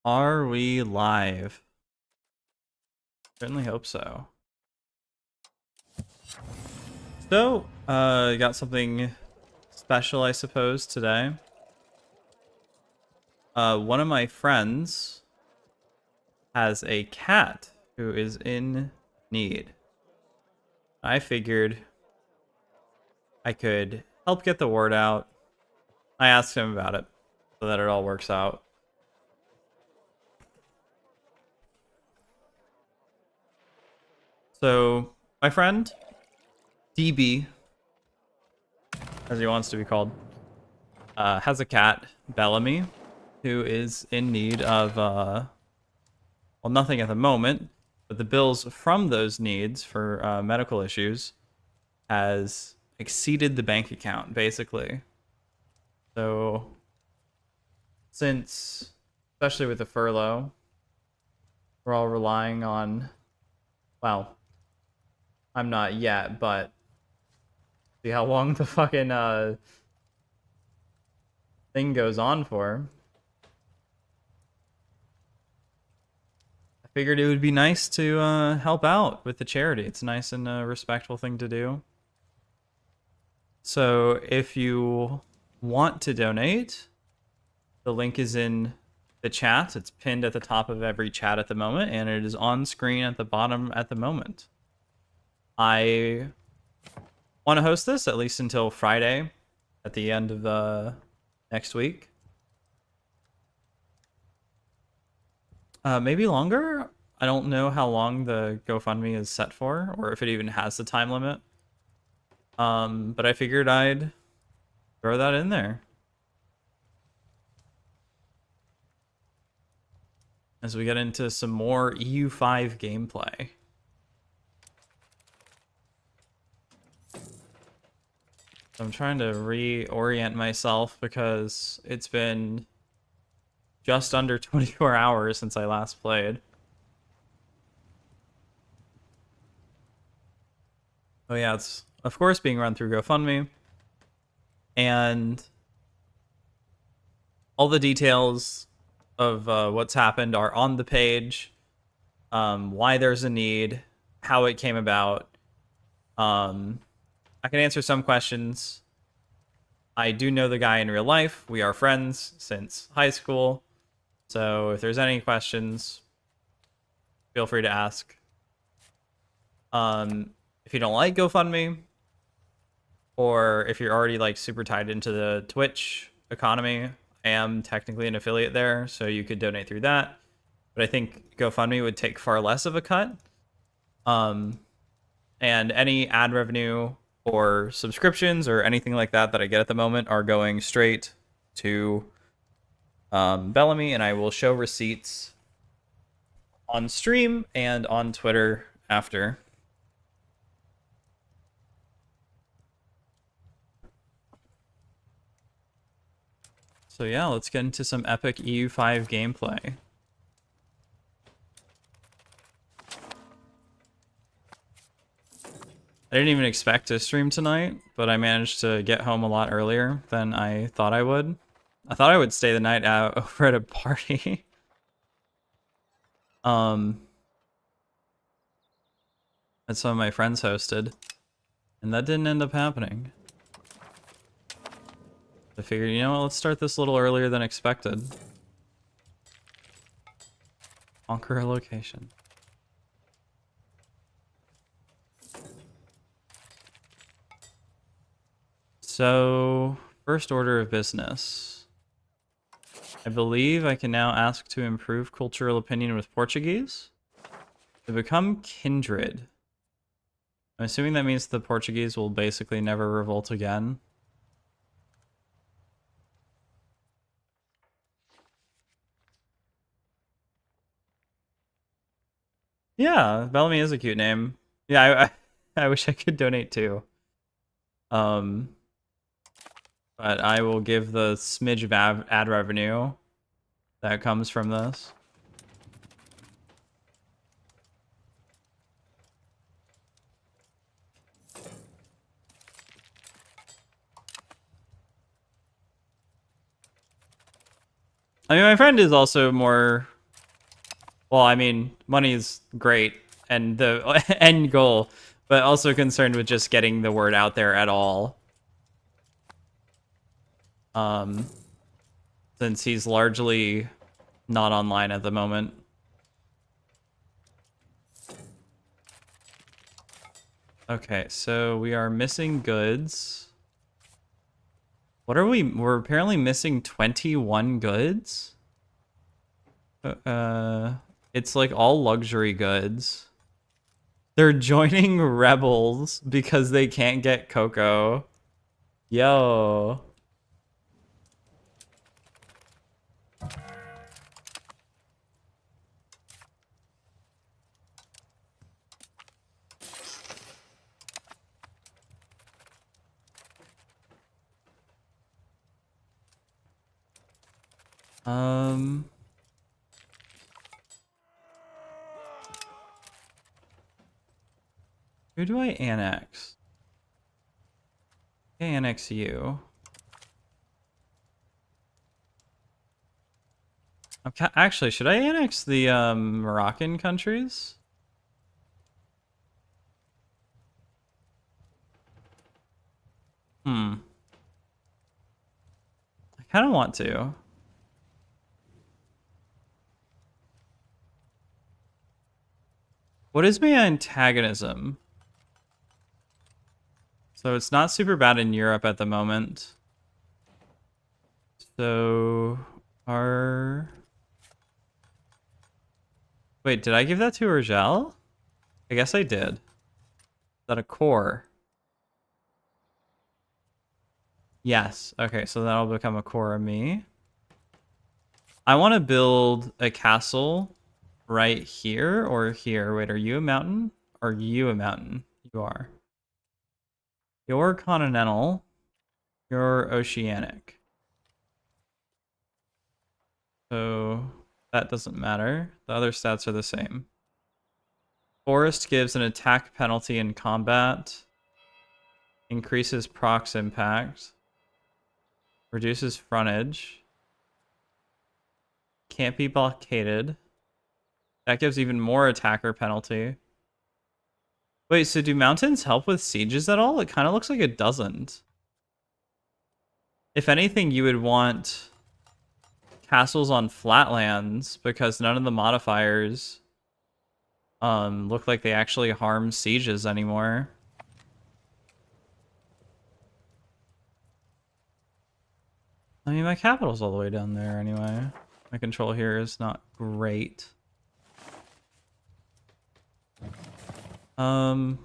Are we live? Certainly hope so. So, got something special, I suppose, today. One of my friends has a cat who is in need. I figured I could help get the word out. I asked him about it so that it all works out. So, my friend, DB, as he wants to be called, has a cat, Bellamy, who is in need of, well, nothing at the moment, but the bills from those needs for medical issues has exceeded the bank account, basically. So, since, especially with the furlough, we're all relying on, well, I'm not yet, but see how long the fucking thing goes on for. I figured it would be nice to help out with the charity. It's a nice and respectful thing to do. So if you want to donate, the link is in the chat. It's pinned at the top of every chat at the moment, and it is on screen at the bottom at the moment. I want to host this at least until Friday at the end of the next week. Maybe longer. I don't know how long the GoFundMe is set for, or if it even has the time limit. But I figured I'd throw that in there as we get into some more EU5 gameplay. I'm trying to reorient myself because it's been just under 24 hours since I last played. Oh yeah, it's of course being run through GoFundMe. And all the details of what's happened are on the page. Why there's a need, how it came about. I can answer some questions. I do know the guy in real life. We are friends since high school. So if there's any questions, feel free to ask. If you don't like GoFundMe, or if you're already like super tied into the Twitch economy, I am technically an affiliate there, so you could donate through that. But I think GoFundMe would take far less of a cut. And any ad revenue or subscriptions or anything like that that I get at the moment are going straight to Bellamy, and I will show receipts on stream and on Twitter after. So yeah, let's get into some epic EU5 gameplay. I didn't even expect to stream tonight, but I managed to get home a lot earlier than I thought I would. I thought I would stay the night out over at a party. That some of my friends hosted, and that didn't end up happening. I figured, you know what, let's start this a little earlier than expected. Conquer a location. So, first order of business. I believe I can now ask to improve cultural opinion with Portuguese. To become kindred. I'm assuming that means the Portuguese will basically never revolt again. Yeah, Bellamy is a cute name. Yeah, I wish I could donate too. But I will give the smidge of ad revenue that comes from this. I mean, my friend is also more Well, I mean, money is great and the end goal, but also concerned with just getting the word out there at all. Since he's largely not online at the moment. Okay, so we are missing goods. What are we? We're apparently missing 21 goods. It's like all luxury goods. They're joining rebels because they can't get cocoa. Yo. Who do I annex? I annex you. Okay, actually, should I annex the Moroccan countries? I kind of want to. What is my antagonism? So it's not super bad in Europe at the moment. So our... Wait, did I give that to Urgel? I guess I did. Is that a core? Yes. Okay, so that'll become a core of me. I want to build a castle right here or here. Wait, are you a mountain? Are you a mountain? You are. You're continental. You're oceanic. So that doesn't matter. The other stats are the same. Forest gives an attack penalty in combat. Increases procs impact. Reduces frontage. Can't be blockaded. That gives even more attacker penalty. Wait, so do mountains help with sieges at all? It kind of looks like it doesn't. If anything, you would want castles on flatlands because none of the modifiers look like they actually harm sieges anymore. I mean, my capital's all the way down there anyway. My control here is not great. We'll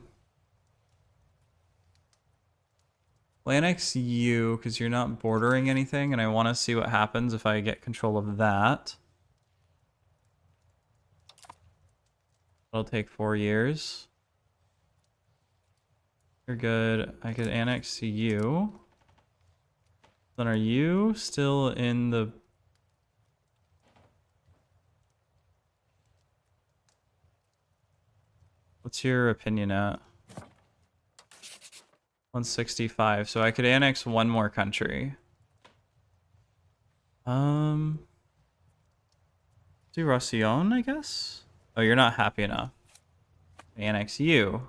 annex you because you're not bordering anything, and I want to see what happens if I get control of that. It'll take 4 years. You're good. I could annex you. Then are you still in the... What's your opinion at? 165. So I could annex one more country. Do Roussillon, I guess? Oh, you're not happy enough. Annex you.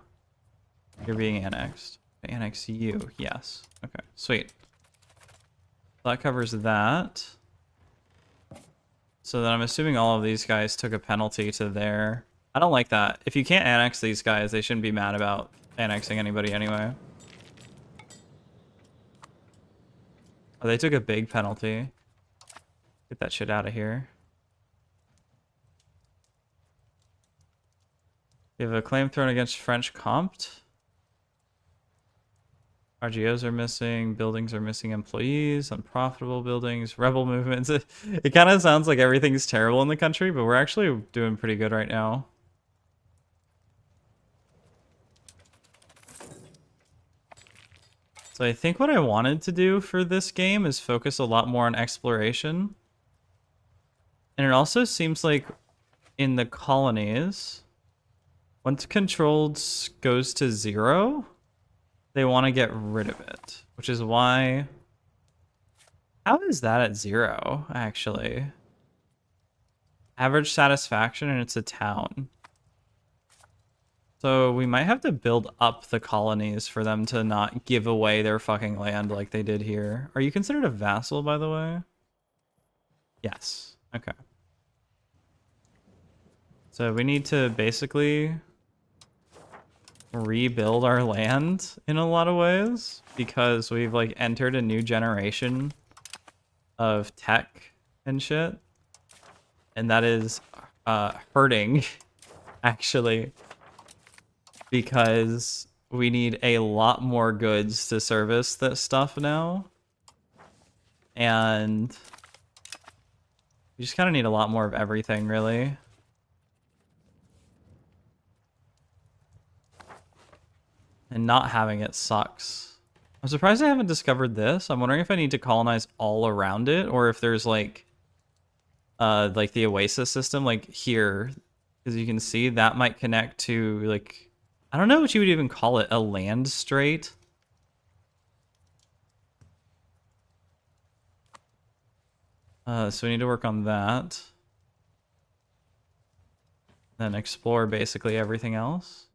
You're being annexed. Annex you. Yes. Okay, sweet. That covers that. So then I'm assuming all of these guys took a penalty to their... I don't like that. If you can't annex these guys, they shouldn't be mad about annexing anybody anyway. Oh, they took a big penalty. Get that shit out of here. You have a claim thrown against French Comte. RGOs are missing. Buildings are missing employees. Unprofitable buildings. Rebel movements. It kind of sounds like everything's terrible in the country, but we're actually doing pretty good right now. So I think what I wanted to do for this game is focus a lot more on exploration. And it also seems like in the colonies, once controlled goes to 0, they want to get rid of it, which is why... How is that at 0, actually? Average satisfaction, and it's a town. So we might have to build up the colonies for them to not give away their fucking land like they did here. Are you considered a vassal, by the way? Yes. Okay. So we need to basically rebuild our land in a lot of ways because we've like entered a new generation of tech and shit. And that is hurting, actually, because we need a lot more goods to service this stuff now. And we just kind of need a lot more of everything, really. And not having it sucks. I'm surprised I haven't discovered this. I'm wondering if I need to colonize all around it or if there's like the oasis system like here, because you can see that might connect to like, I don't know what you would even call it, a land strait. So we need to work on that. Then explore basically everything else.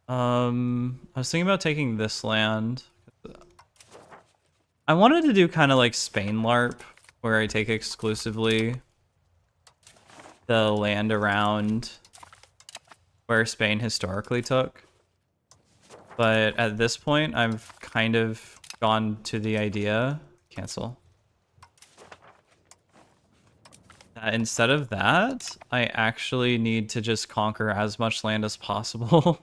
I was thinking about taking this land. I wanted to do kind of like Spain LARP, where I take exclusively the land around where Spain historically took. But at this point, I've kind of gone to the idea, cancel. Instead of that, I actually need to just conquer as much land as possible.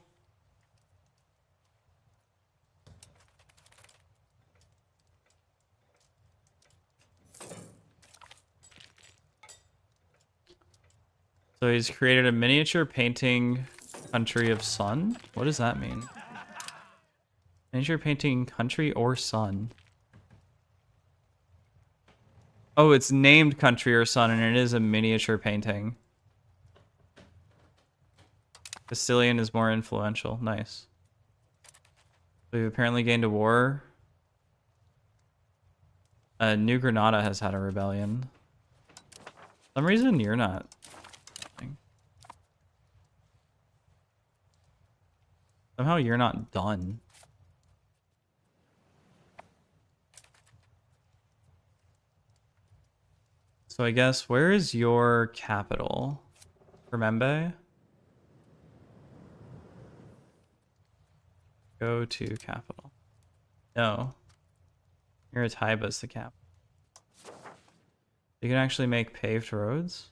So he's created a miniature painting country of sun. What does that mean? Miniature painting country or sun? Oh, it's named country or sun, and it is a miniature painting. Castilian is more influential. Nice. We've apparently gained a war. New Granada has had a rebellion. For some reason, you're not. Somehow you're not done. So I guess, where is your capital? Remember? Go to capital. No. Murataiba's the capital. You can actually make paved roads?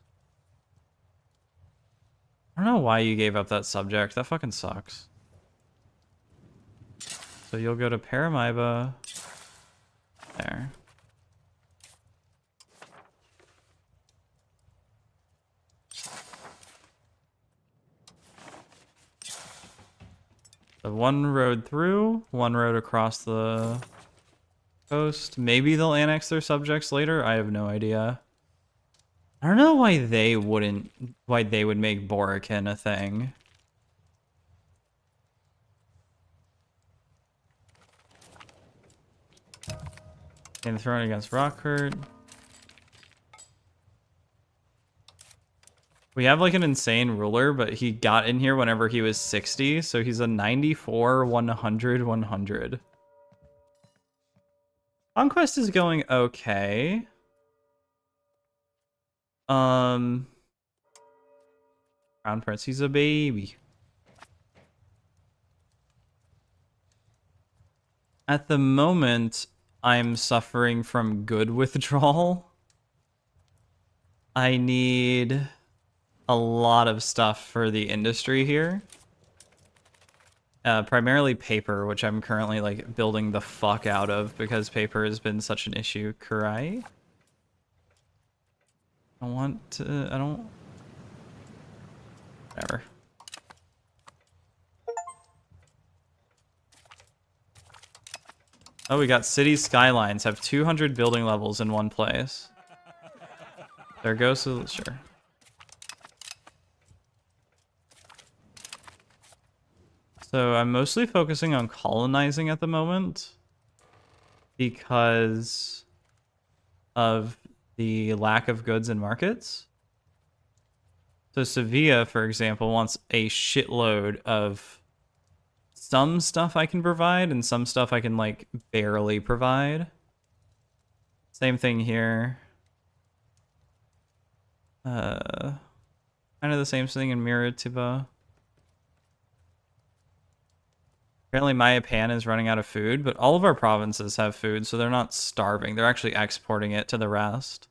I don't know why you gave up that subject. That fucking sucks. So you'll go to Paramaiba. There. So one road through, one road across the coast. Maybe they'll annex their subjects later. I have no idea. I don't know why they would make Borican a thing. And thrown against Rockhurt. We have like an insane ruler, but he got in here whenever he was 60, so he's a 94, 100, 100. Conquest is going okay. Crown Prince, he's a baby. At the moment, I'm suffering from good withdrawal. I need a lot of stuff for the industry here. Primarily paper, which I'm currently like building the fuck out of because paper has been such an issue. Kurai? I don't... Whatever. Oh, we got city skylines. Have 200 building levels in one place. There goes, sure. So I'm mostly focusing on colonizing at the moment. because of the lack of goods in markets. So Sevilla, for example, wants a shitload of some stuff I can provide and some stuff I can like barely provide. Same thing here. Kind of the same thing in Muratiba. Apparently Mayapan is running out of food, but all of our provinces have food, so they're not starving. They're actually exporting it to the rest.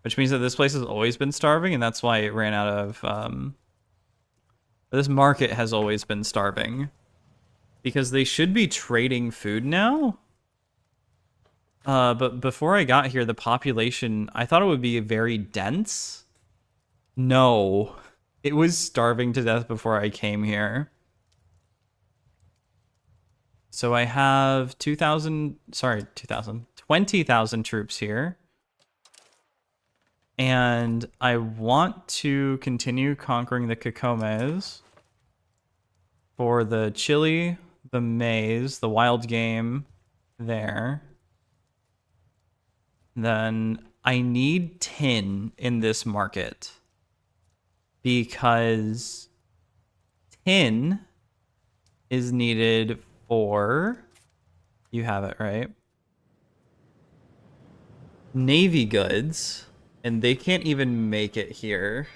Which means that this place has always been starving, and that's why it ran out of... this market has always been starving. Because they should be trading food now. But before I got here, the population... I thought it would be very dense. No. It was starving to death before I came here. So I have 20,000 troops here. And I want to continue conquering the Kakomes for the chili, the maize, the wild game there. Then I need tin in this market because tin is needed for, you have it right, navy goods, and they can't even make it here.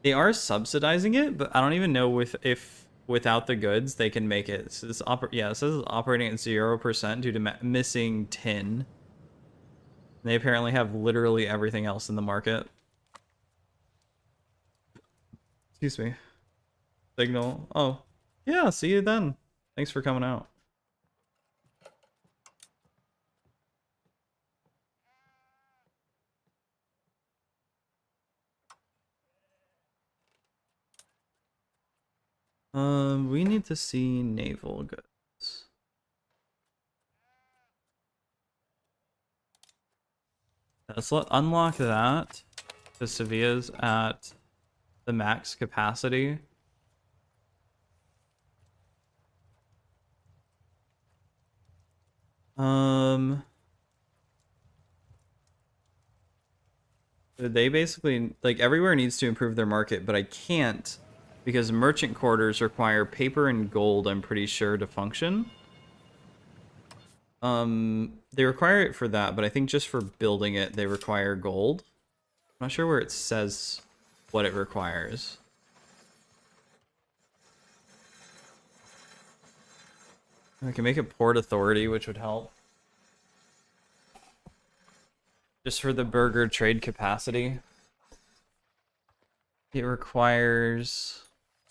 They are subsidizing it, but I don't even know if without the goods they can make it. So this it says it's operating at 0% due to missing tin. They apparently have literally everything else in the market. Excuse me. Signal. Oh, yeah, see you then. Thanks for coming out. We need to see naval goods. Let's unlock that. The Sevilla's at the max capacity. They basically, like, everywhere needs to improve their market, but I can't because merchant quarters require paper and gold, I'm pretty sure, to function. They require it for that, but I think just for building it, they require gold. I'm not sure where it says what it requires. I can make a port authority, which would help. Just for the burger trade capacity. It requires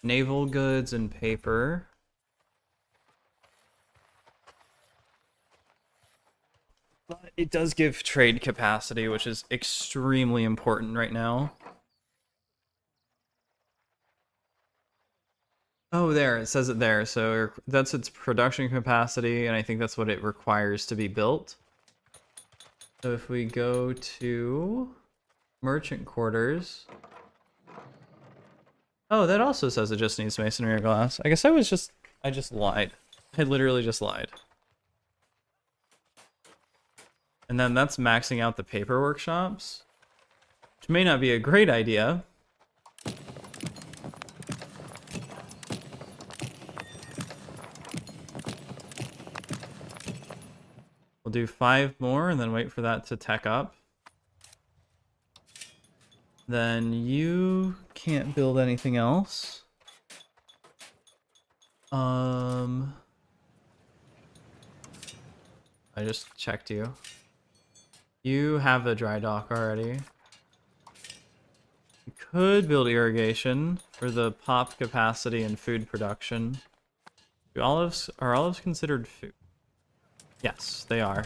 naval goods and paper. But it does give trade capacity, which is extremely important right now. Oh, there, it says it there. So that's its production capacity, and I think that's what it requires to be built. So if we go to merchant quarters... Oh, that also says it just needs masonry or glass. I guess I just lied. I literally just lied. And then that's maxing out the paper workshops, which may not be a great idea. We'll do 5 more and then wait for that to tech up. Then you can't build anything else. I just checked you. You have the dry dock already. You could build irrigation for the pop capacity and food production. Are olives considered food? Yes, they are.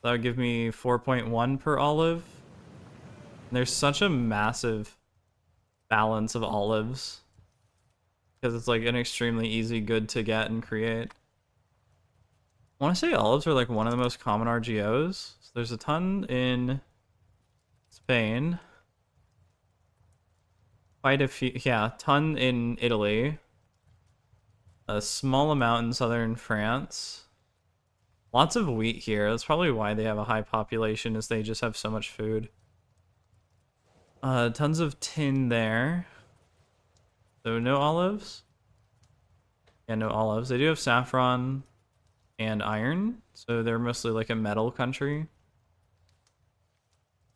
That would give me 4.1 per olive. And there's such a massive balance of olives because it's like an extremely easy good to get and create. I want to say olives are like one of the most common RGOs. So there's a ton in Spain. Quite a few, yeah, ton in Italy. A small amount in southern France. Lots of wheat here. That's probably why they have a high population, is they just have so much food. Tons of tin there. So no olives? Yeah, no olives. They do have saffron and iron, so they're mostly like a metal country.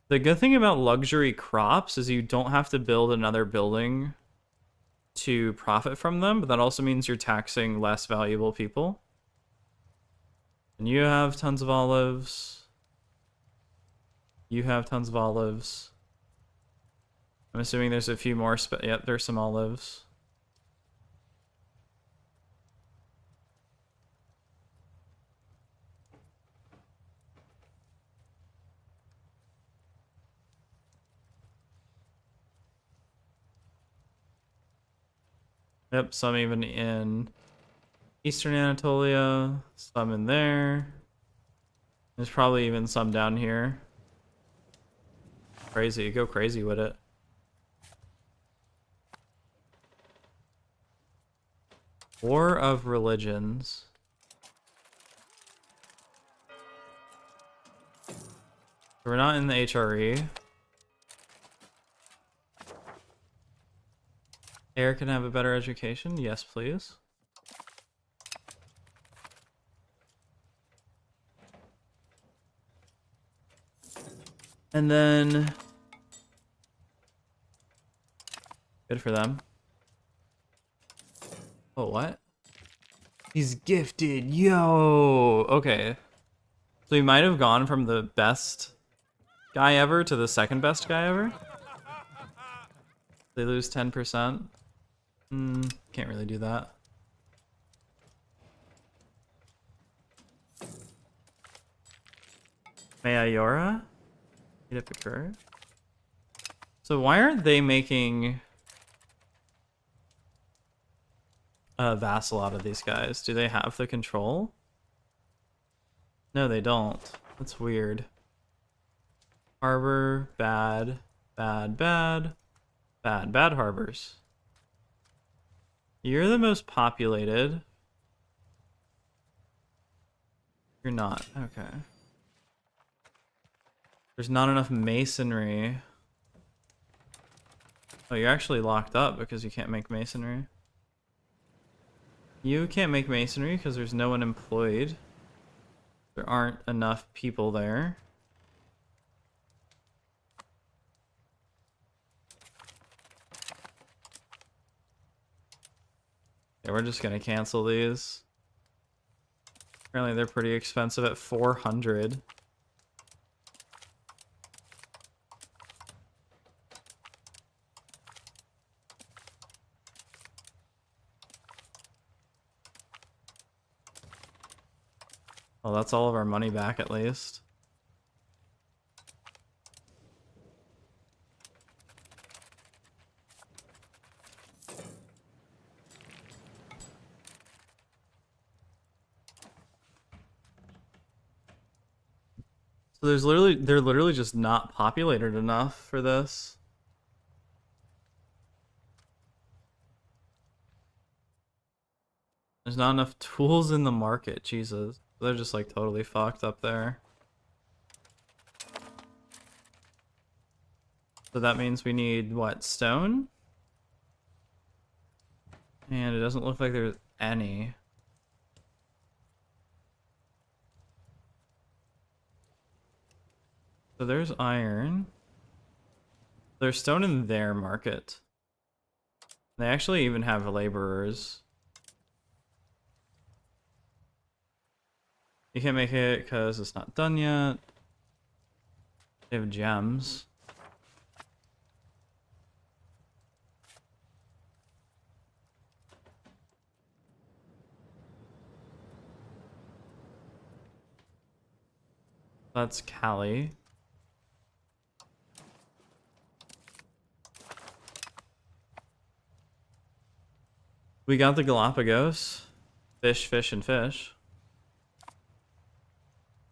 The good thing about luxury crops is you don't have to build another building to profit from them, but that also means you're taxing less valuable people. And you have tons of olives. You have tons of olives. I'm assuming there's a few more. Yep, there's some olives. Yep, some even in Eastern Anatolia, some in there. There's probably even some down here. Crazy, go crazy with it. War of Religions. We're not in the HRE. Air can have a better education? Yes, please. And then... Good for them. Oh, what? He's gifted. Yo! Okay. So he might have gone from the best guy ever to the second best guy ever? They lose 10%. Can't really do that. Mayayora? Epicur. So why aren't they making a vassal out of these guys? Do they have the control? No, they don't. That's weird. Harbor, bad, bad, bad, bad, bad harbors. You're the most populated. You're not. Okay. There's not enough masonry. Oh, you're actually locked up because you can't make masonry. You can't make masonry because there's no one employed. There aren't enough people there. Yeah, we're just gonna cancel these. Apparently they're pretty expensive at 400. Well, that's all of our money back at least. So they're literally just not populated enough for this. There's not enough tools in the market, Jesus. They're just like totally fucked up there. So that means we need, what, stone? And it doesn't look like there's any. So there's iron. There's stone in their market. They actually even have laborers. You can't make it because it's not done yet. They have gems. That's Cali. We got the Galapagos. Fish, fish, and fish.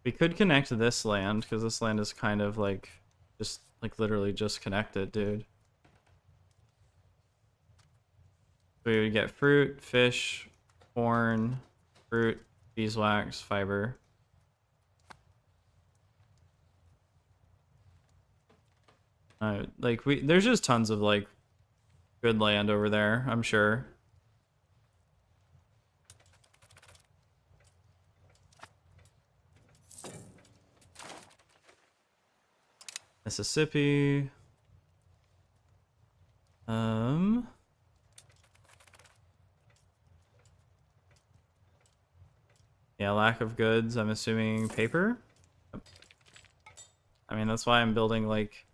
We could connect this land, because this land is kind of like, just, like literally just connected, dude. We would get fruit, fish, corn, fruit, beeswax, fiber. Like there's just tons of like good land over there, I'm sure. Mississippi. Yeah, lack of goods. I'm assuming paper. I mean, that's why I'm building like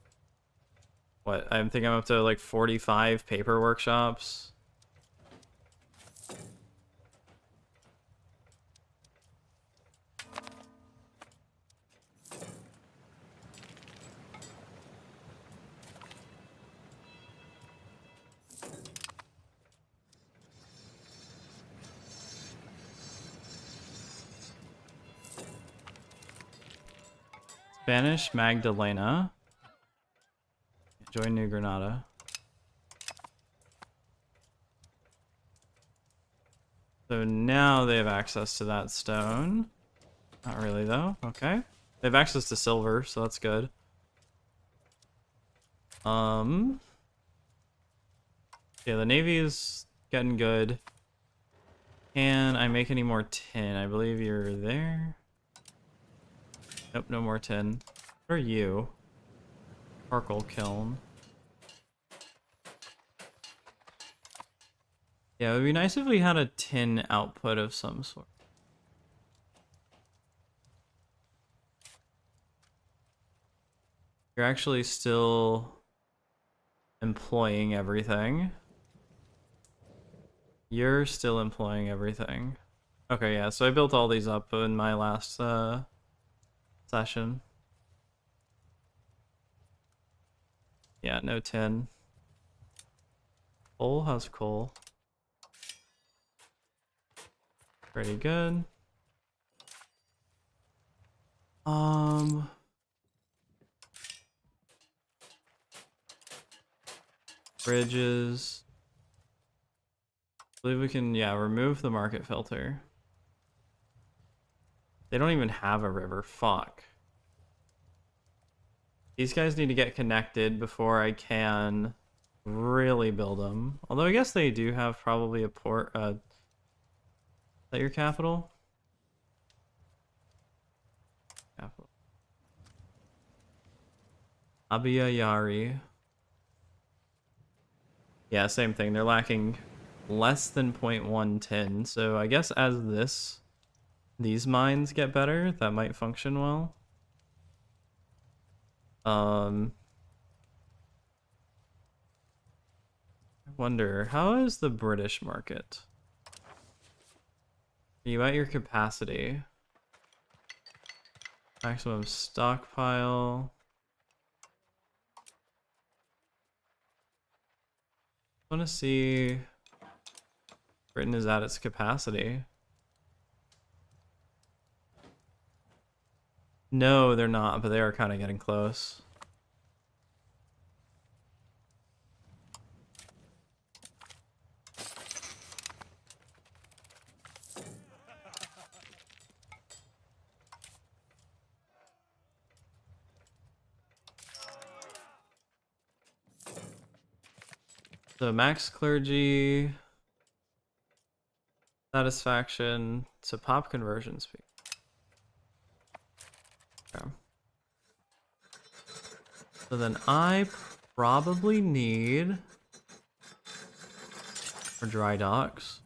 what? I think I'm up to like 45 paper workshops. Spanish Magdalena. Join New Granada. So now they have access to that stone. Not really though. Okay. They have access to silver, so that's good. Yeah, the Navy is getting good. Can I make any more tin? I believe you're there. Nope, no more tin. What are you? Charcoal kiln. Yeah, it would be nice if we had a tin output of some sort. You're actually still employing everything. You're still employing everything. Okay, yeah, so I built all these up in my last session. Yeah, no tin. Coal, how's coal? Pretty good. Bridges. I believe we can, yeah, remove the market filter. They don't even have a river. Fuck. These guys need to get connected before I can really build them. Although I guess they do have probably a port. Is that your capital? Capital. Abia Yari. Yeah, same thing. They're lacking less than 0.1 tin. So I guess as these mines get better, that might function well. I wonder, how is the British market? Are you at your capacity? Maximum stockpile. I want to see Britain is at its capacity. No, they're not, but they are kind of getting close. So max clergy satisfaction to pop conversion speed. Okay. So then I probably need for dry docks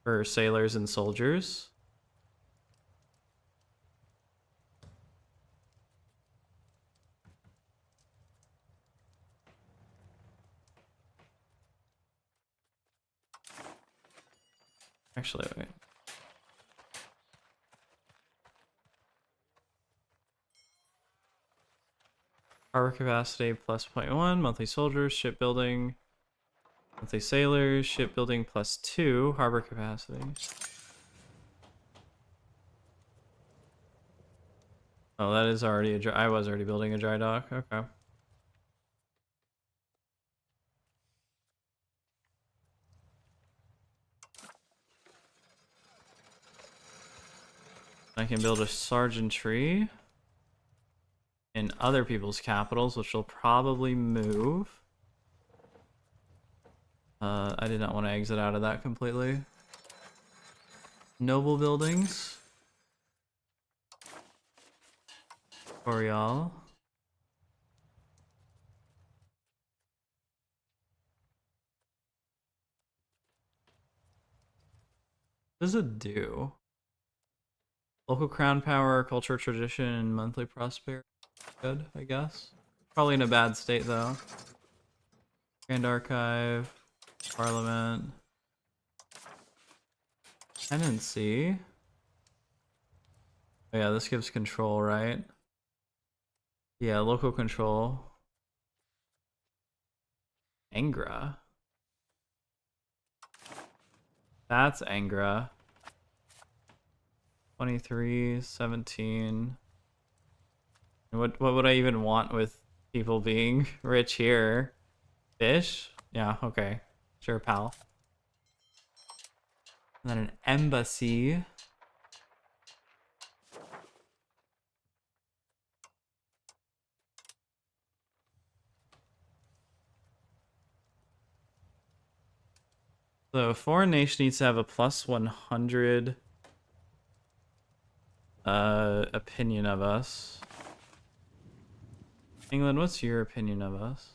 for sailors and soldiers. Actually, wait. Harbor capacity plus 0.1, monthly soldiers, shipbuilding, monthly sailors, shipbuilding plus 2, harbor capacity. Oh, that is already a dry, I was already building a dry dock, okay. I can build a sergeantry in other people's capitals, which will probably move. I did not want to exit out of that completely. Noble buildings. Boreal. What does it do? Local crown power, culture, tradition, and monthly prosperity. Good, I guess. Probably in a bad state though. Grand Archive, Parliament, Tenancy. Oh yeah, this gives control, right? Yeah, local control. Angra. That's Angra. 23, 17. What would I even want with people being rich here? Fish? Yeah, okay. Sure, pal. And then an embassy. So a foreign nation needs to have a plus 100 opinion of us. England, what's your opinion of us?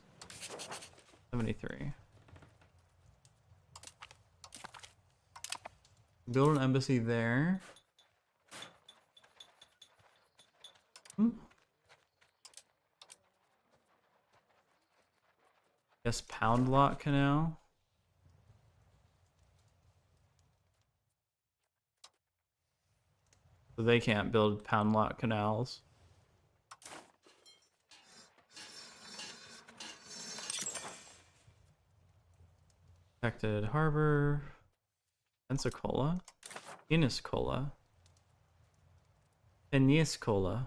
73. Build an embassy there. Guess Pound Lot Canal. So they can't build Pound Lot canals. Protected harbor. Pensacola. Peniscola. Peniscola.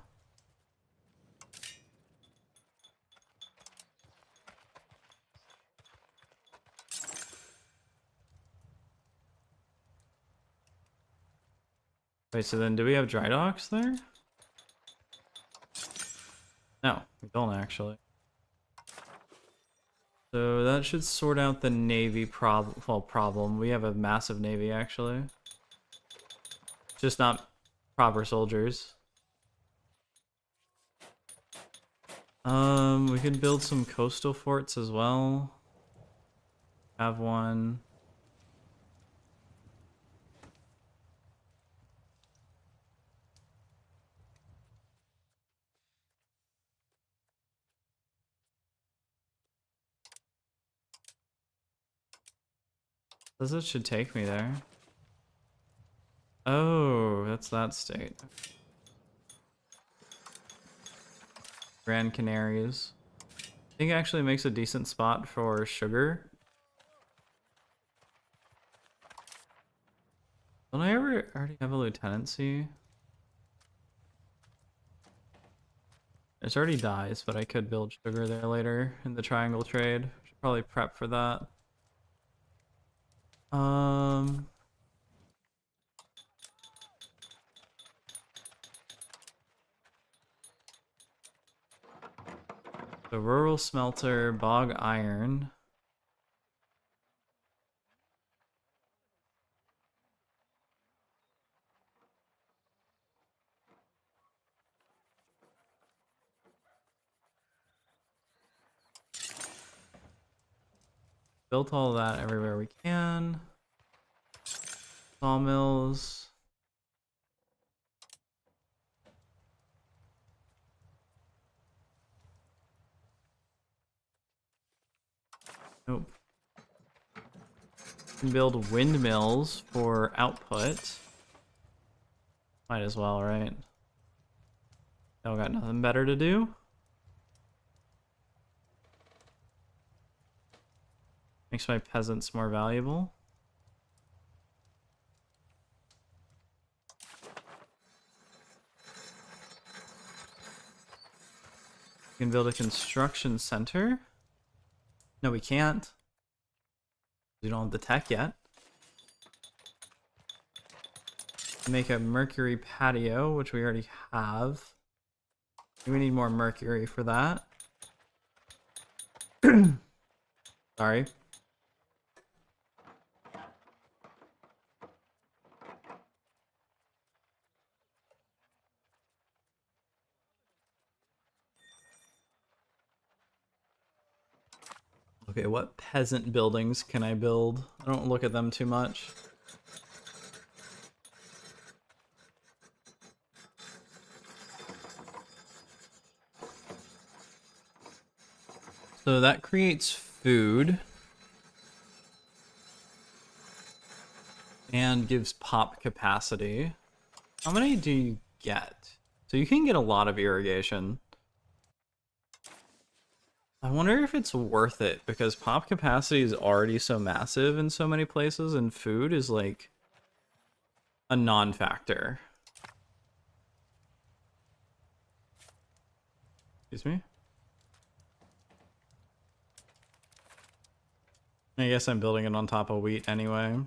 Wait, so then do we have dry docks there? No, we don't actually. So that should sort out the navy problem. We have a massive navy actually. Just not proper soldiers. We could build some coastal forts as well. Have one. This should take me there. Oh, that's that state. Grand Canaries. I think it actually makes a decent spot for sugar. Don't I already have a lieutenancy? It already dies, but I could build sugar there later in the triangle trade. Should probably prep for that. The rural smelter, bog iron. Built all that everywhere we can. Sawmills. Nope. Can build windmills for output. Might as well, right? Y'all got nothing better to do? Makes my peasants more valuable. We can build a construction center. No, we can't. We don't have the tech yet. Make a mercury patio, which we already have. We need more mercury for that. Sorry. Okay, what peasant buildings can I build? I don't look at them too much. So that creates food. And gives pop capacity. How many do you get? So you can get a lot of irrigation. I wonder if it's worth it, because pop capacity is already so massive in so many places, and food is like a non-factor. Excuse me? I guess I'm building it on top of wheat anyway.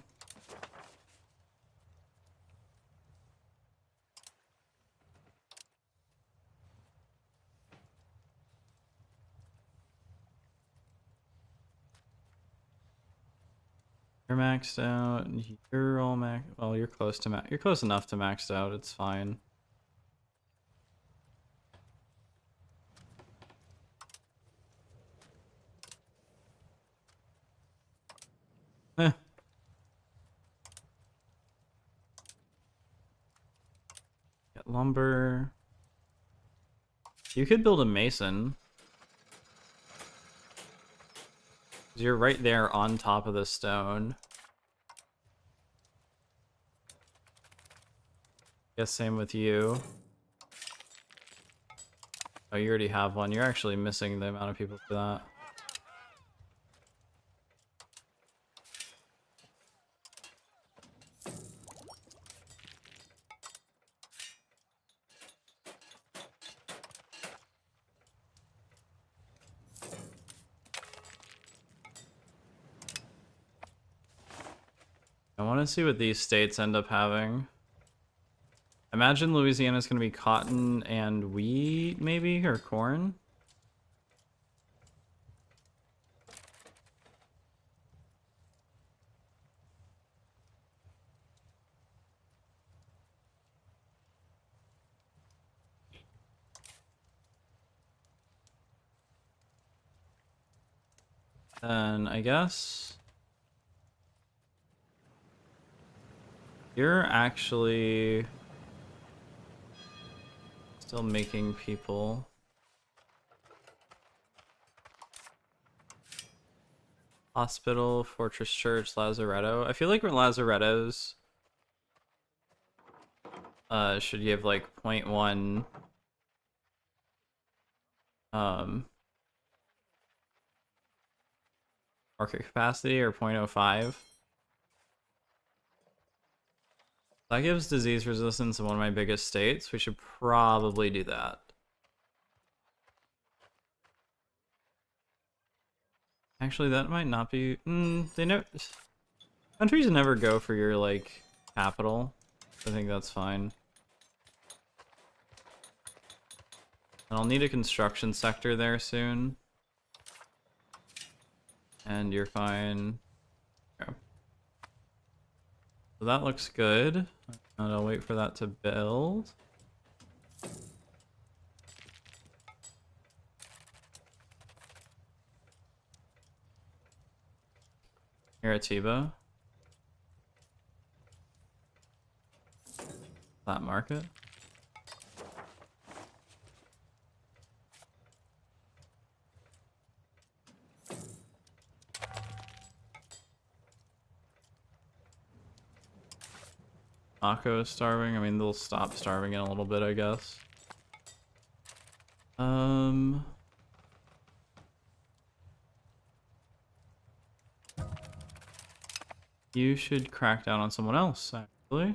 You're maxed out. You're all max. Well, you're close to max. You're close enough to maxed out. It's fine. Eh. Get lumber. You could build a mason. You're right there on top of the stone. Guess same with you. Oh, you already have one. You're actually missing the amount of people for that. I want to see what these states end up having. Imagine Louisiana's going to be cotton and wheat, maybe, or corn. And I guess you're actually still making people. Hospital, Fortress Church, Lazaretto. I feel like Lazarettos should give like 0.1 market capacity or 0.05. That gives disease resistance in one of my biggest states. We should probably do that. Actually, that might not be. They never. Countries never go for your like capital. I think that's fine. And I'll need a construction sector there soon. And you're fine. Okay. So that looks good. And I'll wait for that to build. Here at Tiba. Flat market. Akko is starving. I mean, they'll stop starving in a little bit, I guess. You should crack down on someone else, actually.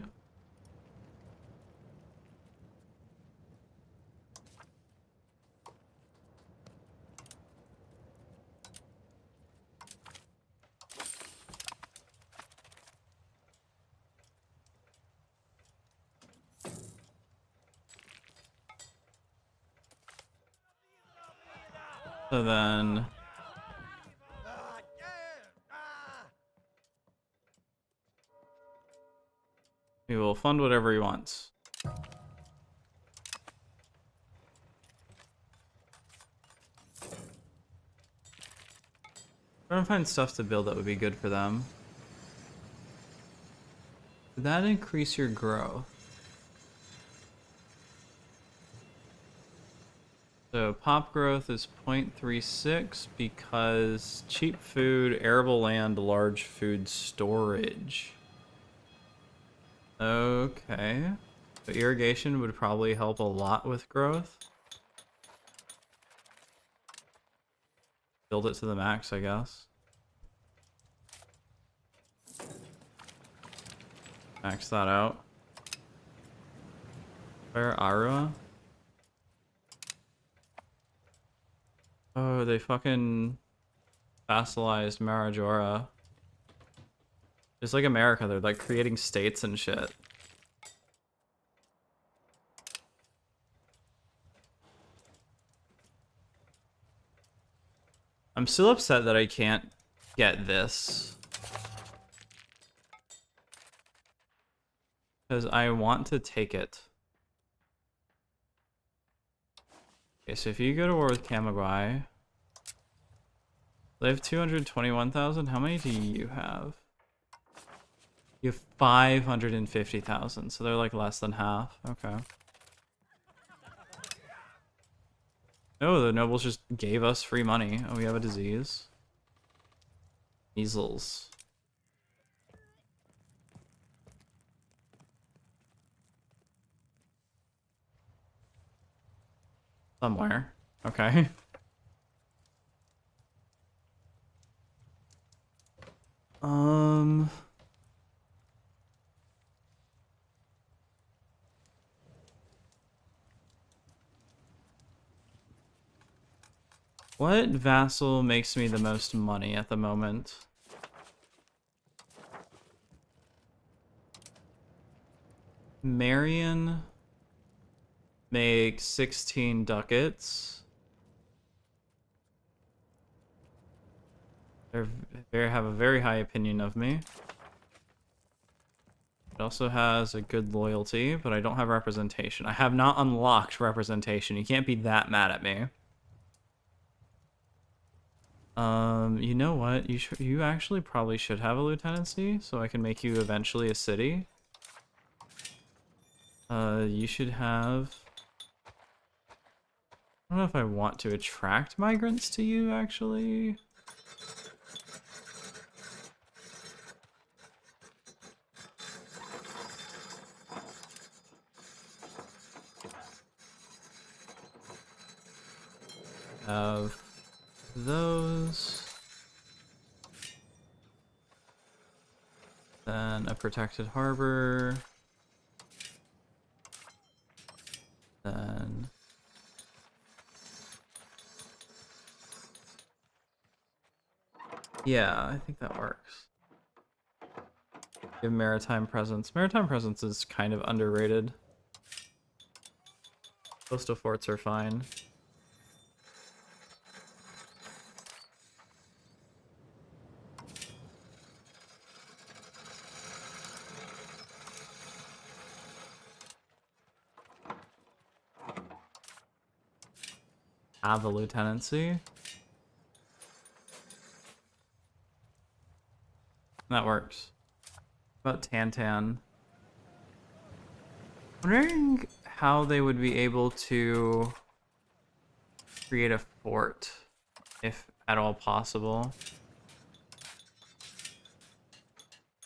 So then we will fund whatever he wants. Trying to find stuff to build that would be good for them. Did that increase your growth? So pop growth is 0.36 because cheap food, arable land, large food storage. Okay. So irrigation would probably help a lot with growth. Build it to the max, I guess. Max that out. Where Arua? Oh, they fucking vassalized Marajora. Just like America, they're like creating states and shit. I'm still upset that I can't get this. Because I want to take it. Okay, so if you go to war with Kamaguai, they have 221,000. How many do you have? You have 550,000, so they're like less than half. Okay. Oh, the nobles just gave us free money. Oh, we have a disease. Measles. Somewhere. Okay. What vassal makes me the most money at the moment? Marion makes 16 ducats. They have a very high opinion of me. It also has a good loyalty, but I don't have representation. I have not unlocked representation. You can't be that mad at me. You know what? You actually probably should have a lieutenancy, so I can make you eventually a city. You should have... I don't know if I want to attract migrants to you, actually. Have those. Then a protected harbor. Then yeah, I think that works. Give maritime presence. Maritime presence is kind of underrated. Coastal forts are fine. Have a lieutenancy. That works. About Tantan. Wondering how they would be able to create a fort, if at all possible.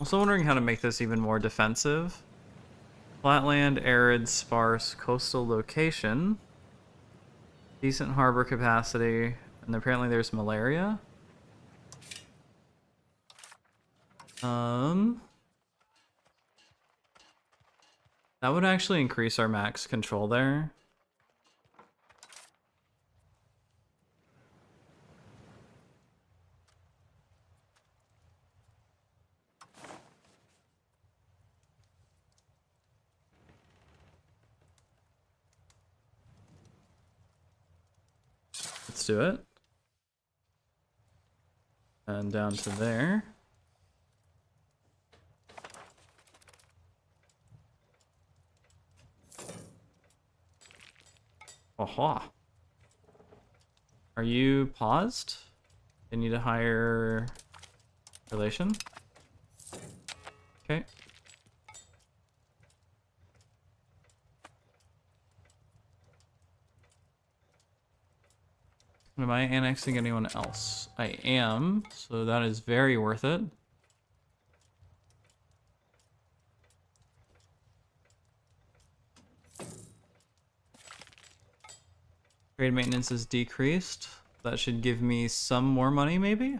Also wondering how to make this even more defensive. Flatland, arid, sparse, coastal location. Decent harbor capacity, and apparently there's malaria. That would actually increase our max control there. Let's do it. And down to there. Aha. Are you paused? I need a higher relation. Okay. Am I annexing anyone else? I am, so that is very worth it. Trade maintenance is decreased. That should give me some more money, maybe?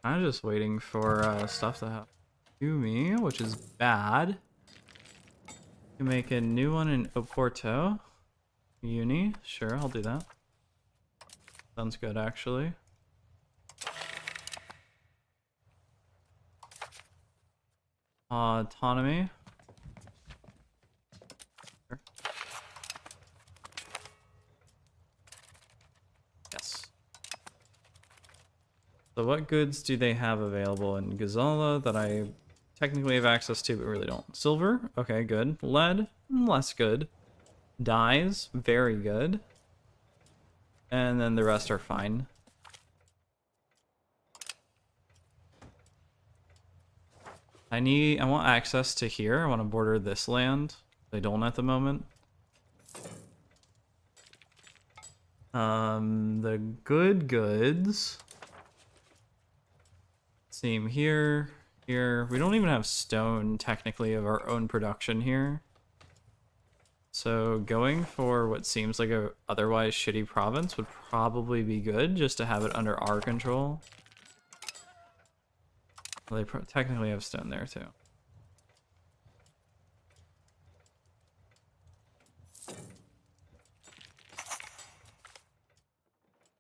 I'm just waiting for stuff to happen to me, which is bad. You make a new one in Oporto. Uni. Sure, I'll do that. Sounds good, actually. Autonomy. Sure. Yes. So what goods do they have available in Gazala that I technically have access to but really don't? Silver? Okay, good. Lead? Less good. Dyes? Very good. And then the rest are fine. I want access to here. I want to border this land. I don't at the moment. The good goods seem here. Here, we don't even have stone technically of our own production here. So going for what seems like a otherwise shitty province would probably be good, just to have it under our control. Well, they technically have stone there too.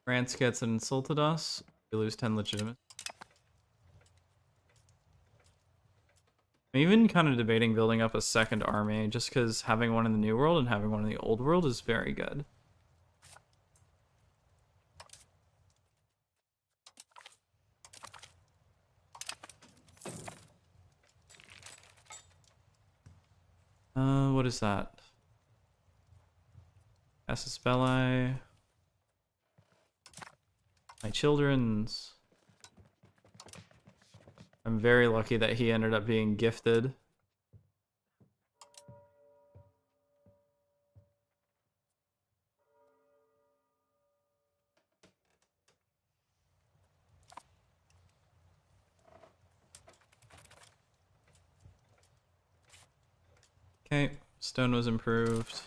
France gets insulted us. We lose 10 legitimate. I'm even kind of debating building up a second army, just because having one in the New World and having one in the Old World is very good. What is that? Casus Belli. My children's. I'm very lucky that he ended up being gifted. Okay, stone was improved.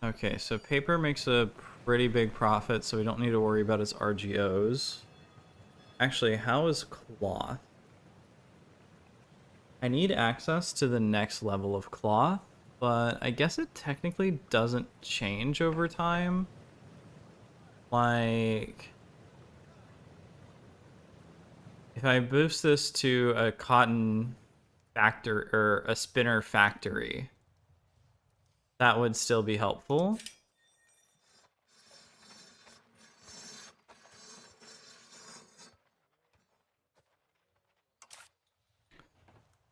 Okay, so paper makes a pretty big profit, so we don't need to worry about its RGOs. Actually, how is cloth? I need access to the next level of cloth, but I guess it technically doesn't change over time. Like, if I boost this to a cotton factor or a spinner factory, that would still be helpful.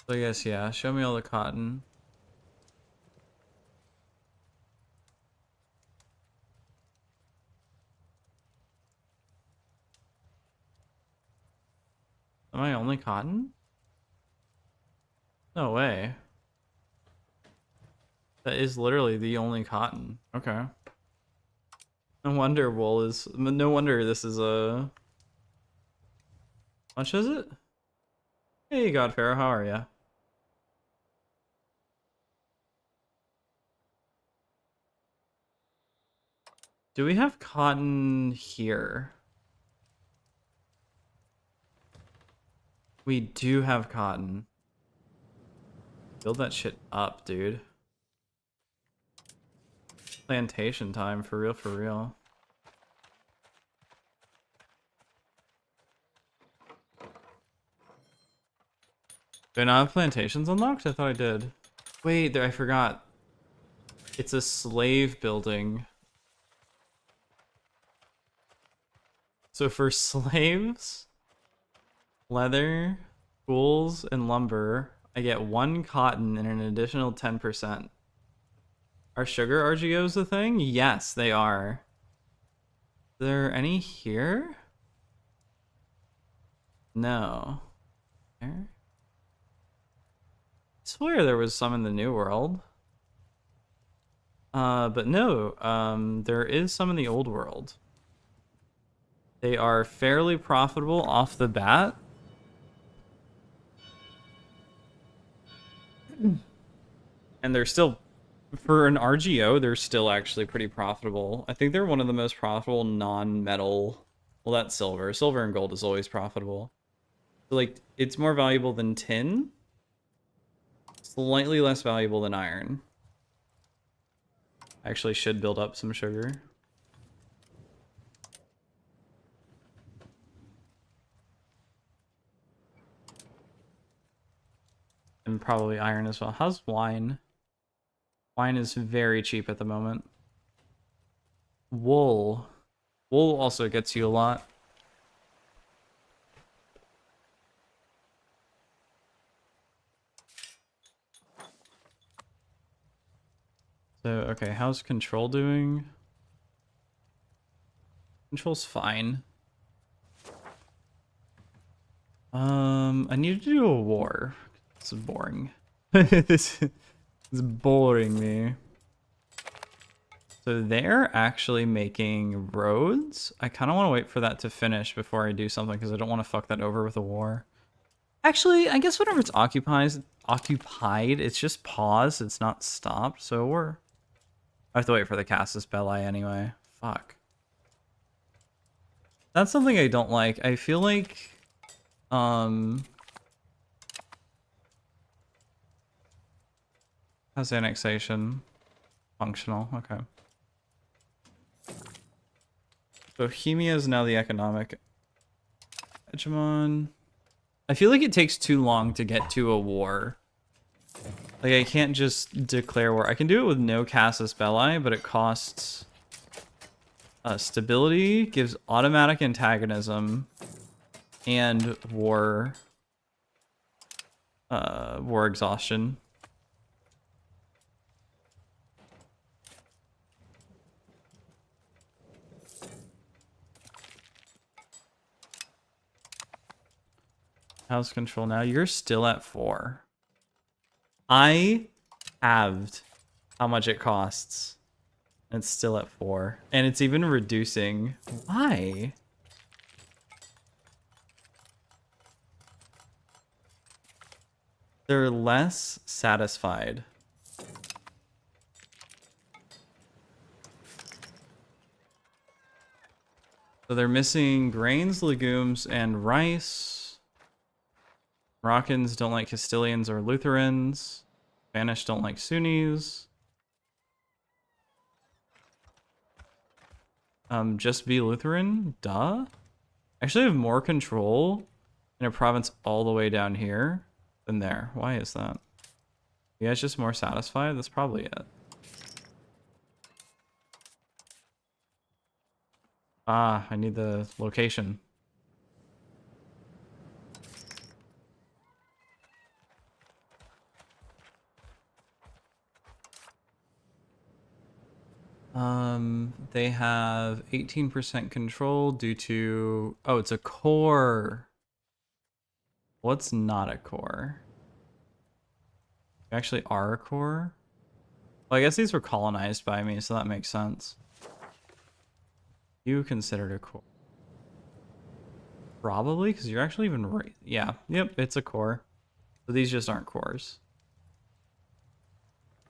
So I guess, yeah, show me all the cotton. Am I only cotton? No way. That is literally the only cotton. Okay. No wonder wool is... No wonder this is a... How much is it? Hey, Godfair, how are ya? Do we have cotton here? We do have cotton. Build that shit up, dude. Plantation time, for real, for real. Do I not have plantations unlocked? I thought I did. Wait, there, I forgot. It's a slave building. So for slaves, leather, tools, and lumber, I get 1 cotton and an additional 10%. Are sugar RGOs a thing? Yes, they are. Is there any here? No. There? I swear there was some in the New World. But no, there is some in the Old World. They are fairly profitable off the bat. And they're still, for an RGO, they're still actually pretty profitable. I think they're one of the most profitable non-metal. Well, that's silver. Silver and gold is always profitable. So, like, it's more valuable than tin. Slightly less valuable than iron. I actually should build up some sugar. And probably iron as well. How's wine? Wine is very cheap at the moment. Wool. Wool also gets you a lot. So, okay, how's control doing? Control's fine. I need to do a war. This is boring. This is boring me. So they're actually making roads. I kind of want to wait for that to finish before I do something because I don't want to fuck that over with a war. Actually, I guess whenever it's occupied, it's just paused. It's not stopped. So I have to wait for the Casus Belli anyway. Fuck. That's something I don't like. I feel like, how's annexation? Functional, okay. Bohemia is now the economic hegemon. I feel like it takes too long to get to a war. Like, I can't just declare war. I can do it with no Casus Belli, but it costs stability, gives automatic antagonism, and war exhaustion. House control now. You're still at 4. I halved how much it costs. It's still at 4. And it's even reducing. Why? They're less satisfied. So they're missing grains, legumes, and rice. Moroccans don't like Castilians or Lutherans. Spanish don't like Sunnis. Just be Lutheran? Duh. Actually, I have more control in a province all the way down here than there. Why is that? You guys just more satisfied? That's probably it. Ah, I need the location. They have 18% control due to... Oh, it's a core. What's not a core? You actually are a core? Well, I guess these were colonized by me, so that makes sense. You considered a core. Probably, because you're actually even right. Yeah, yep, it's a core. So these just aren't cores.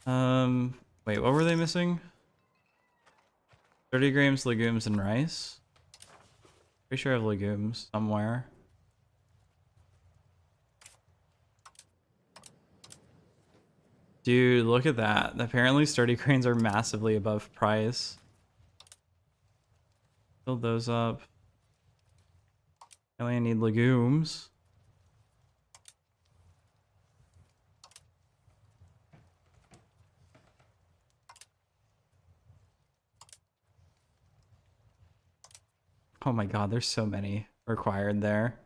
Wait, what were they missing? 30 grams, legumes, and rice. Pretty sure I have legumes somewhere. Dude, look at that. Apparently sturdy grains are massively above price. Build those up. I only need legumes. Oh my god, there's so many required there.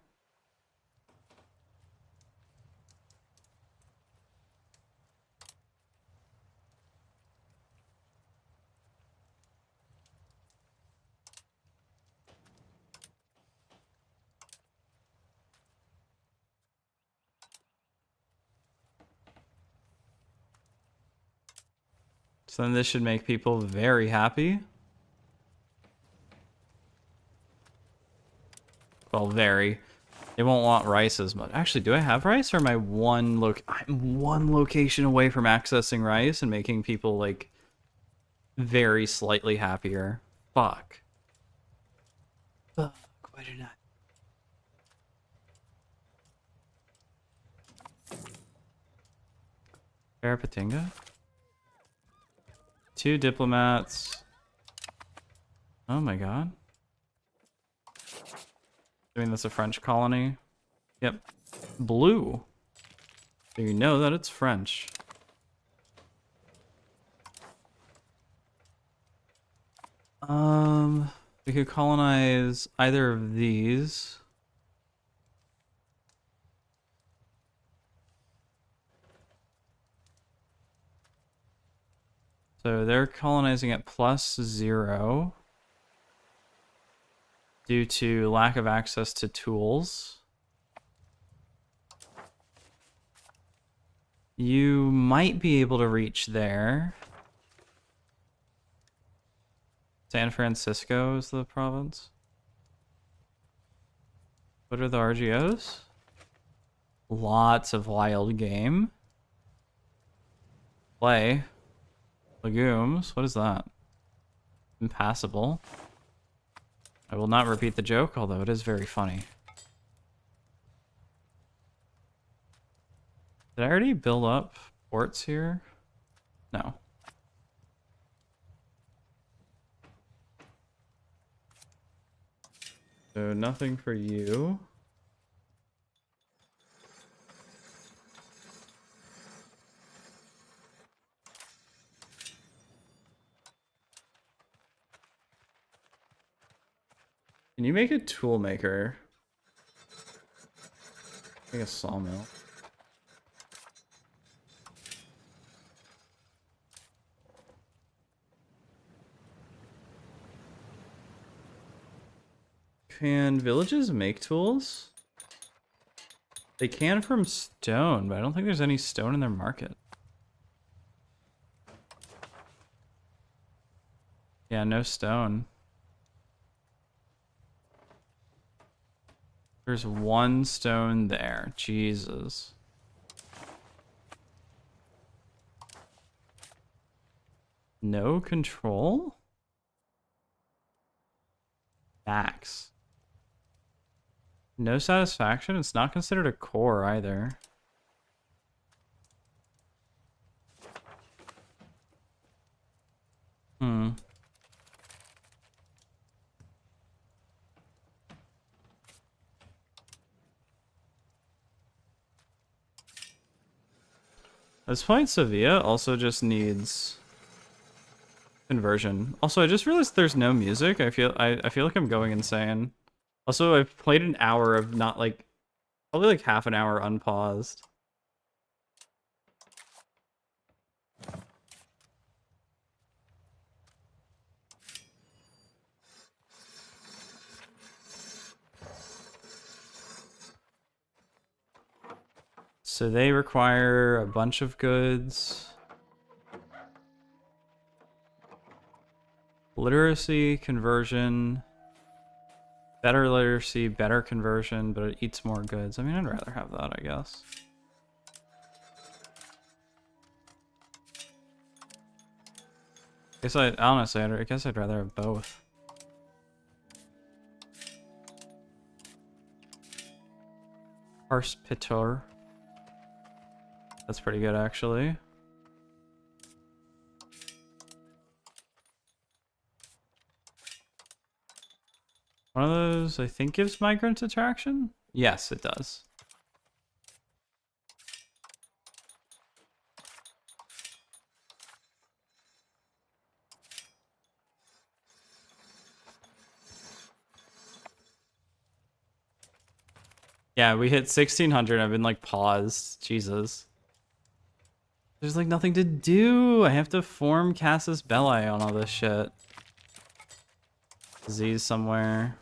So then this should make people very happy. Well, very. They won't want rice as much. Actually, do I have rice, or am I I'm one location away from accessing rice and making people like very slightly happier? Fuck. Fuck. Why did I? Parapatinga? 2 diplomats. Oh my god. I mean, that's a French colony. Yep. Blue. So you know that it's French. We could colonize either of these. So they're colonizing at +0 due to lack of access to tools. You might be able to reach there. San Francisco is the province. What are the RGOs? Lots of wild game. Play. Legumes. What is that? Impassable. I will not repeat the joke, although it is very funny. Did I already build up ports here? No. So nothing for you. Can you make a tool maker? Make a sawmill. Can villages make tools? They can from stone, but I don't think there's any stone in their market. Yeah, no stone. There's 1 stone there. Jesus. No control? Max. No satisfaction? It's not considered a core either. Hmm. At this point, Sevilla also just needs conversion. Also, I just realized there's no music. I feel like I'm going insane. Also, I've played an hour of not like, probably like half an hour unpaused. So they require a bunch of goods. Literacy, conversion. Better literacy, better conversion, but it eats more goods. I mean, I'd rather have that, I guess. Honestly, I guess I'd rather have both. Parspitor. That's pretty good, actually. One of those, I think, gives migrant attraction? Yes, it does. Yeah, we hit 1600. I've been like paused. Jesus. There's like nothing to do. I have to form Casus Belli on all this shit. Disease somewhere.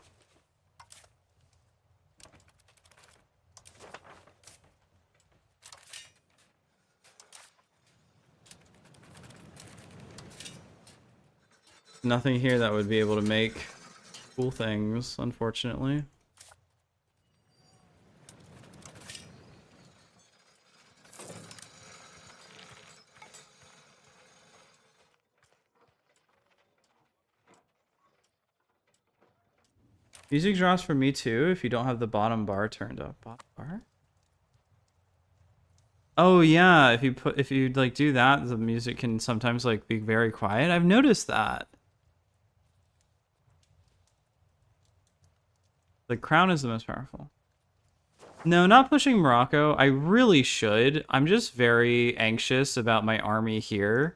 Nothing here that would be able to make cool things, unfortunately. Music drops for me too if you don't have the bottom bar turned up. Bottom bar? Oh yeah, if you like do that, the music can sometimes like be very quiet. I've noticed that. The crown is the most powerful. No, not pushing Morocco. I really should. I'm just very anxious about my army here.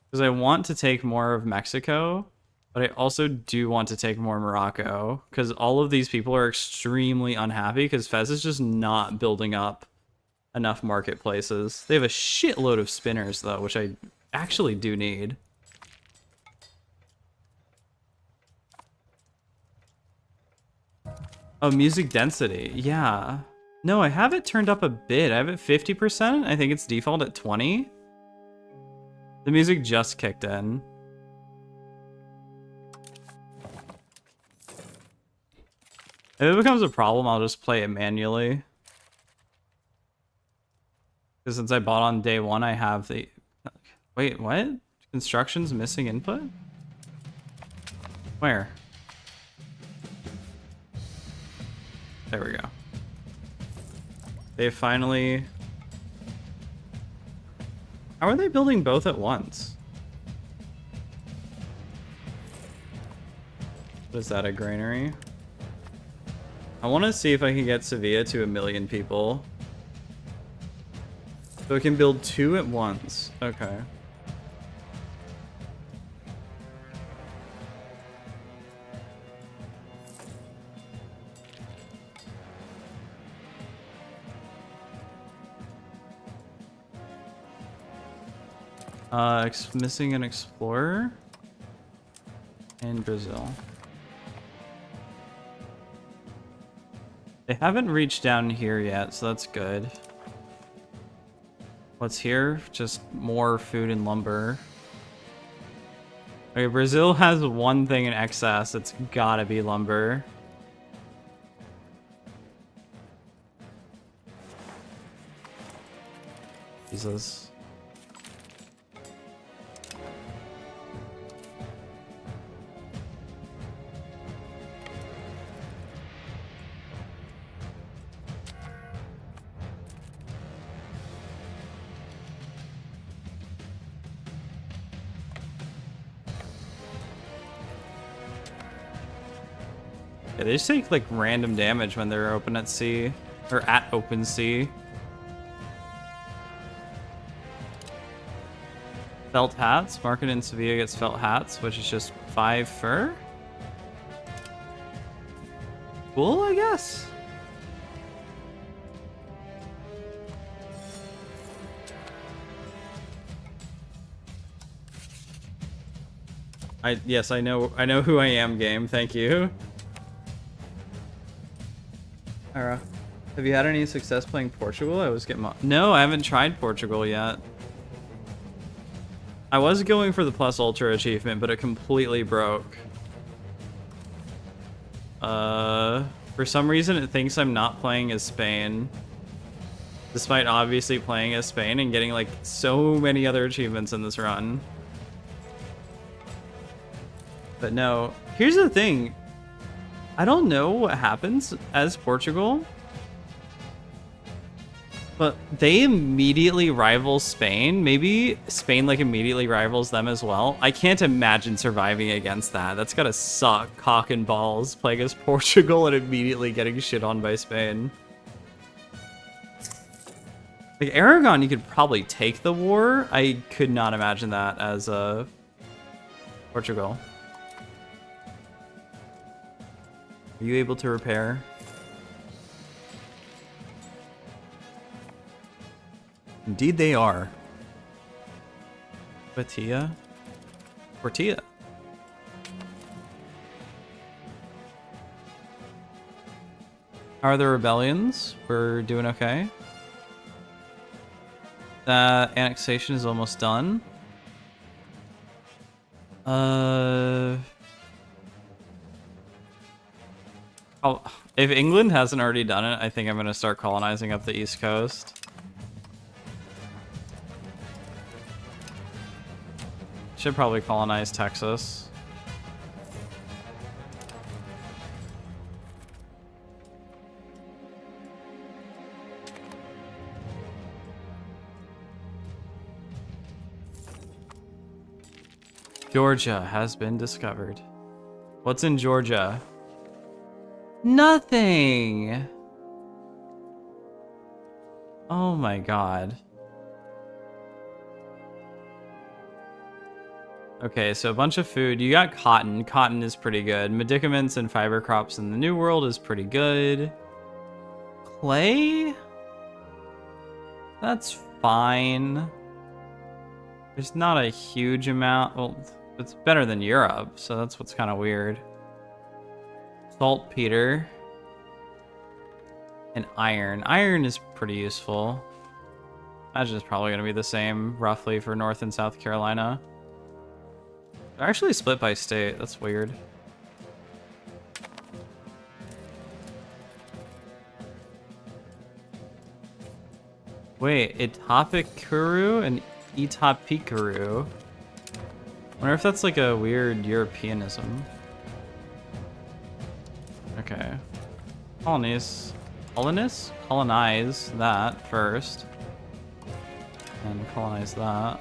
Because I want to take more of Mexico, but I also do want to take more Morocco. Because all of these people are extremely unhappy because Fez is just not building up enough marketplaces. They have a shitload of spinners, though, which I actually do need. Oh, music density. Yeah. No, I have it turned up a bit. I have it 50%. I think it's default at 20. The music just kicked in. If it becomes a problem, I'll just play it manually. Because since I bought on day one, I have the... Wait, what? Construction's missing input? Where? There we go. They finally... How are they building both at once? What is that, a granary? I want to see if I can get Sevilla to 1 million people. So it can build 2 at once. Okay. Missing an explorer in Brazil. They haven't reached down here yet, so that's good. What's here? Just more food and lumber. Okay, Brazil has one thing in excess. It's gotta be lumber. Jesus. Yeah, they just take like random damage when they're open at sea or at open sea. Felt hats. Market in Sevilla gets felt hats, which is just 5 fur. Cool, I guess. Yes, I know who I am, game. Thank you. Alright. Have you had any success playing Portugal? I was getting No, I haven't tried Portugal yet. I was going for the Plus Ultra achievement, but it completely broke. For some reason it thinks I'm not playing as Spain. Despite obviously playing as Spain and getting like so many other achievements in this run. But no, here's the thing. I don't know what happens as Portugal, but they immediately rival Spain. Maybe Spain like immediately rivals them as well. I can't imagine surviving against that. That's gotta suck, cock and balls, playing as Portugal and immediately getting shit on by Spain. Like Aragon, you could probably take the war. I could not imagine that as Portugal. Are you able to repair? Indeed they are. Tortilla. Tortilla. How are the rebellions? We're doing okay. That annexation is almost done. If England hasn't already done it, I think I'm gonna start colonizing up the East Coast. Should probably colonize Texas. Georgia has been discovered. What's in Georgia? Nothing! Oh my god. Okay, so a bunch of food. You got cotton. Cotton is pretty good. Medicaments and fiber crops in the New World is pretty good. Clay? That's fine. There's not a huge amount. Well, it's better than Europe, so that's what's kind of weird. Saltpeter. And iron. Iron is pretty useful. I imagine it's probably going to be the same, roughly, for North and South Carolina. They're actually split by state. That's weird. Wait, Itapicuru and Itapicuru. Wonder if that's like a weird Europeanism. Okay. Colonies. Colonize that first. And colonize that.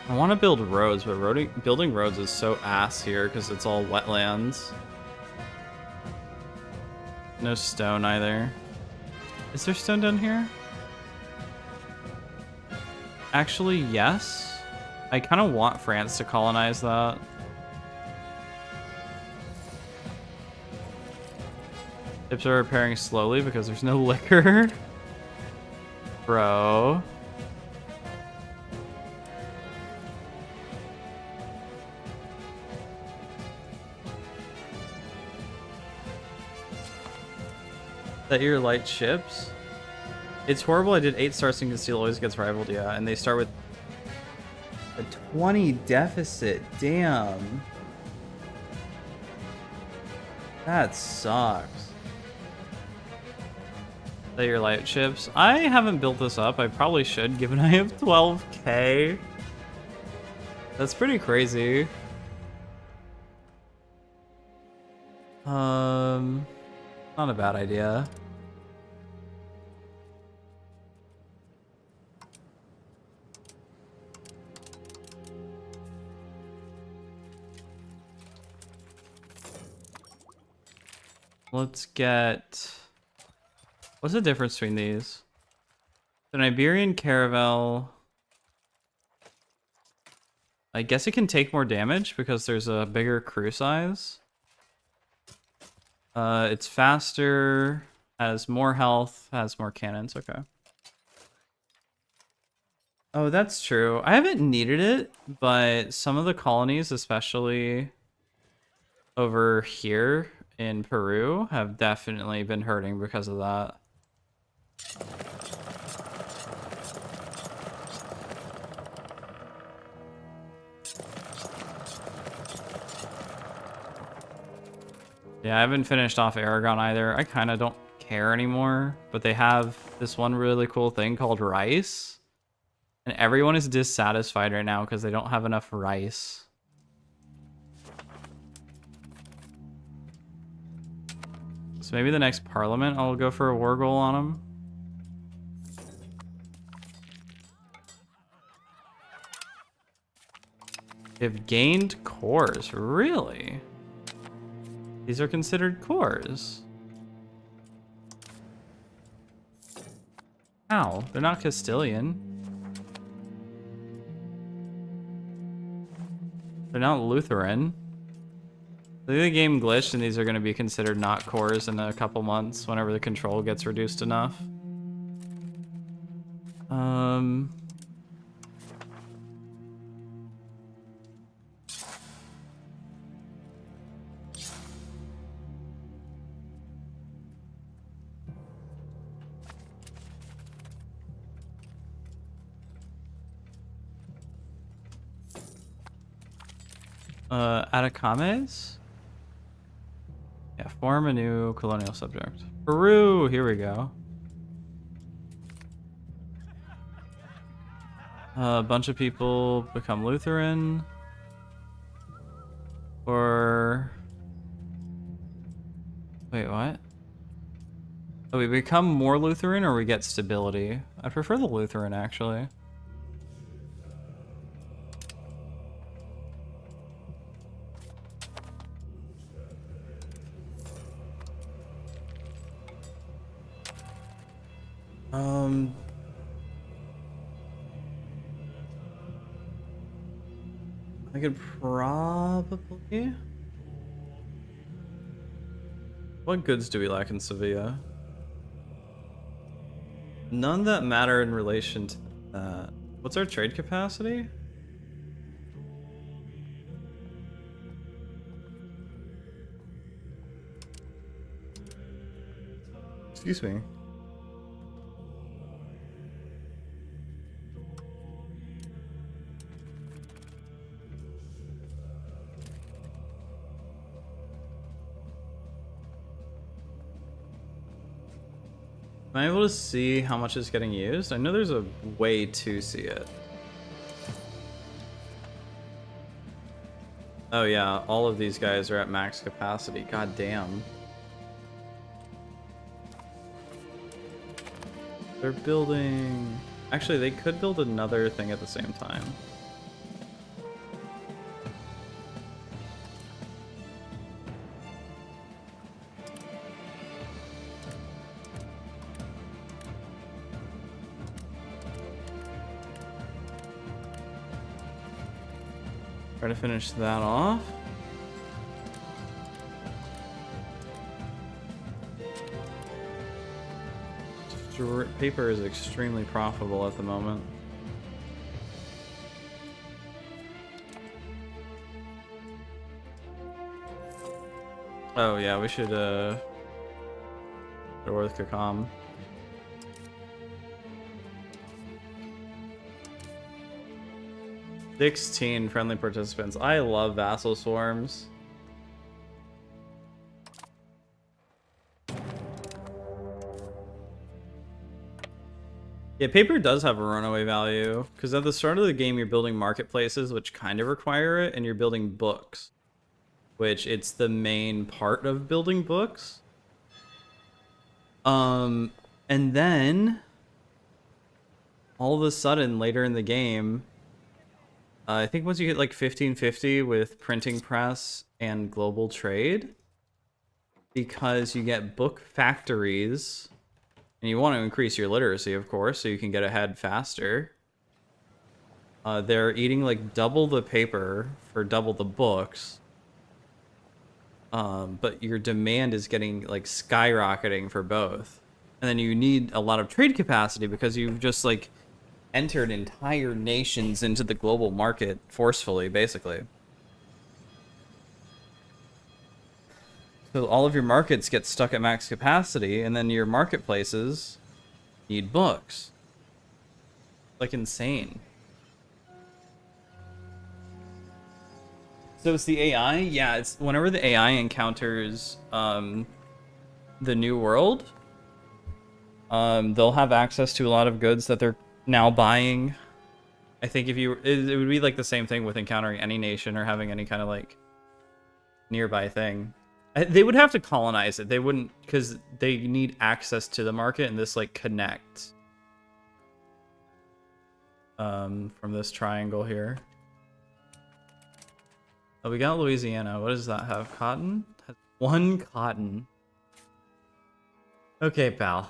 I want to build roads, but building roads is so ass here because it's all wetlands. No stone either. Is there stone down here? Actually, yes. I kind of want France to colonize that. Ships are repairing slowly because there's no liquor. Bro. That your light ships? It's horrible. I did 8 star sinking steel always gets rivaled, yeah, and they start with a 20 deficit. Damn. That sucks. That your light ships? I haven't built this up. I probably should, given I have 12k. That's pretty crazy. Not a bad idea. Let's get... What's the difference between these? The Iberian Caravel... I guess it can take more damage because there's a bigger crew size. It's faster, has more health, has more cannons. Okay. Oh, that's true. I haven't needed it, but some of the colonies, especially over here in Peru, have definitely been hurting because of that. Yeah, I haven't finished off Aragon either. I kind of don't care anymore, but they have this one really cool thing called rice. And everyone is dissatisfied right now because they don't have enough rice. So maybe the next parliament I'll go for a war goal on them. They've gained cores, really? These are considered cores. How? They're not Castilian. They're not Lutheran. The game glitched, and these are going to be considered not cores in a couple months whenever the control gets reduced enough. Atakames? Yeah, form a new colonial subject. Peru, here we go. A bunch of people become Lutheran. Or... Wait, what? Oh, we become more Lutheran or we get stability? I prefer the Lutheran, actually. I could probably... What goods do we lack in Sevilla? None that matter in relation to that. What's our trade capacity? Excuse me. Am I able to see how much is getting used? I know there's a way to see it. Oh yeah, all of these guys are at max capacity. God damn. They're building... Actually, they could build another thing at the same time. Try to finish that off. Paper is extremely profitable at the moment. Oh yeah, we should go with Kakam. $16 friendly participants. I love vassal swarms. Yeah, paper does have a runaway value, because at the start of the game you're building marketplaces, which kind of require it, and you're building books, which it's the main part of building books. And then all of a sudden later in the game, I think once you hit like 1550 with printing press and global trade, because you get book factories, and you want to increase your literacy, of course, so you can get ahead faster. They're eating like double the paper for double the books. But your demand is getting like skyrocketing for both. And then you need a lot of trade capacity because you've just like entered entire nations into the global market forcefully, basically. So all of your markets get stuck at max capacity, and then your marketplaces need books. Like insane. So it's the AI? Yeah, it's whenever the AI encounters the new world, they'll have access to a lot of goods that they're now buying. I think if you it would be like the same thing with encountering any nation or having any kind of like nearby thing. They would have to colonize it. They wouldn't, because they need access to the market, and this like connects from this triangle here. Oh, we got Louisiana. What does that have? Cotton? Has 1 cotton. Okay, pal.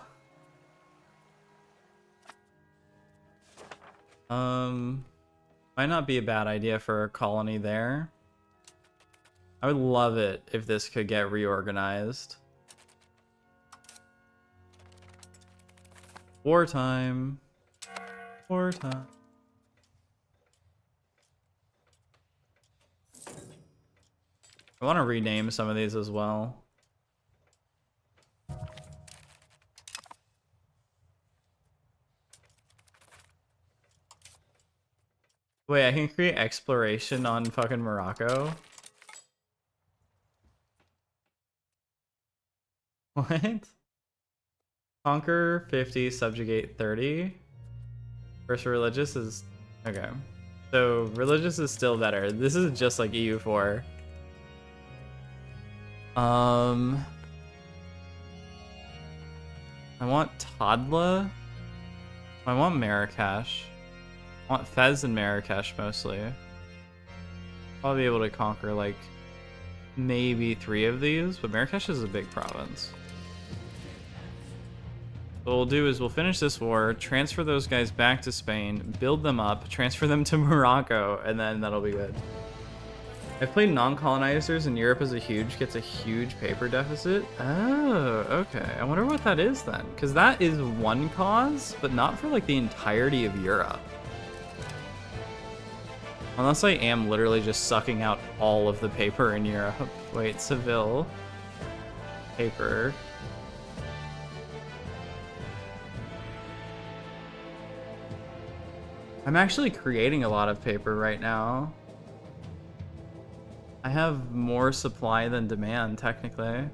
Might not be a bad idea for a colony there. I would love it if this could get reorganized. Wartime. Wartime. I want to rename some of these as well. Wait, I can create exploration on fucking Morocco? What? Conquer 50, subjugate 30. First religious is... Okay. So religious is still better. This is just like EU4. I want Tadla. I want Marrakesh. I want Fez and Marrakesh mostly. Probably be able to conquer like maybe 3 of these, but Marrakesh is a big province. What we'll do is we'll finish this war, transfer those guys back to Spain, build them up, transfer them to Morocco, and then that'll be good. I've played non-colonizers and Europe gets a huge paper deficit. Oh, okay. I wonder what that is then. Because that is one cause, but not for like the entirety of Europe. Unless I am literally just sucking out all of the paper in Europe. Wait, Seville. Paper. I'm actually creating a lot of paper right now. I have more supply than demand, technically.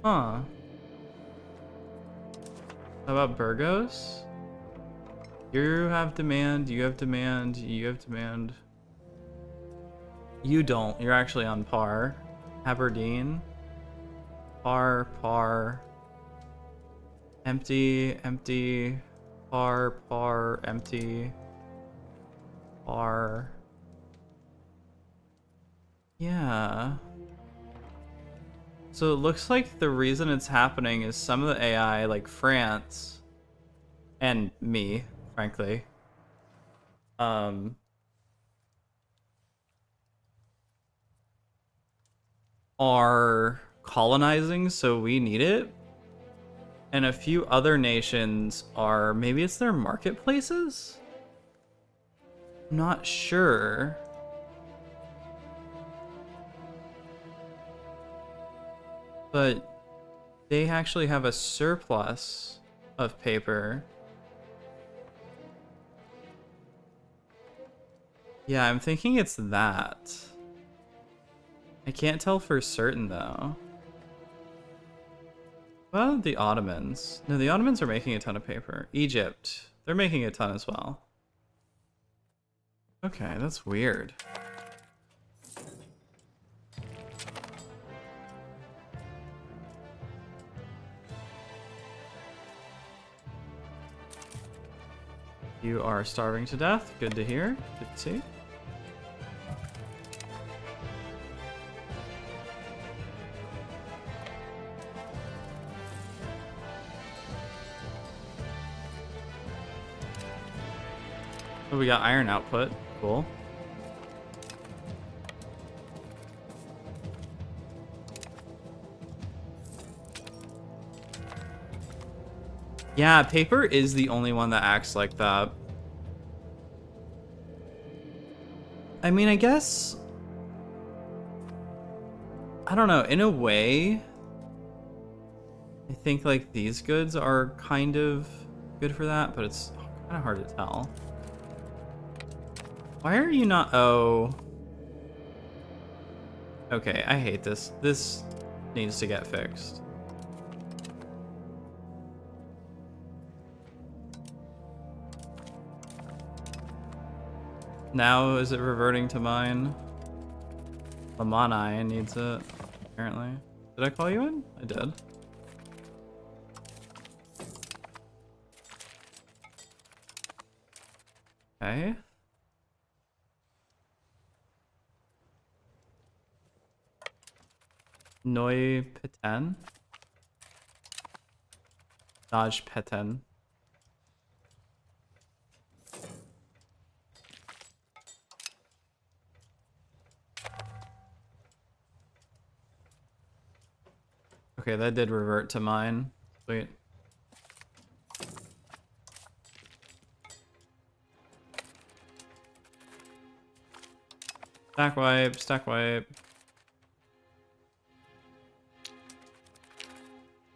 Huh. How about Burgos? You have demand, you have demand, you have demand. You don't. You're actually on par. Aberdeen. Par. Empty, empty. Par, empty. Par. Yeah. So it looks like the reason it's happening is some of the AI, like France, and me, frankly, are colonizing, so we need it. And a few other nations are, maybe it's their marketplaces? I'm not sure. But they actually have a surplus of paper. Yeah, I'm thinking it's that. I can't tell for certain though. Well, the Ottomans. No, the Ottomans are making a ton of paper. Egypt. They're making a ton as well. Okay, that's weird. You are starving to death. Good to hear. Good to see. Oh, we got iron output. Cool. Yeah, paper is the only one that acts like that. I mean, I guess... I don't know. In a way, I think like these goods are kind of good for that, but it's kind of hard to tell. Why are you not... Oh. Okay, I hate this. This needs to get fixed. Now is it reverting to mine? Lamanai needs it, apparently. Did I call you in? I did. Okay. Noi Peten. Daj Peten. Okay, that did revert to mine. Sweet. Stack wipe, stack wipe.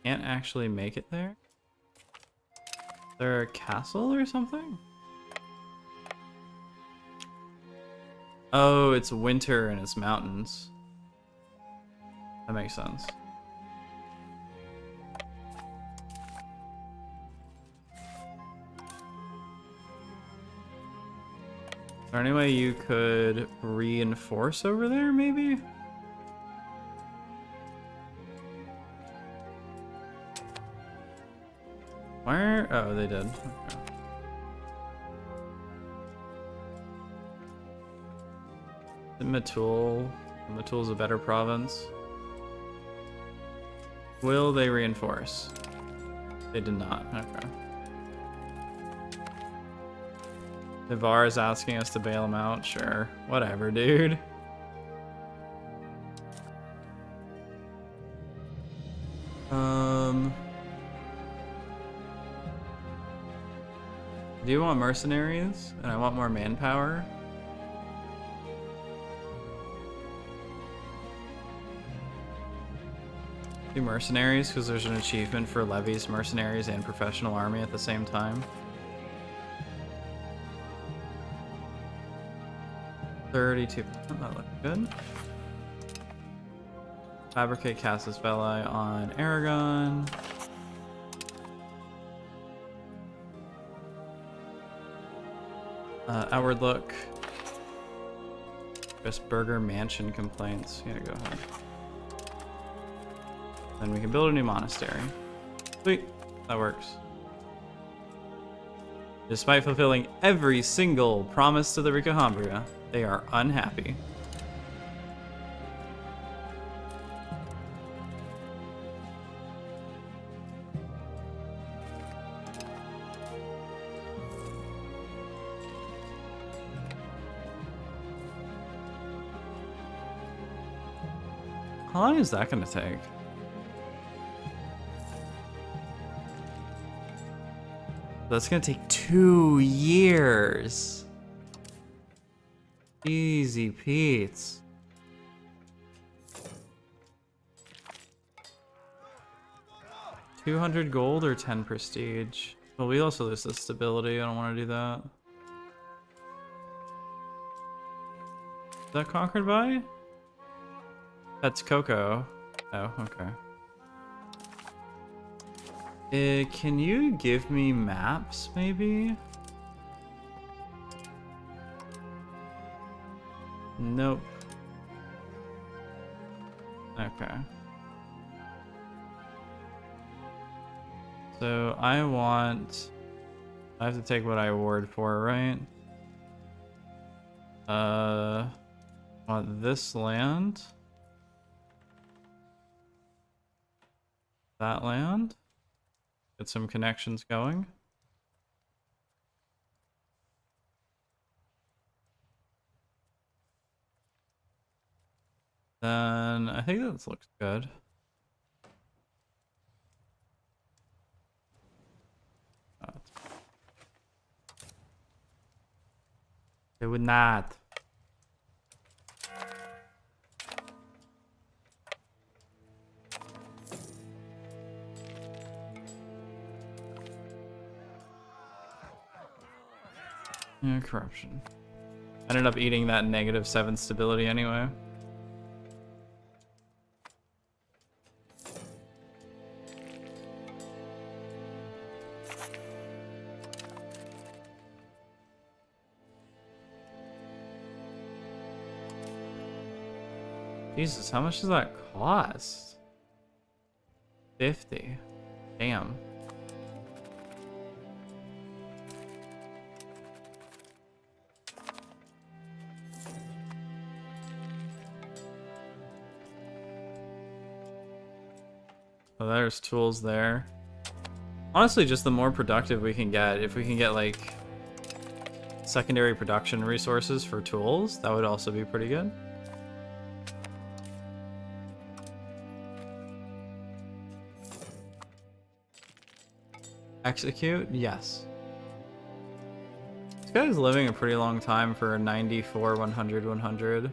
Can't actually make it there? Is there a castle or something? Oh, it's winter and it's mountains. That makes sense. Is there any way you could reinforce over there, maybe? Where? Oh, they did. Okay. Matul. Matul's a better province. Will they reinforce? They did not. Okay. Navarre is asking us to bail him out. Sure. Whatever, dude. Do you want mercenaries? And I want more manpower. Do mercenaries because there's an achievement for levies, mercenaries, and professional army at the same time. 32%, that looks good. Fabricate Casus Belli on Aragon. Outward look. Just Burger Mansion complaints. Yeah, go ahead. Then we can build a new monastery. Sweet, that works. Despite fulfilling every single promise to the Ricahambria, they are unhappy. How long is that going to take? That's going to take 2 years. Easy Pete's. $200 gold or 10 prestige? Well, we also lose the stability. I don't want to do that. Is that conquered by? That's Coco. Oh, okay. Can you give me maps, maybe? Nope. Okay. So I have to take what I award for, right? Want this land. That land. Get some connections going. Then I think that looks good. It would not. Yeah, corruption. Ended up eating that -7 stability anyway. Jesus, how much does that cost? 50. Damn. So there's tools there. Honestly, just the more productive we can get, if we can get like secondary production resources for tools, that would also be pretty good. Execute? Yes. This guy's living a pretty long time for a 94, 100, 100.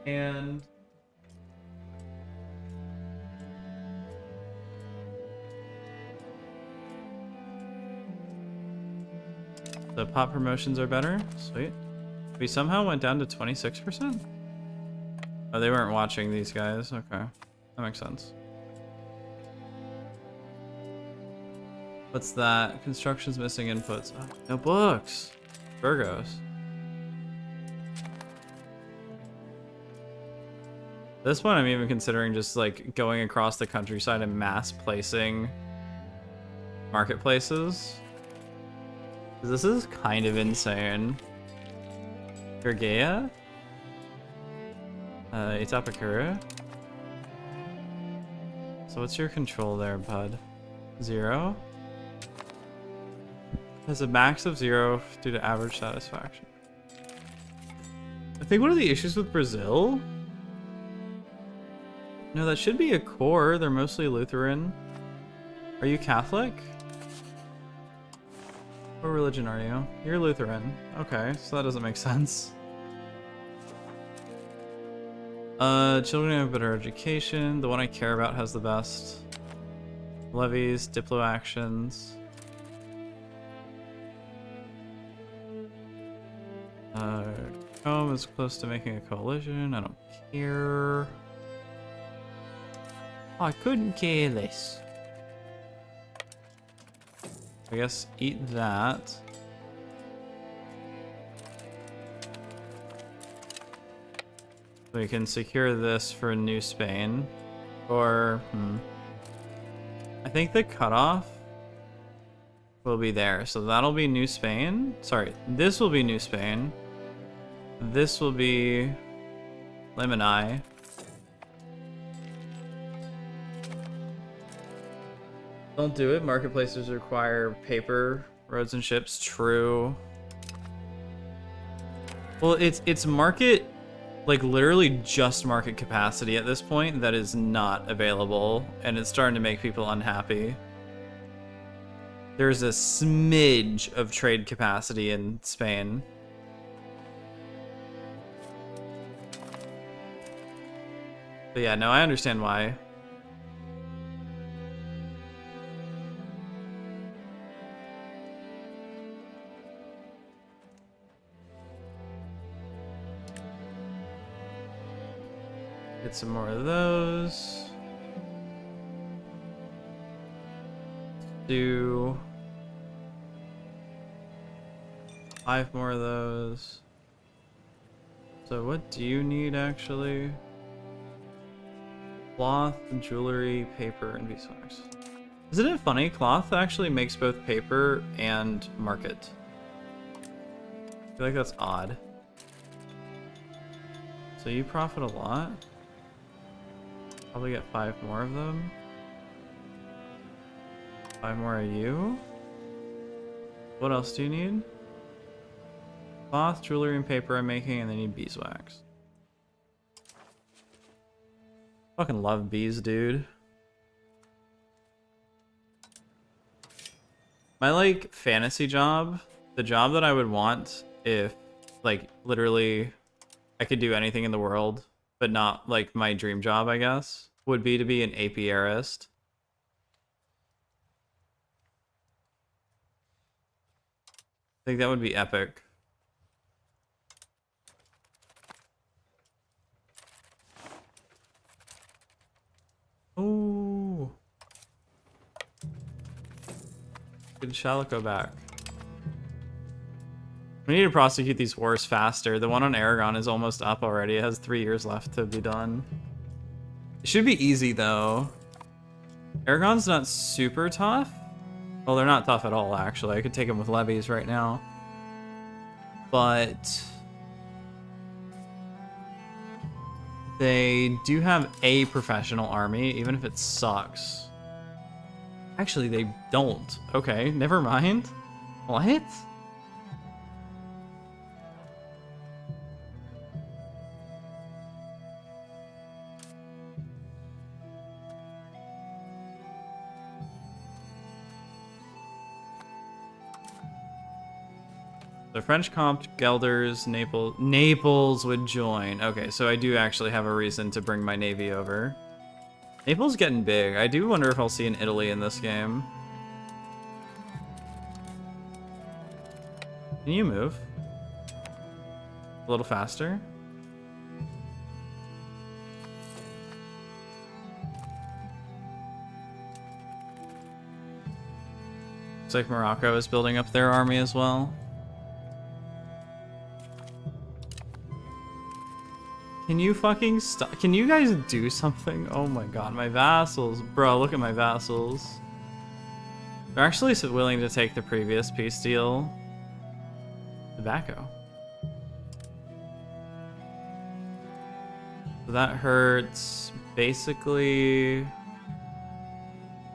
And the pop promotions are better. Sweet. We somehow went down to 26%? Oh, they weren't watching these guys. Okay. That makes sense. What's that? Construction's missing inputs. Oh, no books. Virgos. At this point, I'm even considering just like going across the countryside and mass placing marketplaces. This is kind of insane. Gergea? Itapakura? So what's your control there, bud? 0? Has a max of 0 due to average satisfaction. I think one of the issues with Brazil... No, that should be a core. They're mostly Lutheran. Are you Catholic? What religion are you? You're Lutheran. Okay, so that doesn't make sense. Children have better education. The one I care about has the best. Levies, Diplo actions. Home is close to making a coalition. I don't care. I couldn't care less. I guess eat that. We can secure this for New Spain. Or, I think the cutoff will be there. So that'll be New Spain. Sorry, this will be New Spain. This will be Lemony. Don't do it. Marketplaces require paper, roads and ships. True. Well, it's market, like literally just market capacity at this point that is not available, and it's starting to make people unhappy. There's a smidge of trade capacity in Spain. But yeah, no, I understand why. Get some more of those. Do 5 more of those. So what do you need actually? Cloth, jewelry, paper, and beeswax. Isn't it funny? Cloth actually makes both paper and market. I feel like that's odd. So you profit a lot. Probably get 5 more of them. 5 more of you. What else do you need? Cloth, jewelry, and paper I'm making, and they need beeswax. Fucking love bees, dude. My, like, fantasy job, the job that I would want if, like, literally I could do anything in the world, but not, like, my dream job, I guess, would be to be an apiarist. I think that would be epic. Ooh. Good Shalico back. We need to prosecute these wars faster. The one on Aragon is almost up already. It has 3 years left to be done. It should be easy though. Aragon's not super tough. Well, they're not tough at all, actually. I could take them with levies right now. But they do have a professional army, even if it sucks. Actually, they don't. Okay, never mind. What? The French comped Gelders, Naples would join. Okay, so I do actually have a reason to bring my navy over. Naples getting big. I do wonder if I'll see an Italy in this game. Can you move? A little faster? Looks like Morocco is building up their army as well. Can you fucking stop? Can you guys do something? Oh my god, my vassals. Bro, look at my vassals. They're actually willing to take the previous peace deal. Tobacco. So that hurts. Basically...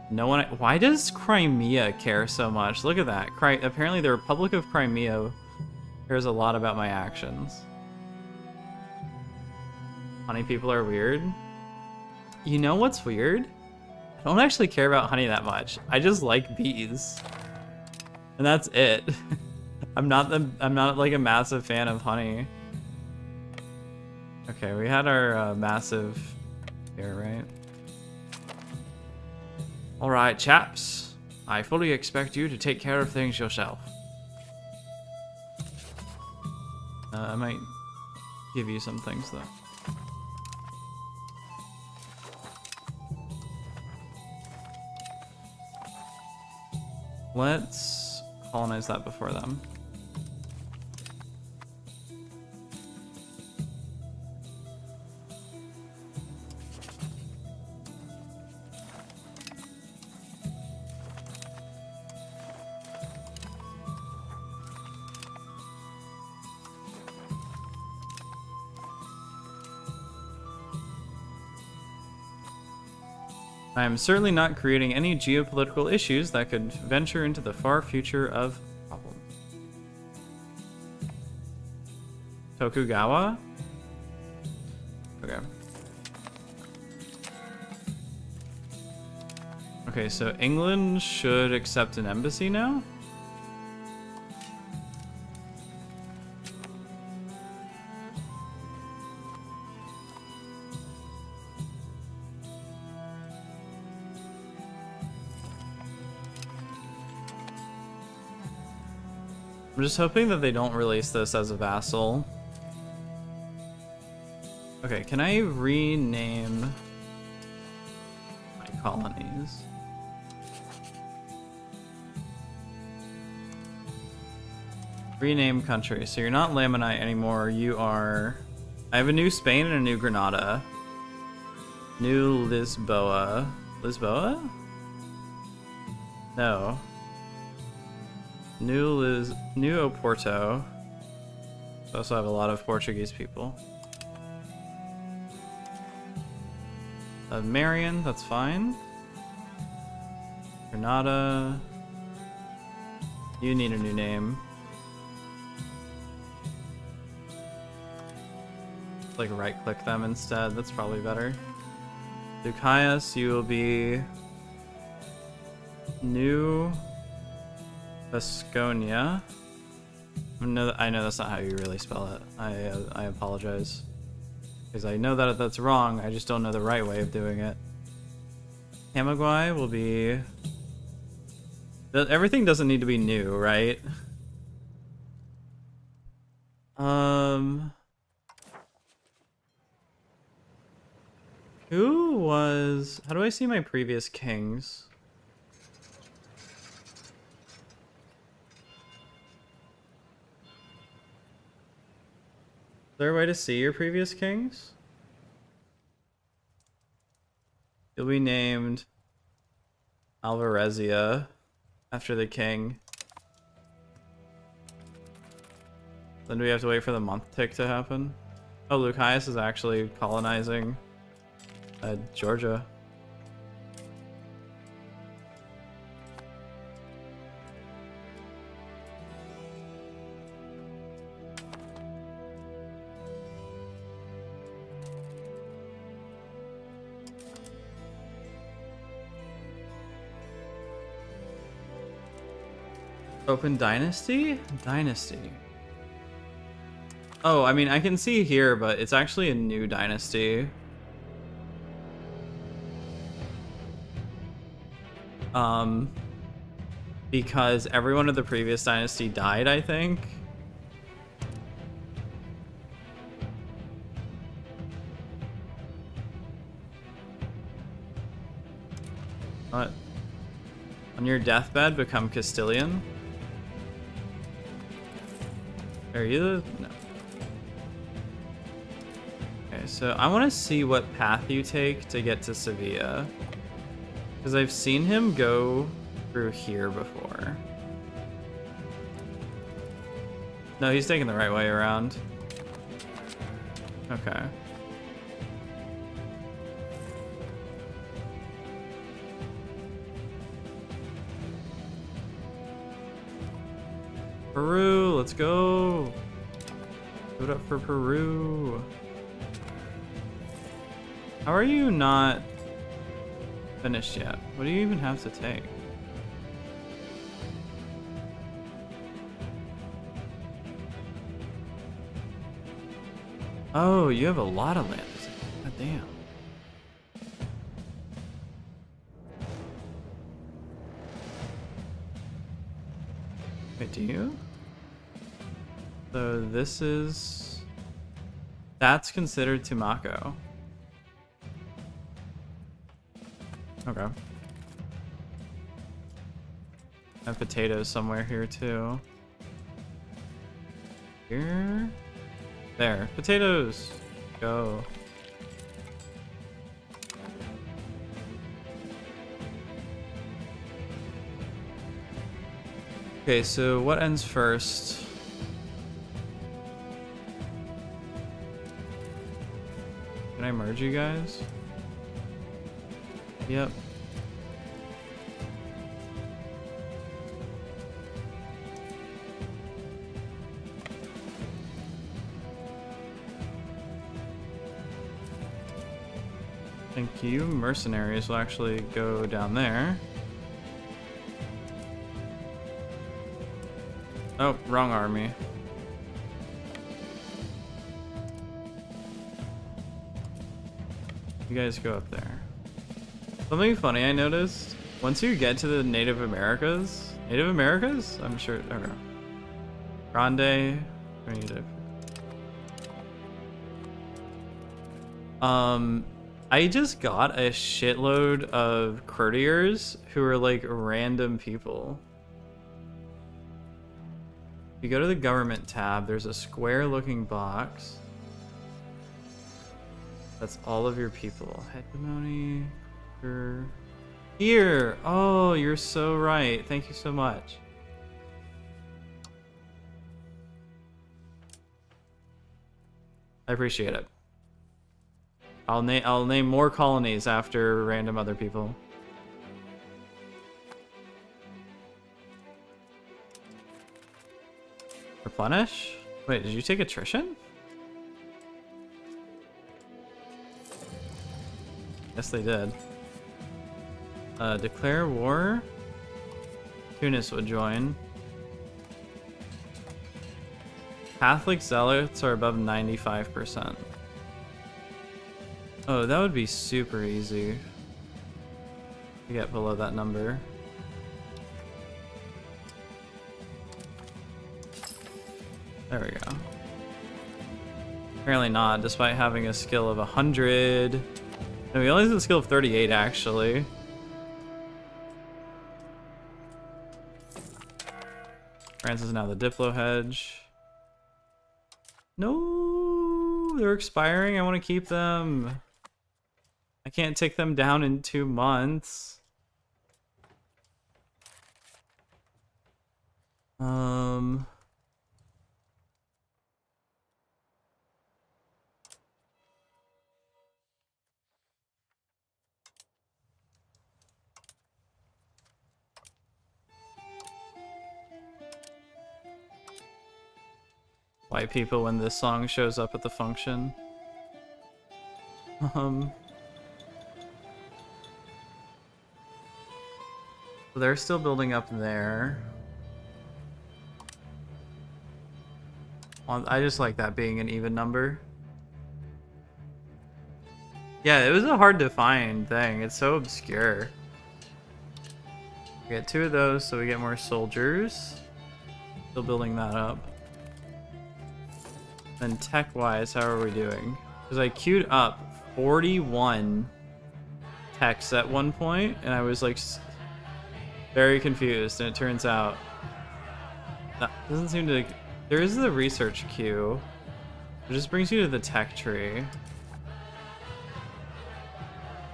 No one... Why does Crimea care so much? Look at that. Apparently the Republic of Crimea cares a lot about my actions. Honey people are weird. You know what's weird? I don't actually care about honey that much. I just like bees. And that's it. I'm not like a massive fan of honey. Okay, we had our massive here, right? All right, chaps. I fully expect you to take care of things yourself. I might give you some things though. Let's colonize that before them. I am certainly not creating any geopolitical issues that could venture into the far future of problems. Tokugawa? Okay. Okay, so England should accept an embassy now? I'm just hoping that they don't release this as a vassal. Okay, can I rename my colonies? Rename country. So you're not Lamanite anymore. You are... I have a new Spain and a new Granada. New Lisboa. Lisboa? No. New Oporto. I also have a lot of Portuguese people. Marion, that's fine. Granada. You need a new name. Like right click them instead, that's probably better. Lucaius, you will be New Vasconia. I know that's not how you really spell it. I apologize. Because I know that that's wrong, I just don't know the right way of doing it. Camagüey will be... Everything doesn't need to be new, right? Who was... How do I see my previous kings? Is there a way to see your previous kings? You'll be named Alvarezia after the king. Then do we have to wait for the month tick to happen? Oh, Lucaius is actually colonizing Georgia. Open Dynasty? Dynasty. Oh, I mean, I can see here, but it's actually a new dynasty. Because everyone of the previous dynasty died, I think. What? On your deathbed, become Castilian? Are you the... No. Okay, so I want to see what path you take to get to Sevilla. Because I've seen him go through here before. No, he's taking the right way around. Okay. Peru, let's go. Give it up for Peru. How are you not finished yet? What do you even have to take? Oh, you have a lot of land. God damn. Wait, do you? So this is... That's considered Tumaco. Okay. I have potatoes somewhere here too. Here? There. Potatoes! Go. Okay, so what ends first? Can I merge you guys? Yep. Thank you. Mercenaries will actually go down there. Oh, wrong army. You guys go up there. Something funny I noticed, once you get to the Native Americas, I'm sure, okay. Grande, we need to... I just got a shitload of courtiers who are like random people. If you go to the government tab, there's a square looking box. That's all of your people. Hegemony. Here. Oh, you're so right. Thank you so much. I appreciate it. I'll name more colonies after random other people. Replenish? Wait, did you take attrition? Yes, they did. Declare war? Tunis would join. Catholic zealots are above 95%. Oh, that would be super easy to get below that number. There we go. Apparently not, despite having a skill of 100. No, he only has a skill of 38, actually. France is now the Diplo hedge. No, they're expiring. I want to keep them. I can't take them down in 2 months. White people when this song shows up at the function. So they're still building up there. I just like that being an even number. Yeah, it was a hard to find thing. It's so obscure. We get 2 of those, so we get more soldiers. Still building that up. Then tech-wise, how are we doing? Because I queued up 41 techs at one point, and I was like very confused, and it turns out that doesn't seem to... There is the research queue. It just brings you to the tech tree.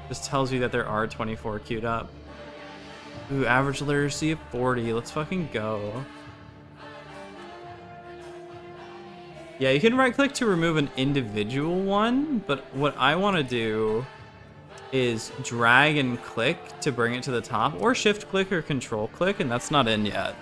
Just tells you that there are 24 queued up. Ooh, average literacy of 40. Let's fucking go. Yeah, you can right click to remove an individual one, but what I want to do is drag and click to bring it to the top, or shift click or control click, and that's not in yet.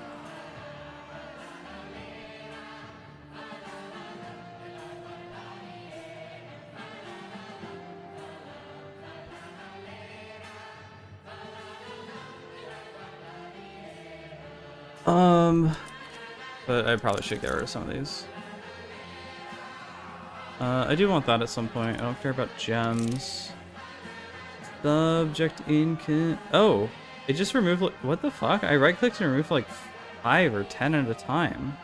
But I probably should get rid of some of these. I do want that at some point. I don't care about gems. Subject in... Oh! It just removed... What the fuck? I right-clicked and removed like 5 or 10 at a time.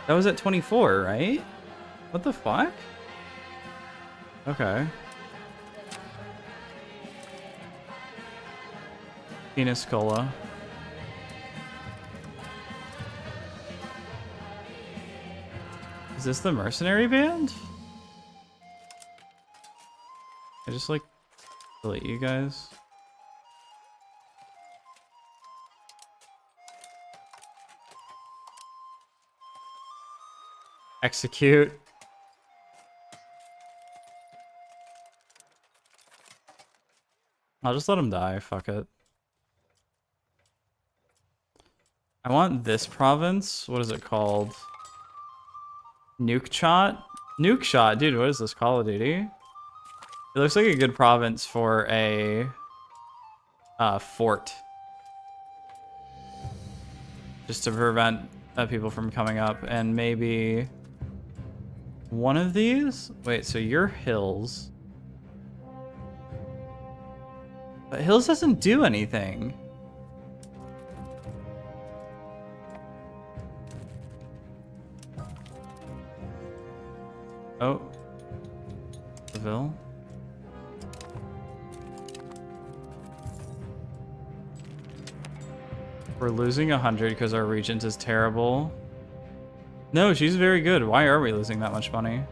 That was at 24, right? What the fuck? Okay. Penis cola. Is this the mercenary band? I just like delete you guys. Execute. I'll just let him die. Fuck it. I want this province. What is it called? Nuke shot? Nuke shot? Dude, what is this? Call of Duty? It looks like a good province for a fort. Just to prevent people from coming up. And maybe one of these? Wait, so you're hills. But hills doesn't do anything. Oh. Seville. We're losing 100 because our regent is terrible. No, she's very good. Why are we losing that much money?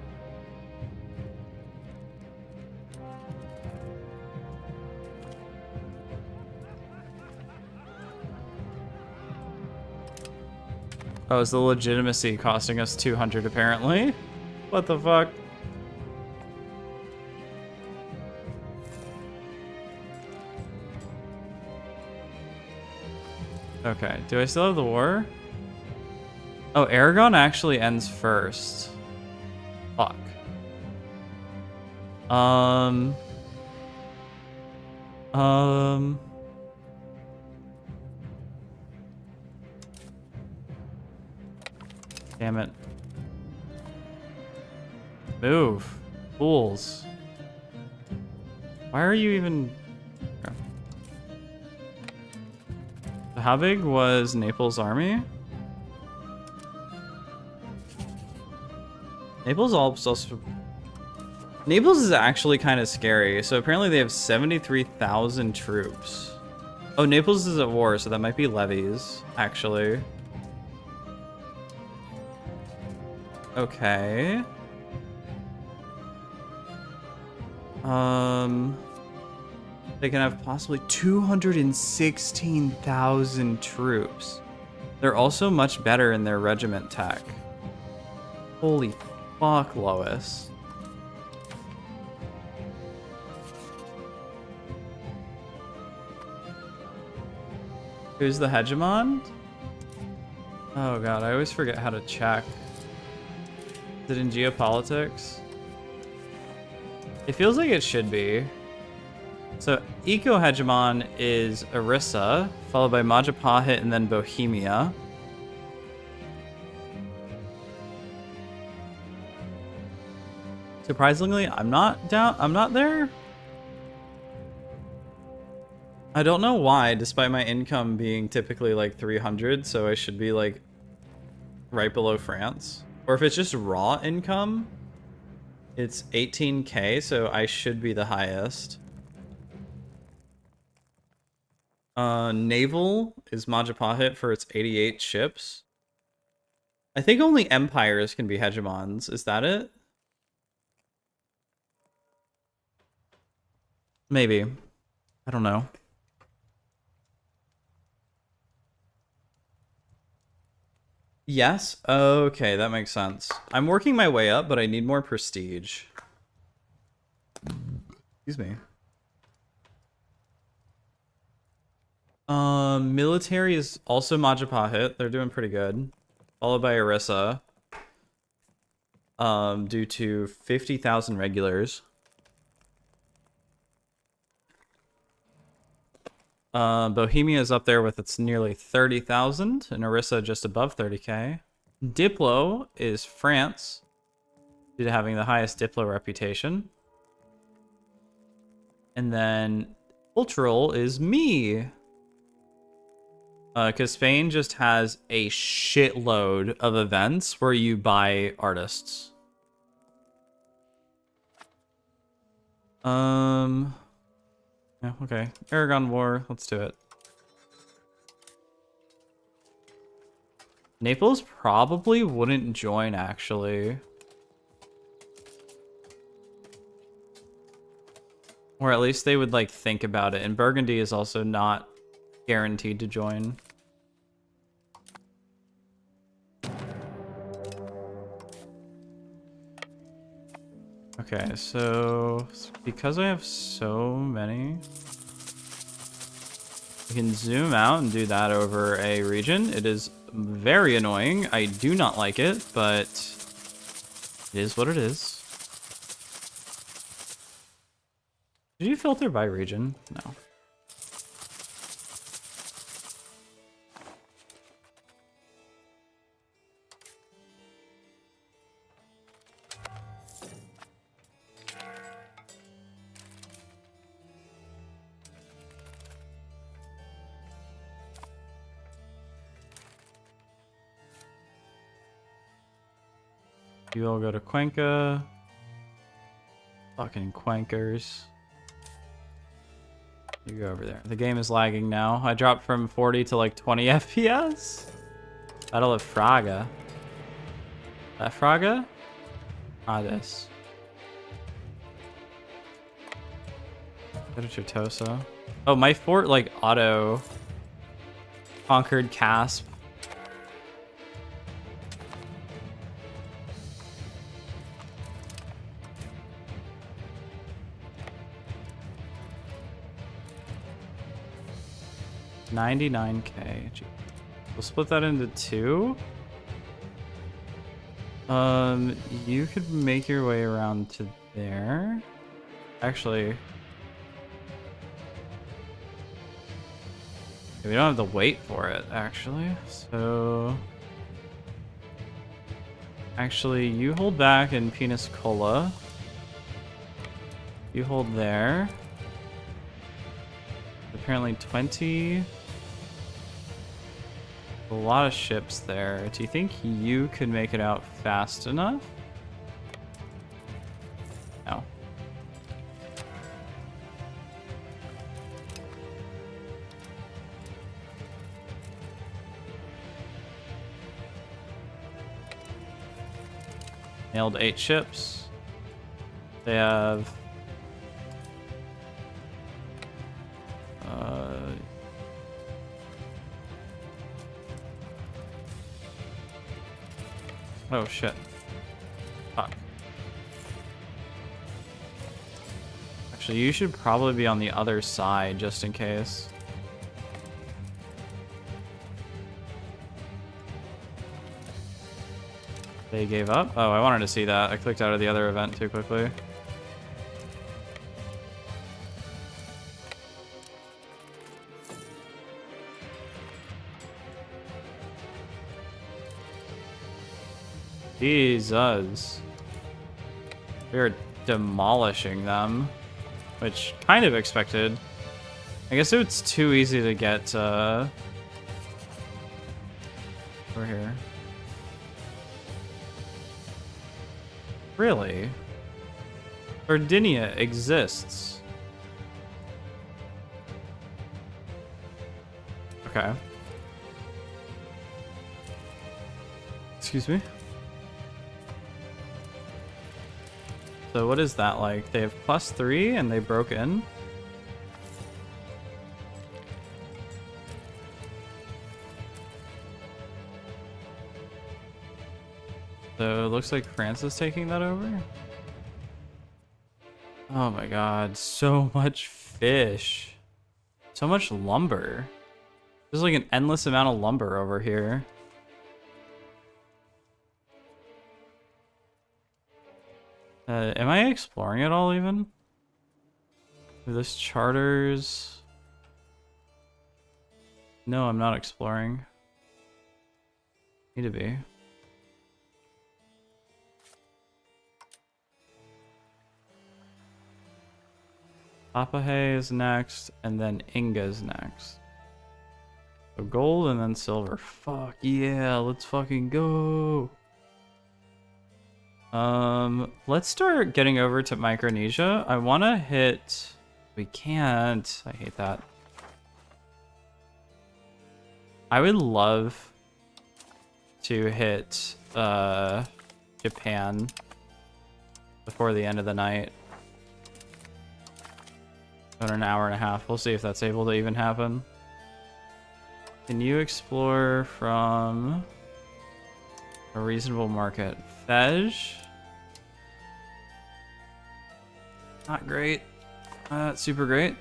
Oh, is the legitimacy costing us 200 apparently? What the fuck? Okay, do I still have the war? Oh, Aragon actually ends first. Fuck. Damn it. Move. Fools. Why are you even... Okay. So how big was Naples' army? Naples also... Naples is actually kind of scary. So apparently they have 73,000 troops. Oh, Naples is at war, so that might be levies, actually. Okay. They can have possibly 216,000 troops. They're also much better in their regiment tech. Holy fuck, Lois. Who's the hegemon? Oh god, I always forget how to check. Is it in geopolitics? It feels like it should be. So, eco-hegemon is Orissa, followed by Majapahit and then Bohemia. Surprisingly, I'm not down. I'm not there. I don't know why, despite my income being typically like 300, so I should be like right below France. Or if it's just raw income, it's 18K, so I should be the highest. Naval is Majapahit for its 88 ships. I think only empires can be hegemons. Is that it? Maybe. I don't know. Yes? Okay, that makes sense. I'm working my way up, but I need more prestige. Excuse me. Military is also Majapahit. They're doing pretty good. Followed by Orissa. Due to 50,000 regulars. Bohemia is up there with its nearly 30,000, and Orissa just above 30k. Diplo is France, due to having the highest Diplo reputation. And then cultural is me. Because Spain just has a shitload of events where you buy artists. Yeah, okay. Aragon War, let's do it. Naples probably wouldn't join, actually. Or at least they would, like, think about it. And Burgundy is also not guaranteed to join. Okay, so because I have so many, I can zoom out and do that over a region. It is very annoying. I do not like it, but it is what it is. Did you filter by region? No. You all go to Cuenca. Fucking Quankers. You go over there. The game is lagging now. I dropped from 40 to like 20 FPS. Battle of Fraga. That Fraga? Ah, this. Go to Certosa. Oh, my fort like auto conquered Casp. $99K. We'll split that into two. You could make your way around to there. Actually, we don't have to wait for it, actually. So, actually, you hold back in Pensacola. You hold there. Apparently 20. A lot of ships there. Do you think you could make it out fast enough? No. Nailed 8 ships. They have oh shit. Fuck. Actually, you should probably be on the other side just in case. They gave up? Oh, I wanted to see that. I clicked out of the other event too quickly. Jesus. We are demolishing them, which kind of expected. I guess it's too easy to get over here. Really? Sardinia exists. Okay. Excuse me. So what is that like? They have +3 and they broke in? So it looks like France is taking that over? Oh my god, so much fish. So much lumber. There's like an endless amount of lumber over here. Am I exploring it all even? This charters. No, I'm not exploring. Need to be. Papahe is next, and then Inga's next. So gold and then silver. Fuck yeah, let's fucking go. Let's start getting over to Micronesia. I want to hit... We can't. I hate that. I would love to hit Japan before the end of the night. About an hour and a half. We'll see if that's able to even happen. Can you explore from a reasonable market? Fej? Not great. Not super great.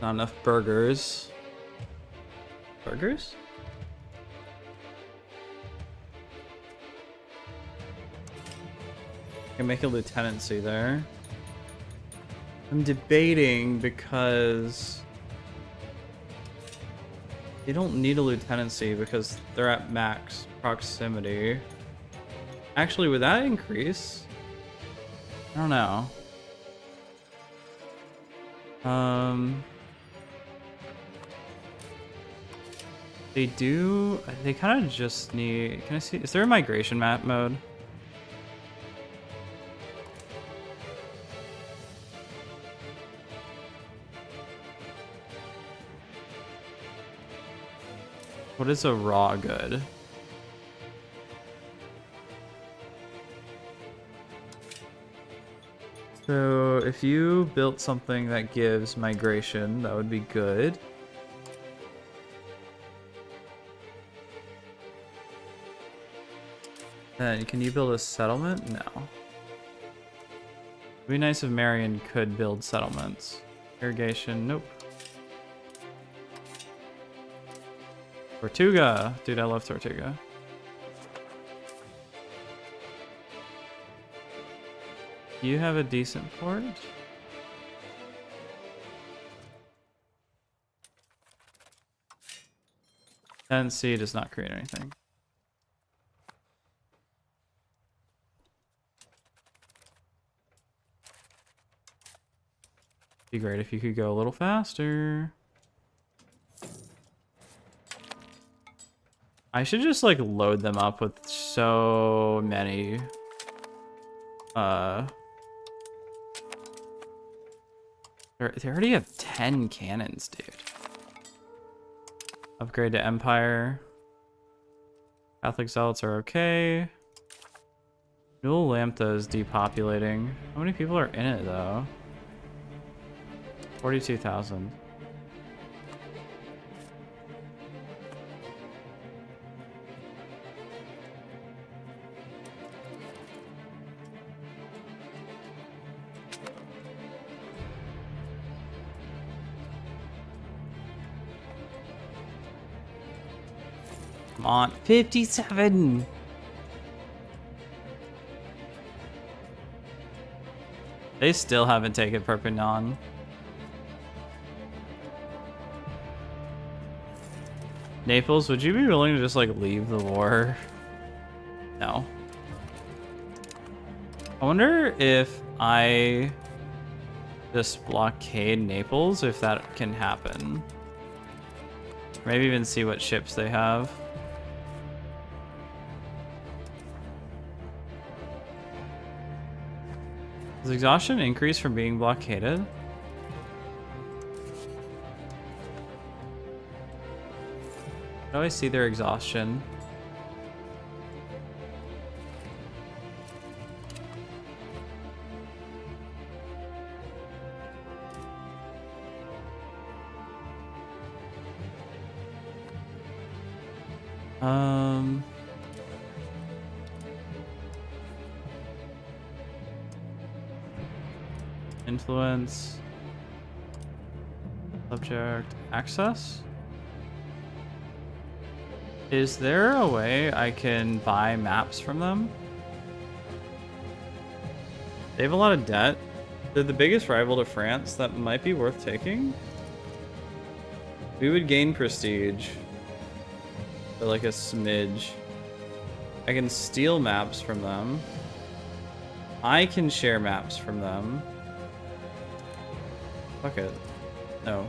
Not enough burgers. Burgers? Can make a lieutenancy there. I'm debating because they don't need a lieutenancy because they're at max proximity. Actually, would that increase? I don't know. They do. They kind of just need. Can I see? Is there a migration map mode? What is a raw good? So if you built something that gives migration, that would be good. Then can you build a settlement? No. It'd be nice if Marion could build settlements. Irrigation, nope. Tortuga! Dude, I love Tortuga. You have a decent port? Tennessee does not create anything. Be great if you could go a little faster. I should just like load them up with so many they already have 10 cannons, dude. Upgrade to Empire. Catholic Zealots are okay. Newell Lambda is depopulating. How many people are in it though? 42,000. Come on, 57. They still haven't taken Perpignan. Naples, would you be willing to just like leave the war? No. I wonder if I just blockade Naples, if that can happen. Maybe even see what ships they have. Does exhaustion increase from being blockaded? How do I see their exhaustion? Influence. Subject. Access? Is there a way I can buy maps from them? They have a lot of debt. They're the biggest rival to France. That might be worth taking. We would gain prestige. For like a smidge. I can steal maps from them. I can share maps from them. Fuck it. No.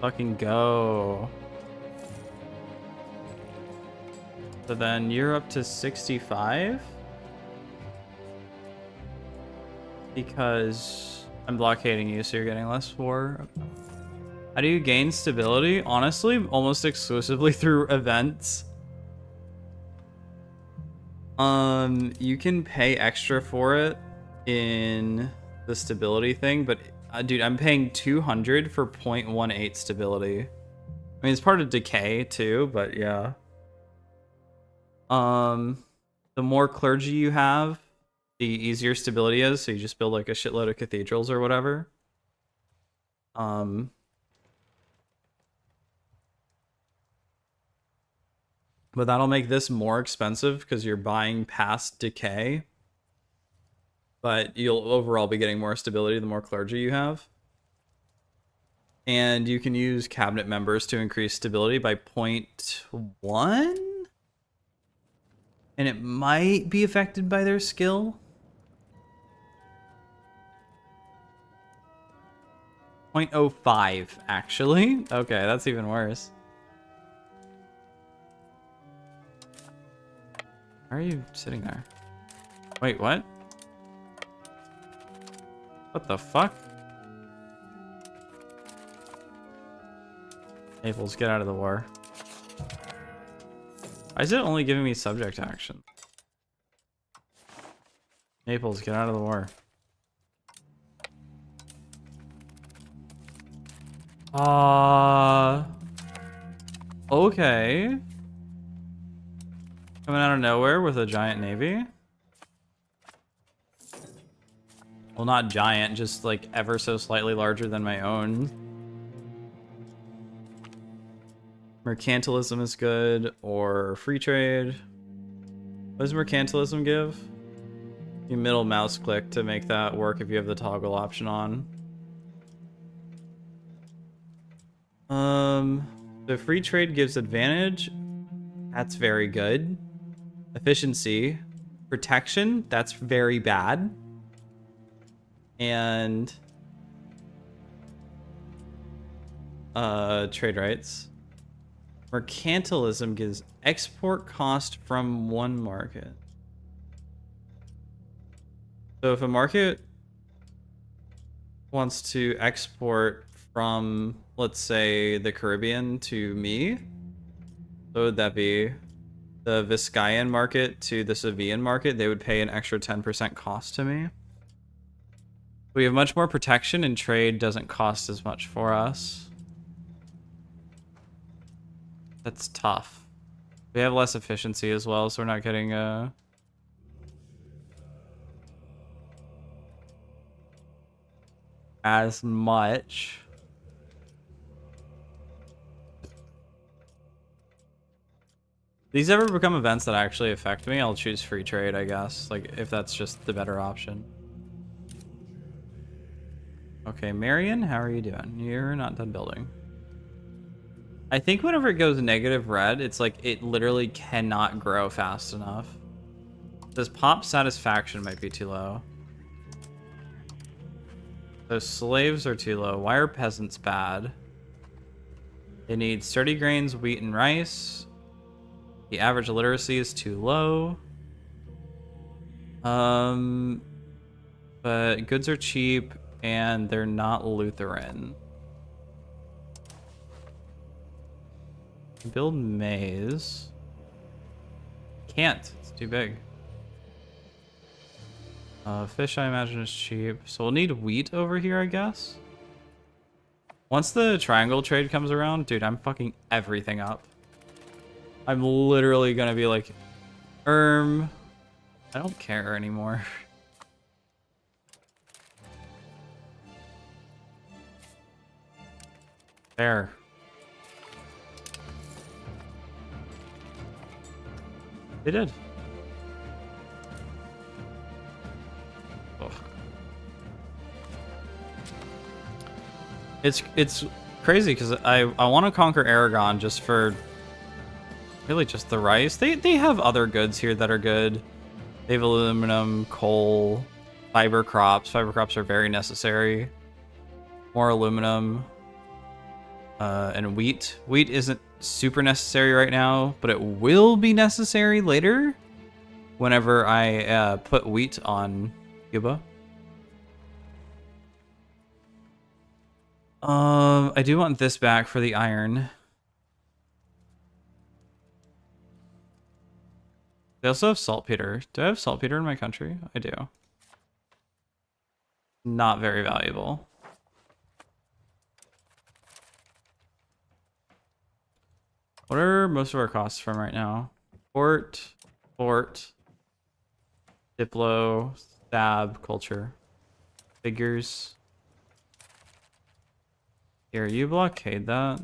Fucking go. So then you're up to 65? Because I'm blockading you, so you're getting less war. How do you gain stability? Honestly, almost exclusively through events. You can pay extra for it in the stability thing, but dude, I'm paying 200 for 0.18 stability. I mean, it's part of decay too, but yeah. The more clergy you have, the easier stability is, so you just build like a shitload of cathedrals or whatever. But that'll make this more expensive because you're buying past decay. But you'll overall be getting more stability the more clergy you have. And you can use cabinet members to increase stability by 0.1? And it might be affected by their skill. 0.05, actually. Okay, that's even worse. Why are you sitting there? Wait, what? What the fuck? Naples, get out of the war. Why is it only giving me subject action? Naples, get out of the war. Okay. Coming out of nowhere with a giant navy? Well, not giant, just like ever so slightly larger than my own. Mercantilism is good, or free trade. What does mercantilism give? You middle mouse click to make that work if you have the toggle option on. The free trade gives advantage. That's very good. Efficiency. Protection. That's very bad. And trade rights. Mercantilism gives export cost from one market. So if a market wants to export from, let's say, the Caribbean to me, what would that be? The Viscayan market to the Sevillan market, they would pay an extra 10% cost to me. We have much more protection and trade doesn't cost as much for us. That's tough. We have less efficiency as well, so we're not getting as much. These ever become events that actually affect me, I'll choose free trade, I guess. Like, if that's just the better option. Okay, Marion, how are you doing? You're not done building. I think whenever it goes negative red, it's like it literally cannot grow fast enough. This pop satisfaction might be too low. Those slaves are too low. Why are peasants bad? They need sturdy grains, wheat, and rice. The average literacy is too low. But goods are cheap and they're not Lutheran. Build maize. Can't. It's too big. Fish, I imagine, is cheap. So we'll need wheat over here, I guess. Once the triangle trade comes around, dude, I'm fucking everything up. I'm literally gonna be like, I don't care anymore. There. They did. Ugh. It's crazy because I want to conquer Aragon just for really just the rice. They have other goods here that are good. They have aluminum, coal, fiber crops. Fiber crops are very necessary. More aluminum. And wheat. Wheat isn't super necessary right now, but it will be necessary later whenever I put wheat on Cuba. I do want this back for the iron. They also have saltpeter. Do I have saltpeter in my country? I do. Not very valuable. What are most of our costs from right now? Port, Diplo, Stab, Culture, Figures. Here, you blockade that.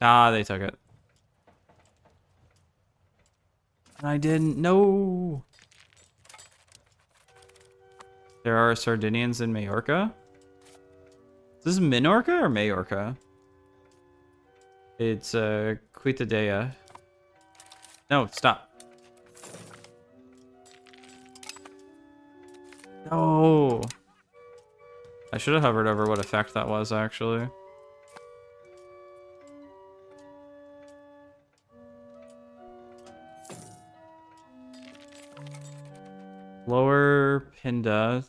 Ah, they took it. And I didn't know. There are Sardinians in Majorca. Is this Minorca or Majorca? It's Quitadea. No, stop. No. I should have hovered over what effect that was, actually. Lower Pinda.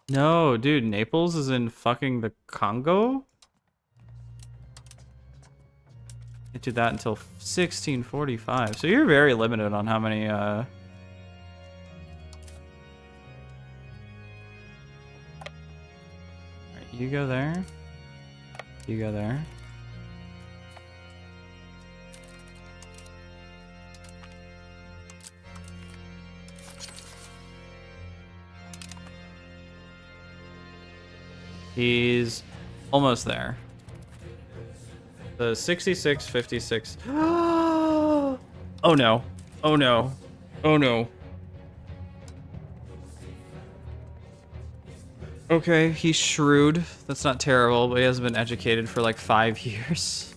No, dude, Naples is in fucking the Congo? Can't do that until 1645. So you're very limited on how many, Alright, you go there. You go there. He's almost there. The 66, 56. Oh no. Oh no. Oh no. Okay, he's shrewd. That's not terrible, but he hasn't been educated for like 5 years.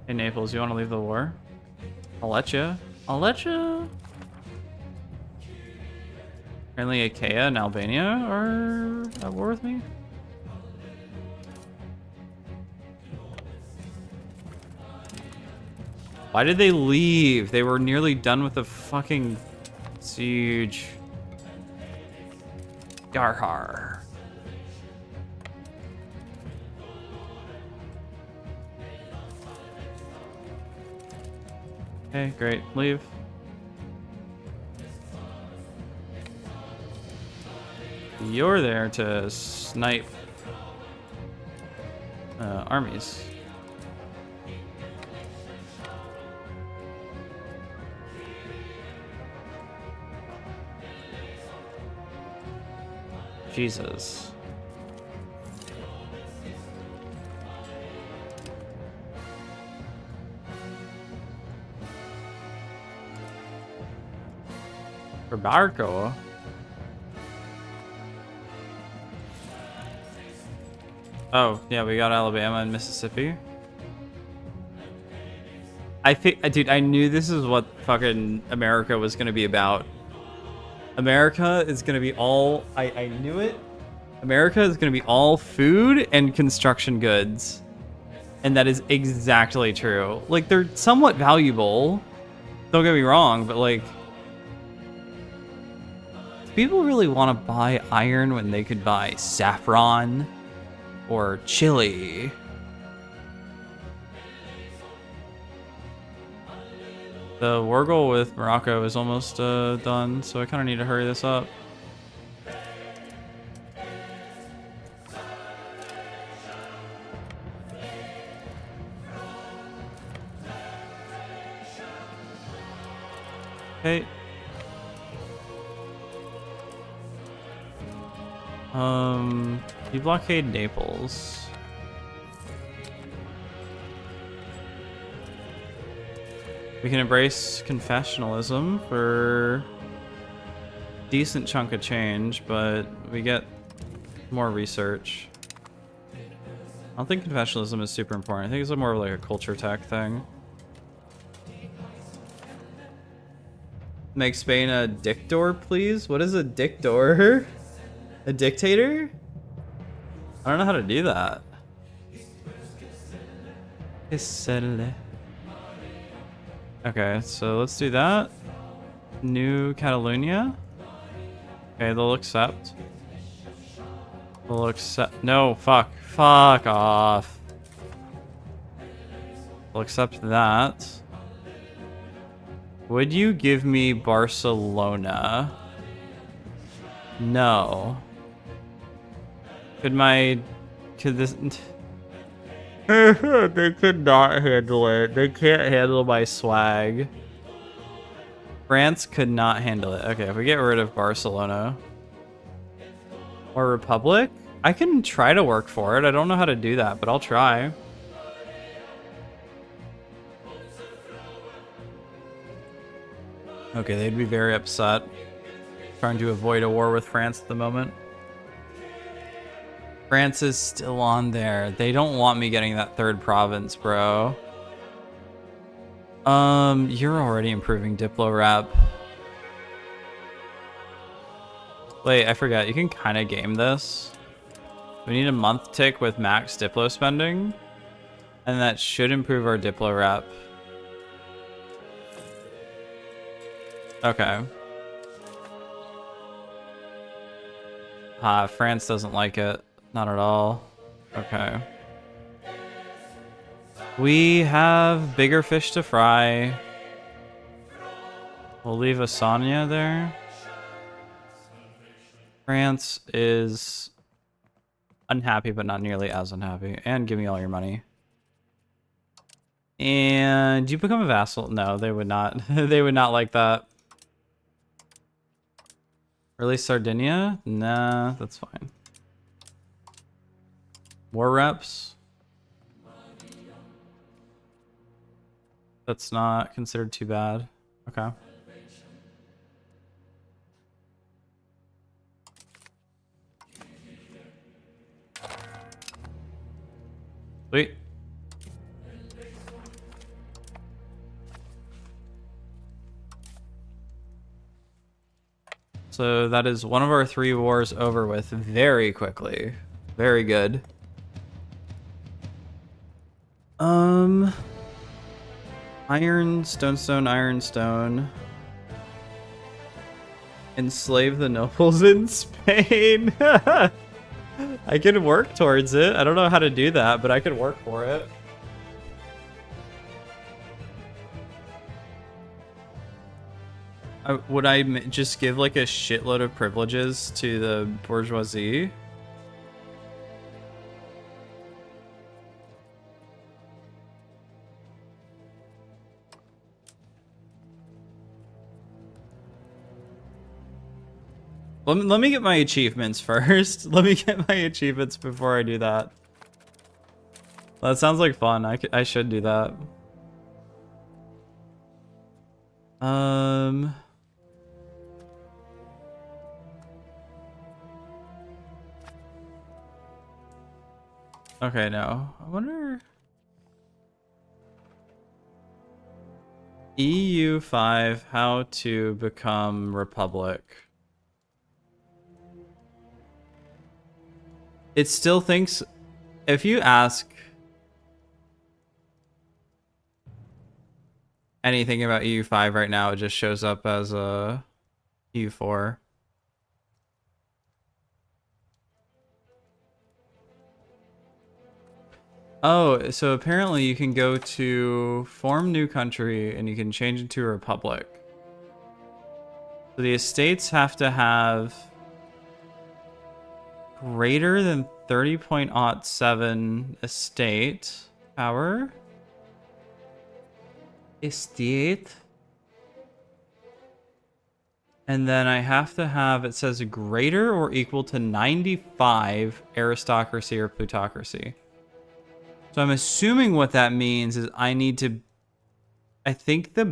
Hey Naples, you want to leave the war? I'll let you. I'll let you. Apparently Achaia and Albania are at war with me. Why did they leave? They were nearly done with the fucking siege. Yarhar. Okay, great. Leave. You're there to snipe armies. Jesus. Barco. Oh, yeah, we got Alabama and Mississippi. I think, dude, I knew this is what fucking America was gonna be about. America is gonna be all, I knew it. America is gonna be all food and construction goods. And that is exactly true. Like, they're somewhat valuable. Don't get me wrong, but like, do people really want to buy iron when they could buy saffron or chili? The war goal with Morocco is almost done, so I kind of need to hurry this up. Okay. You blockade Naples. We can embrace confessionalism for a decent chunk of change, but we get more research. I don't think confessionalism is super important. I think it's more of like a culture tech thing. Make Spain a dictator, please? What is a dictator? A dictator? I don't know how to do that. Okay, so let's do that. New Catalonia. Okay, they'll accept. They'll accept. No, fuck. Fuck off. They'll accept that. Would you give me Barcelona? No. Could this... They could not handle it. They can't handle my swag. France could not handle it. Okay, if we get rid of Barcelona. Or Republic? I can try to work for it. I don't know how to do that, but I'll try. Okay, they'd be very upset. Trying to avoid a war with France at the moment. France is still on there. They don't want me getting that third province, bro. You're already improving Diplo rep. Wait, I forgot. You can kind of game this. We need a month tick with max Diplo spending. And that should improve our Diplo rep. Okay. France doesn't like it. Not at all. Okay. We have bigger fish to fry. We'll leave Asania there. France is unhappy, but not nearly as unhappy. And give me all your money. And you become a vassal? No, they would not. They would not like that. Release Sardinia? Nah, that's fine. War reps? That's not considered too bad. Okay. Sweet. So that is one of our 3 wars over with very quickly. Very good. Iron, stone, iron, stone. Enslave the nobles in Spain. I could work towards it. I don't know how to do that, but I could work for it. Would I just give like a shitload of privileges to the bourgeoisie? Let me get my achievements first. Let me get my achievements before I do that. That sounds like fun. I should do that. Okay, no. I wonder... EU5, how to become republic. It still thinks... If you ask anything about EU5 right now, it just shows up as a EU4. Oh, so apparently you can go to form new country and you can change it to a republic. So the estates have to have greater than 30.07 estate power. Estate. And then I have to have, it says greater or equal to 95 aristocracy or plutocracy. So I'm assuming what that means is I need to, I think the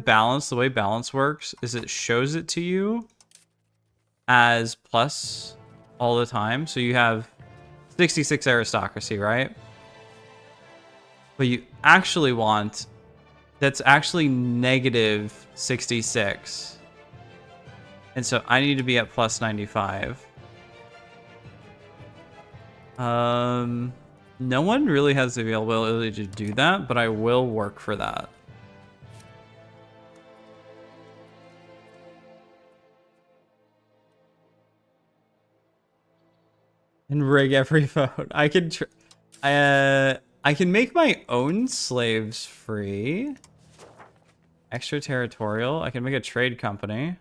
way balance works is it shows it to you as plus all the time. So you have 66 aristocracy, right? But you actually want, that's actually negative 66. And so I need to be at plus 95. No one really has the availability to do that, but I will work for that. And rig every vote. I can make my own slaves free. Extraterritorial. I can make a trade company.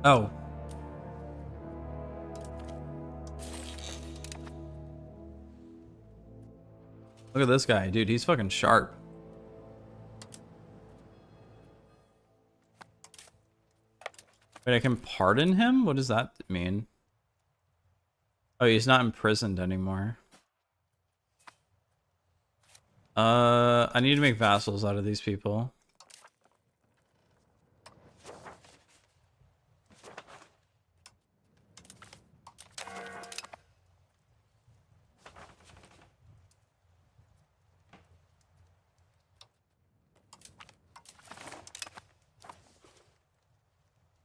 Oh. Look at this guy, dude. He's fucking sharp. Wait, I can pardon him? What does that mean? Oh, he's not imprisoned anymore. I need to make vassals out of these people.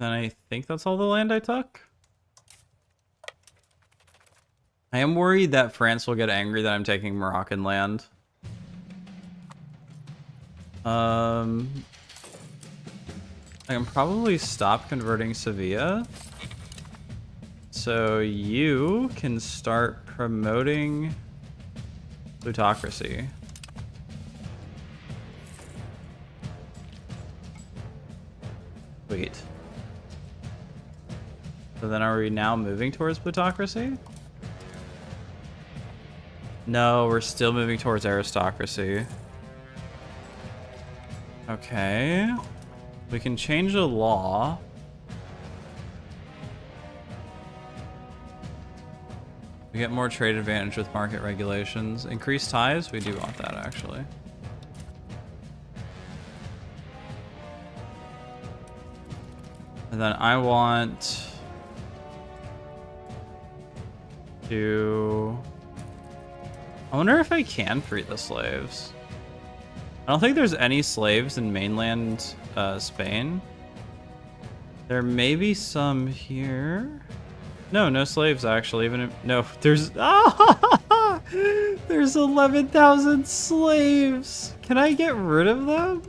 Then I think that's all the land I took. I am worried that France will get angry that I'm taking Moroccan land. I can probably stop converting Sevilla. So you can start promoting plutocracy. Sweet. So then are we now moving towards plutocracy? No, we're still moving towards aristocracy. Okay. We can change the law. We get more trade advantage with market regulations. Increase ties? We do want that, actually. And then I want to... I wonder if I can free the slaves. I don't think there's any slaves in mainland Spain. There may be some here. No, no slaves actually. Even if, no, there's there's 11,000 slaves. Can I get rid of them?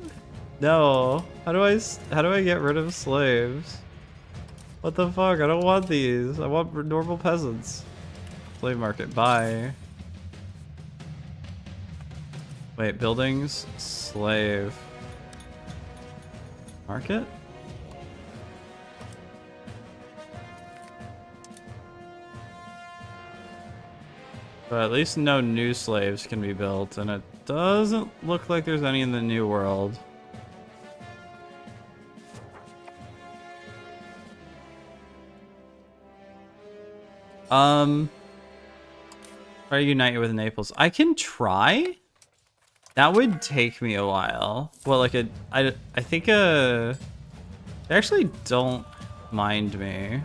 No. How do I get rid of slaves? What the fuck? I don't want these. I want normal peasants. Slave market, buy. Wait, buildings, slave. Market? But at least no new slaves can be built, and it doesn't look like there's any in the new world. Try to unite with Naples. I can try? That would take me a while. Well, like I think they actually don't mind me.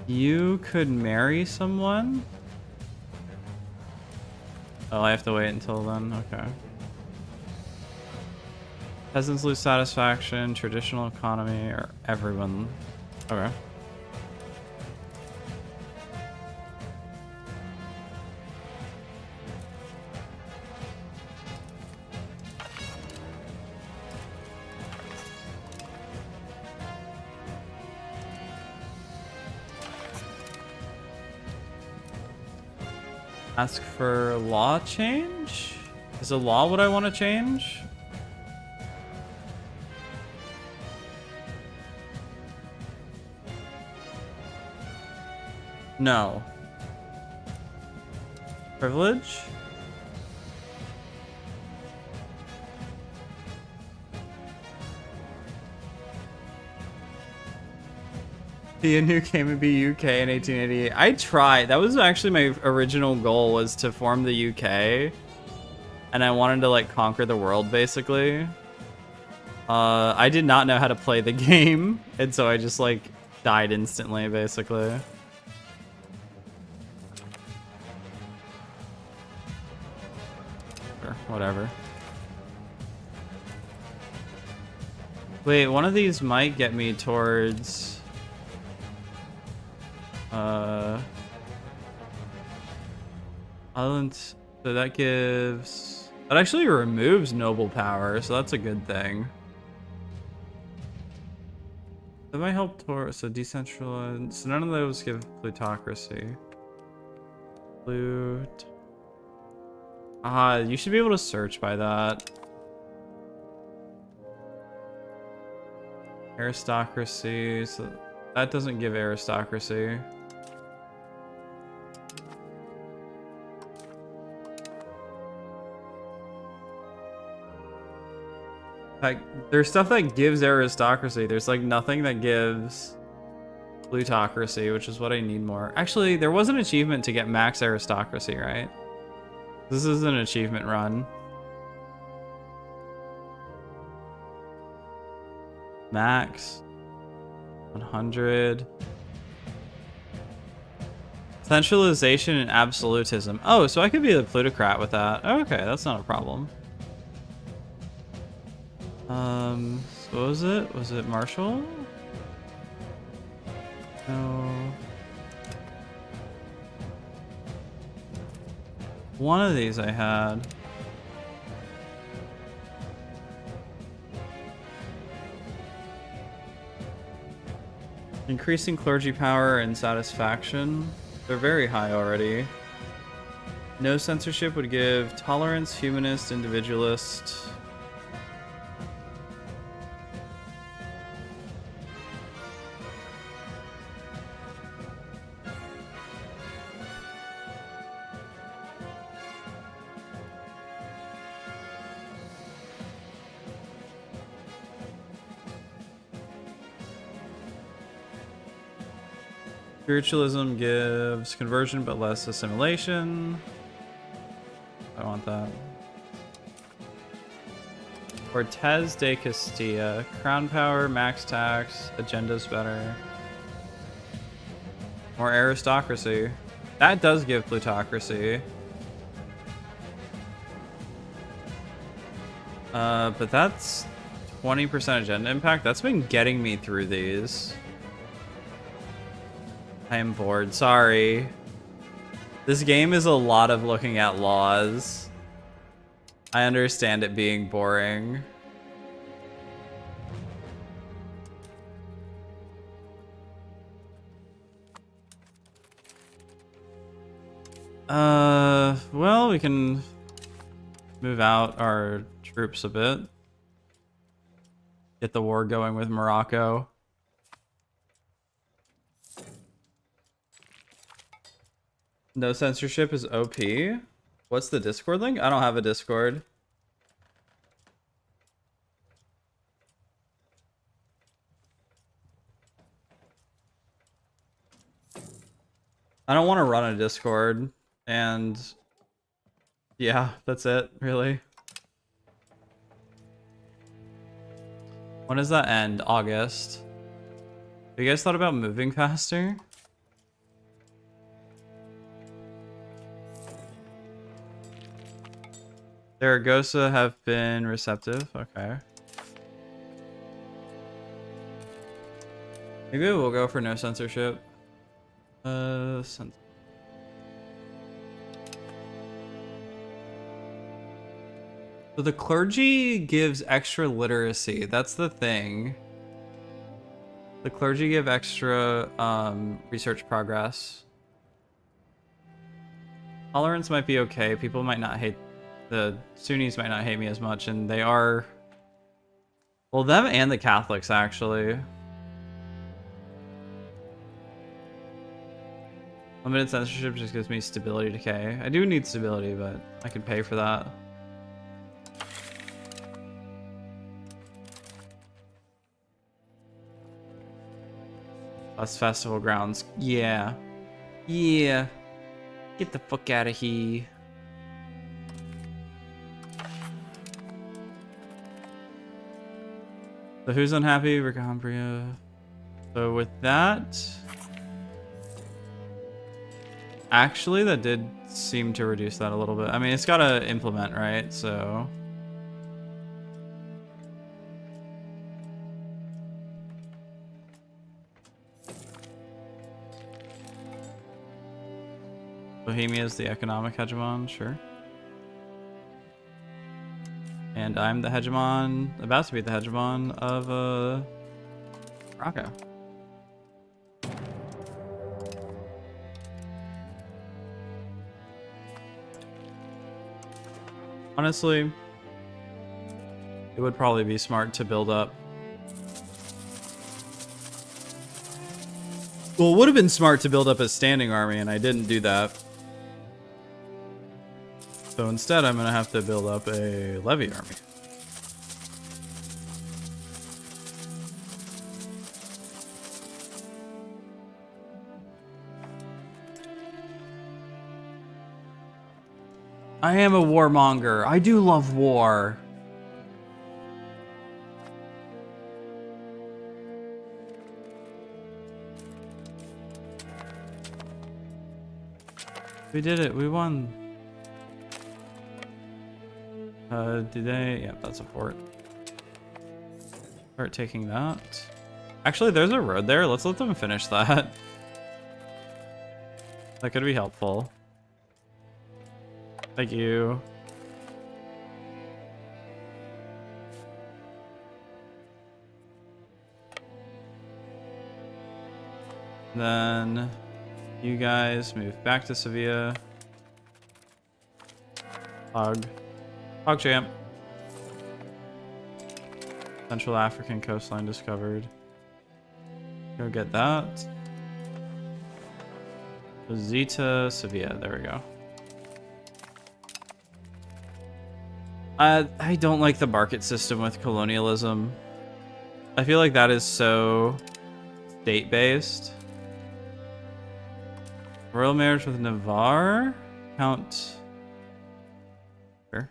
You could marry someone? Oh, I have to wait until then. Okay. Peasants lose satisfaction, traditional economy, or everyone. Okay. Ask for law change? Is a law what I want to change? No. Privilege? Be a new game would be UK in 1888. I tried. That was actually my original goal, was to form the UK. And I wanted to like conquer the world basically. I did not know how to play the game. And so I just like died instantly basically. Sure, whatever. Wait, one of these might get me towards... Island, so that gives... That actually removes noble power, so that's a good thing. That might help towards... So decentralized... So none of those give plutocracy. You should be able to search by that. Aristocracy, so that doesn't give aristocracy. Like, there's stuff that gives aristocracy. There's like nothing that gives plutocracy, which is what I need more. Actually, there was an achievement to get max aristocracy, right? This is an achievement run. Max 100. Centralization and absolutism. Oh, so I could be the plutocrat with that. Okay, that's not a problem. So what was it? Was it Marshall? No. One of these I had. Increasing clergy power and satisfaction. They're very high already. No censorship would give tolerance, humanist, individualist. Spiritualism gives conversion but less assimilation. I want that. Cortez de Castilla. Crown power, max tax, agenda's better. More aristocracy. That does give plutocracy. But that's 20% agenda impact. That's been getting me through these. I am bored, sorry. This game is a lot of looking at laws. I understand it being boring. Well, we can move out our troops a bit. Get the war going with Morocco. No censorship is OP. What's the Discord link? I don't have a Discord. I don't want to run a Discord, and yeah, that's it, really. When does that end? August. Have you guys thought about moving faster? Zaragoza have been receptive. Okay. Maybe we'll go for no censorship. So the clergy gives extra literacy. That's the thing. The clergy give extra research progress. Tolerance might be okay. People might not hate, the Sunnis might not hate me as much, and they are, well, them and the Catholics actually. Limited censorship just gives me stability decay. I do need stability, but I could pay for that. Us festival grounds. Yeah. Yeah. Get the fuck out of here. So who's unhappy? Ricampria. So with that, actually that did seem to reduce that a little bit. I mean, it's gotta implement, right? So Bohemia is the economic hegemon, sure. And I'm the hegemon, about to be the hegemon of Morocco. Honestly, it would probably be smart to build up. Well, it would have been smart to build up a standing army, and I didn't do that. So instead, I'm going to have to build up a levy army. I am a warmonger. I do love war. We did it. We won. Did they? Yep, that's a fort. Start taking that. Actually, there's a road there. Let's let them finish that. That could be helpful. Thank you. Then you guys move back to Sevilla. Hog champ. Central African coastline discovered. Go get that. Zeta, Sevilla. There we go. I don't like the market system with colonialism. I feel like that is so state-based. Royal marriage with Navarre? Count. Sure.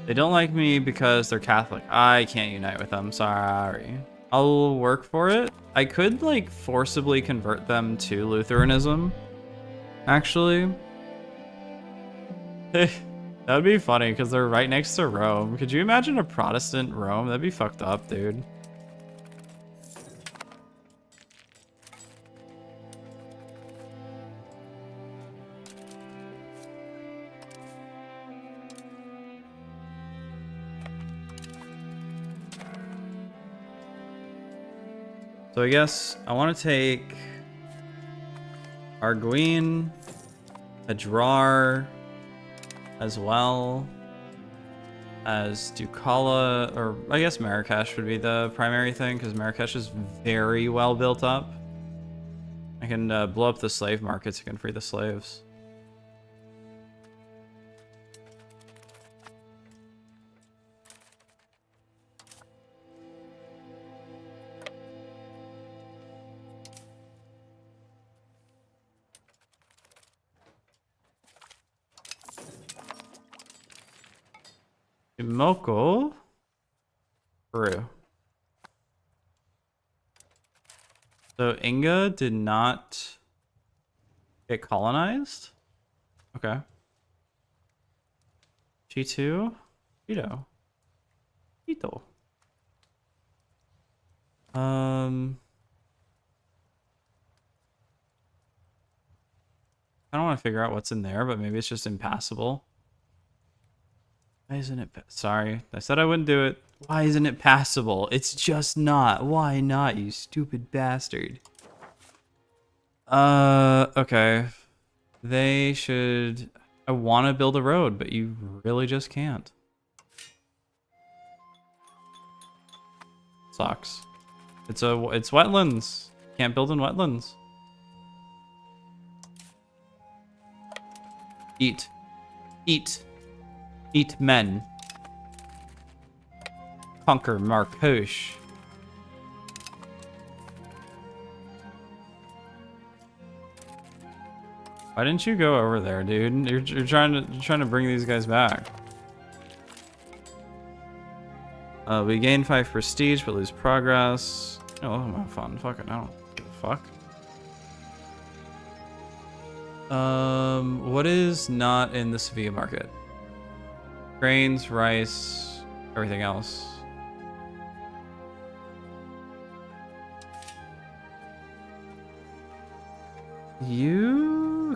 They don't like me because they're Catholic. I can't unite with them, sorry. I'll work for it. I could like forcibly convert them to Lutheranism, actually. That would be funny because they're right next to Rome. Could you imagine a Protestant Rome? That'd be fucked up, dude. So I guess I want to take Arguin, Adrar, as well as Ducala, or I guess Marrakesh would be the primary thing, because Marrakesh is very well built up. I can blow up the slave markets, I can free the slaves. Imoko, Peru. So Inga did not get colonized? Okay. G2? Quito. Quito. I don't want to figure out what's in there, but maybe it's just impassable. Why isn't it? Sorry, I said I wouldn't do it. Why isn't it passable? It's just not. Why not, you stupid bastard? Okay. They should... I want to build a road, but you really just can't. Sucks. It's wetlands. Can't build in wetlands. Eat. Eat. Eat men. Conquer Marrakesh. Why didn't you go over there, dude? You're trying to bring these guys back. We gain 5 prestige but lose progress. Oh, my fun. Fuck it. I don't give a fuck. What is not in the Sevilla market? Grains, rice, everything else.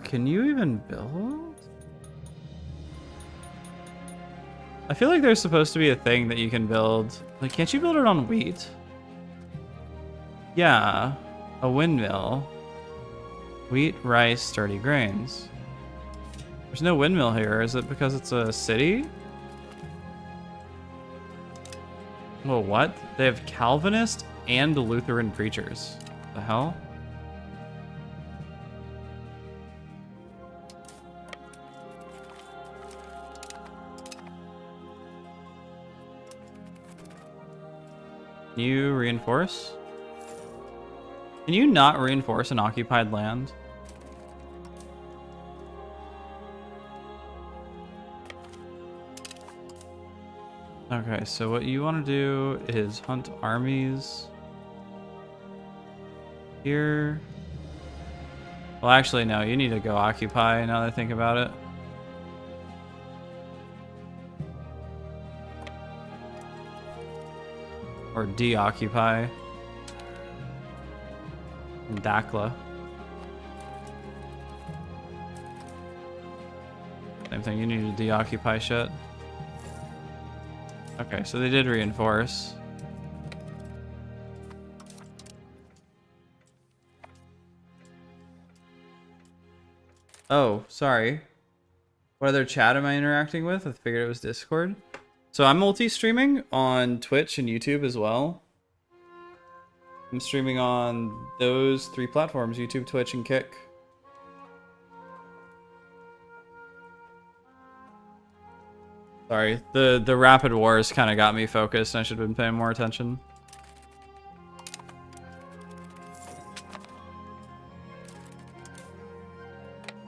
Can you even build? I feel like there's supposed to be a thing that you can build. Like, can't you build it on wheat? Yeah, a windmill. Wheat, rice, sturdy grains. There's no windmill here. Is it because it's a city? Well, what? They have Calvinist and Lutheran preachers. The hell? Can you reinforce? Can you not reinforce an occupied land? Okay, so what you want to do is hunt armies here. Well, actually, no, you need to go occupy now that I think about it. Or deoccupy. Dakla. Same thing, you need to deoccupy shit. Okay, so they did reinforce. Oh, sorry. What other chat am I interacting with? I figured it was Discord. So I'm multi-streaming on Twitch and YouTube as well. I'm streaming on those 3 platforms, YouTube, Twitch, and Kick. Sorry, the rapid wars kind of got me focused and I should have been paying more attention.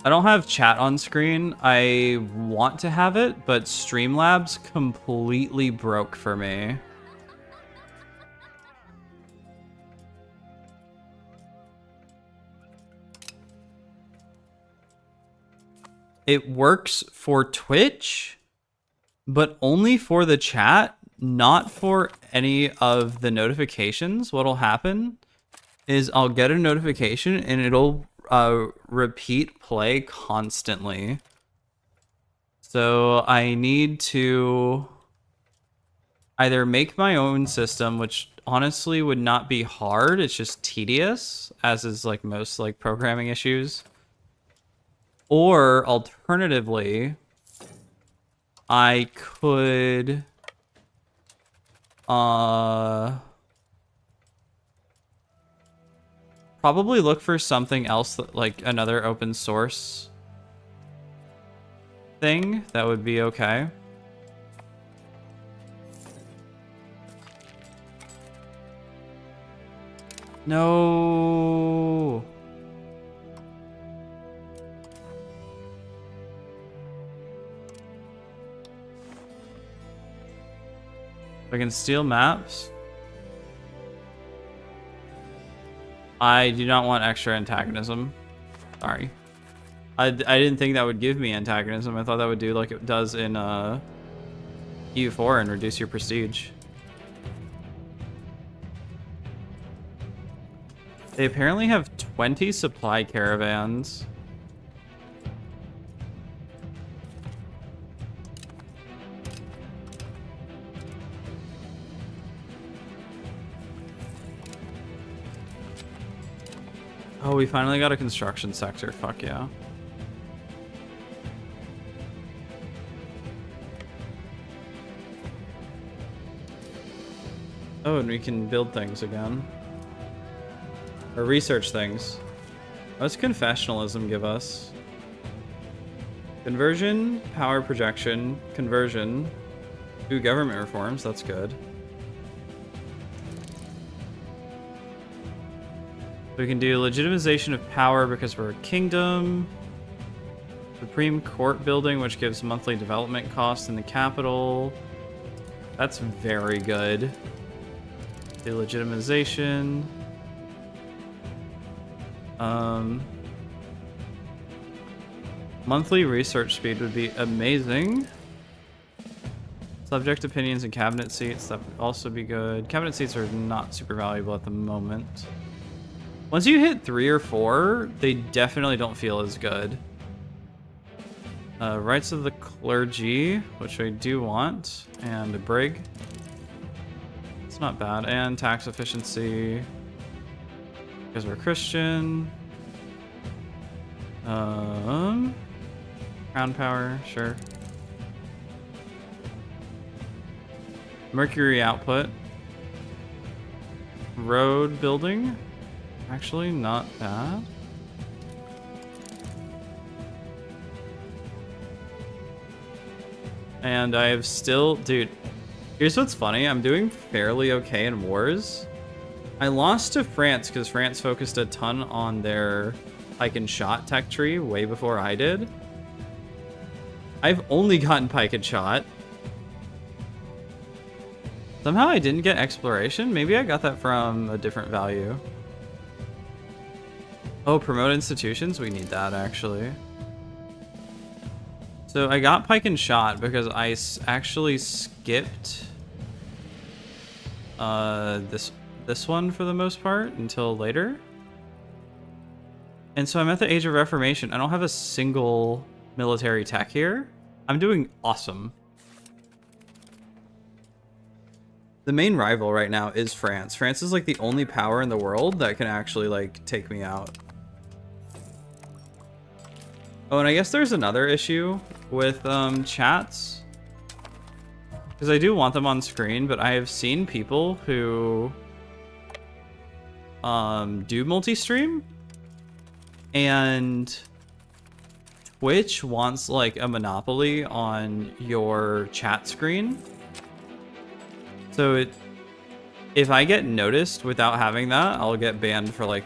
I don't have chat on screen. I want to have it, but Streamlabs completely broke for me. It works for Twitch, but only for the chat, not for any of the notifications. What'll happen is I'll get a notification and it'll repeat play constantly. So I need to either make my own system, which honestly would not be hard. It's just tedious, as is like most like programming issues. Or alternatively, I could probably look for something else that, like another open source thing that would be okay. No. I can steal maps. I do not want extra antagonism. Sorry. I didn't think that would give me antagonism. I thought that would do like it does in EU4 and reduce your prestige. They apparently have 20 supply caravans. Oh, we finally got a construction sector. Fuck yeah. Oh, and we can build things again. Or research things. What's confessionalism give us? Conversion, power projection, conversion. Ooh, government reforms, that's good. We can do legitimization of power because we're a kingdom. Supreme Court building, which gives monthly development costs in the capital. That's very good. Do legitimization. Monthly research speed would be amazing. Subject opinions and cabinet seats, that would also be good. Cabinet seats are not super valuable at the moment. Once you hit 3 or 4, they definitely don't feel as good. Rights of the clergy, which I do want, and a brig. It's not bad. And tax efficiency, because we're Christian. Crown power, sure. Mercury output. Road building. Actually, not bad. And I have still... Dude, here's what's funny. I'm doing fairly okay in wars. I lost to France because France focused a ton on their pike and shot tech tree way before I did. I've only gotten pike and shot. Somehow I didn't get exploration. Maybe I got that from a different value. Oh, promote institutions? We need that, actually. So I got pike and shot because I actually skipped this one for the most part until later. And so I'm at the Age of Reformation. I don't have a single military tech here. I'm doing awesome. The main rival right now is France. France is like the only power in the world that can actually like take me out. Oh, and I guess there's another issue with chats. Because I do want them on screen, but I have seen people who do multi-stream, and Twitch wants like a monopoly on your chat screen. So if I get noticed without having that, I'll get banned for like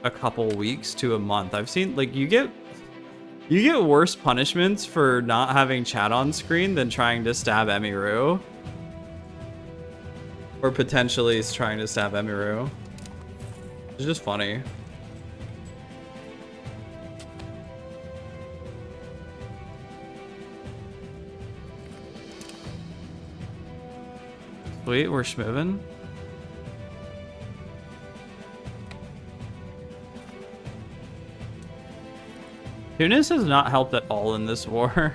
a couple weeks to a month. I've seen like you get worse punishments for not having chat on screen than trying to stab Emiru. Or potentially trying to stab Emiru. It's just funny. Sweet, we're schmovin'. Tunis has not helped at all in this war.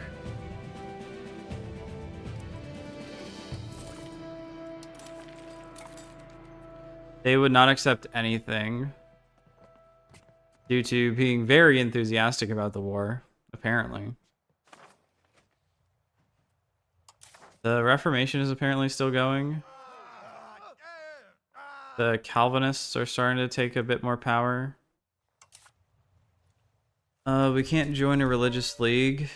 They would not accept anything due to being very enthusiastic about the war, apparently. The Reformation is apparently still going. The Calvinists are starting to take a bit more power. We can't join a religious league.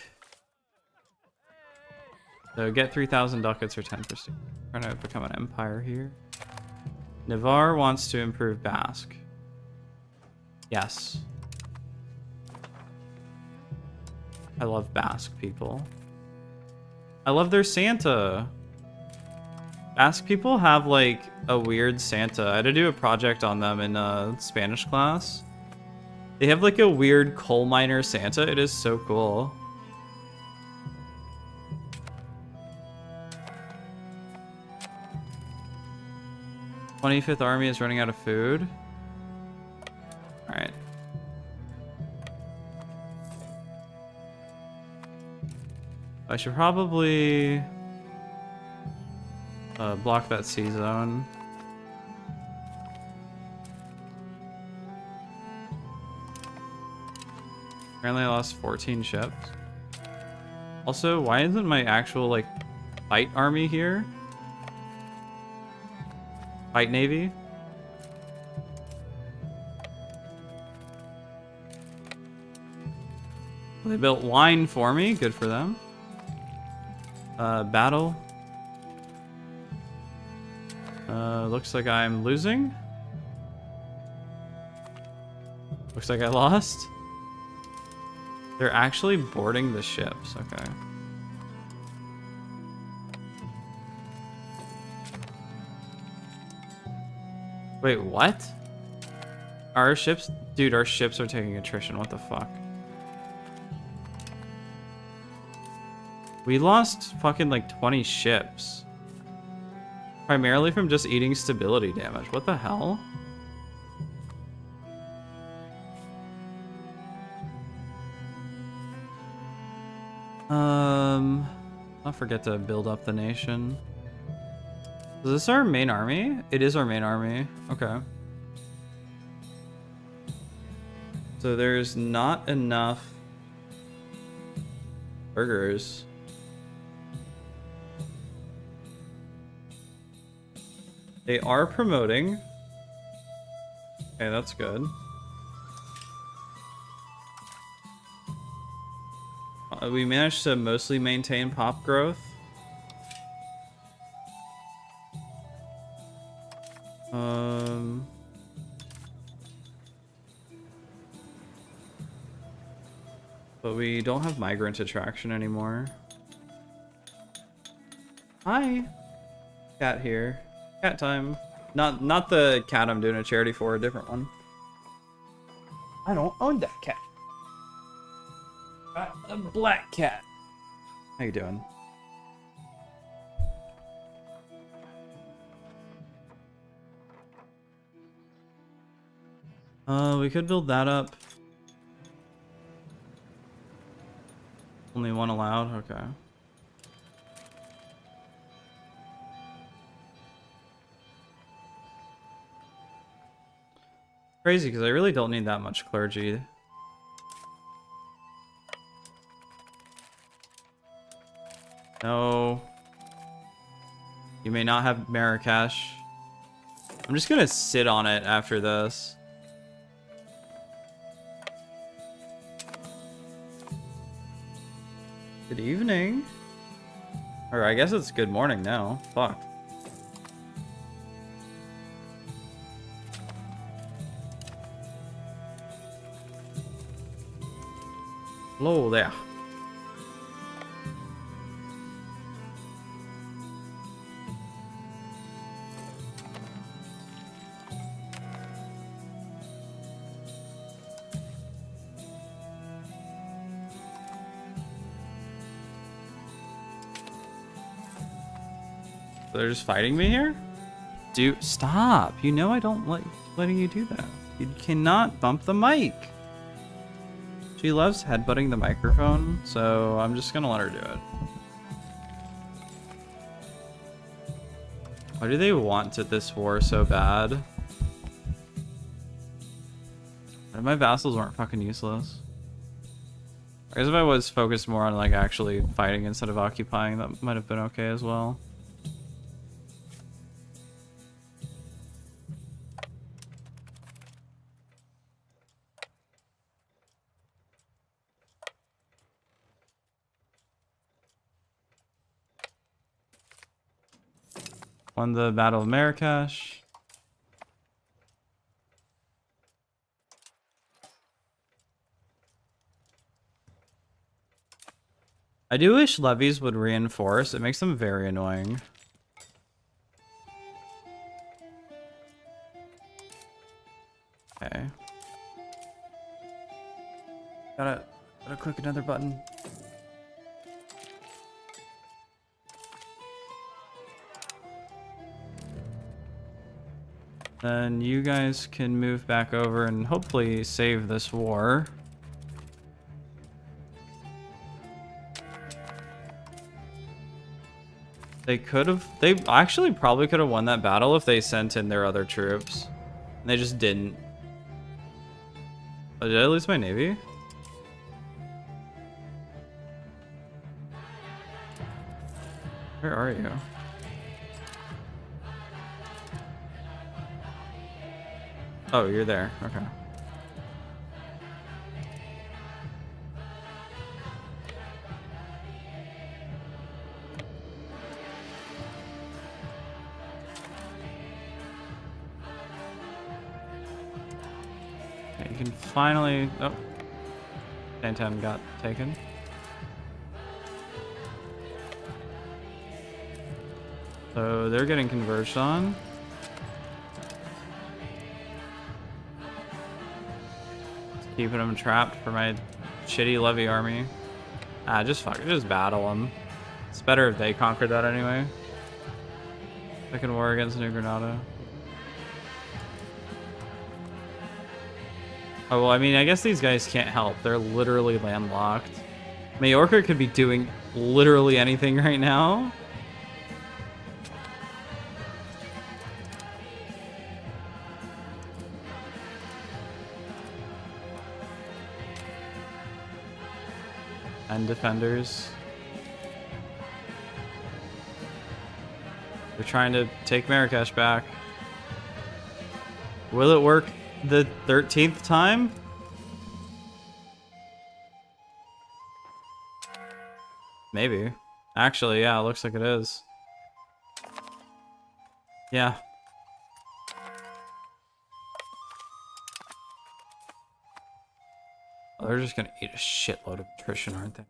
So get 3,000 ducats or 10%. Trying to become an empire here. Navarre wants to improve Basque. Yes. I love Basque people. I love their Santa. Basque people have like a weird Santa. I had to do a project on them in Spanish class. They have like a weird coal miner Santa. It is so cool. '25th Army is running out of food. All right. I should probably block that sea zone. Apparently I lost 14 ships. Also, why isn't my actual like fight army here? Fight navy? Well, they built line for me. Good for them. Battle. Looks like I'm losing. Looks like I lost. They're actually boarding the ships. Okay. Wait, what? Our ships? Dude, our ships are taking attrition. What the fuck? We lost fucking like 20 ships. Primarily from just eating stability damage. What the hell? I'll forget to build up the nation. Is this our main army? It is our main army. Okay. So there's not enough burgers. They are promoting. Okay, that's good. We managed to mostly maintain pop growth. But we don't have migrant attraction anymore. Hi. Cat here. Cat time. Not the cat I'm doing a charity for, a different one. I don't own that cat. A black cat. How you doing? We could build that up. Only one allowed? Okay. Crazy, because I really don't need that much clergy. No. You may not have Marrakesh. I'm just gonna sit on it after this. Good evening. Or I guess it's good morning now. Fuck. Hello there. They're just fighting me here? Dude, stop. You know I don't like letting you do that. You cannot bump the mic. She loves headbutting the microphone, so I'm just gonna let her do it. Why do they want this war so bad? My vassals weren't fucking useless. I guess if I was focused more on like actually fighting instead of occupying, that might have been okay as well. Won the Battle of Marrakesh. I do wish levies would reinforce. It makes them very annoying. Okay. Gotta click another button. Then you guys can move back over and hopefully save this war. They actually probably could have won that battle if they sent in their other troops. And they just didn't. Oh, did I lose my navy? Where are you? Oh, you're there. Okay. Okay, you can finally... Oh. Santan got taken. So they're getting converged on. Keeping them trapped for my shitty levy army. Ah, just fuck it, just battle them. It's better if they conquer that anyway. Second war against New Granada. Oh, well, I mean, I guess these guys can't help. They're literally landlocked. Majorca could be doing literally anything right now. And defenders. They're trying to take Marrakesh back. Will it work the 13th time? Maybe. Actually, yeah, it looks like it is. Yeah. Oh, they're just gonna eat a shitload of attrition, aren't they?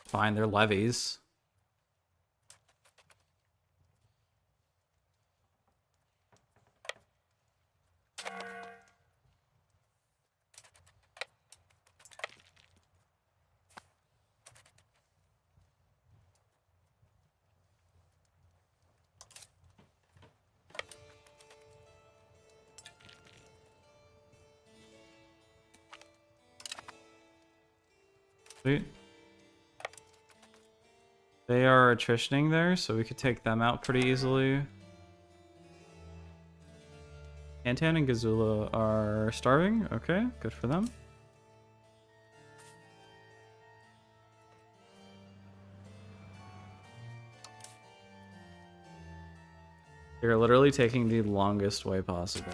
Fine, they're levies. Sweet. They are attritioning there, so we could take them out pretty easily. Antan and Gazula are starving. Okay, good for them. They're literally taking the longest way possible.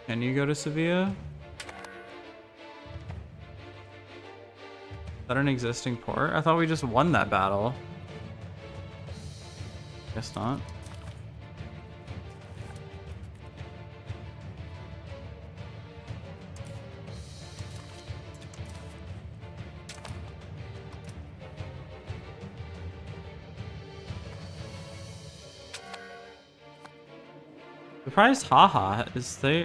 Can you go to Sevilla? Is that an existing port? I thought we just won that battle. Guess not. Surprised haha,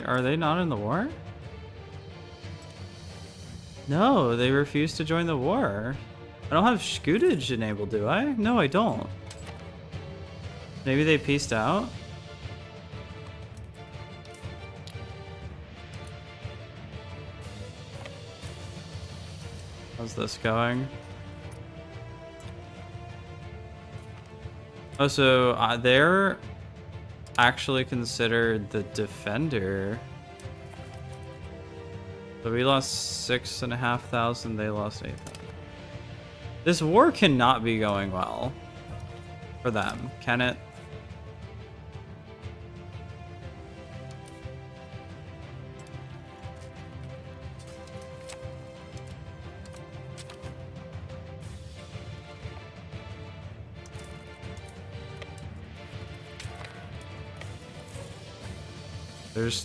are they not in the war? No, they refuse to join the war. I don't have Scutage enabled, do I? No, I don't. Maybe they peaced out? How's this going? Oh, so they're actually considered the defender. So we lost 6,500. They lost 8,000. This war cannot be going well for them, can it? There's...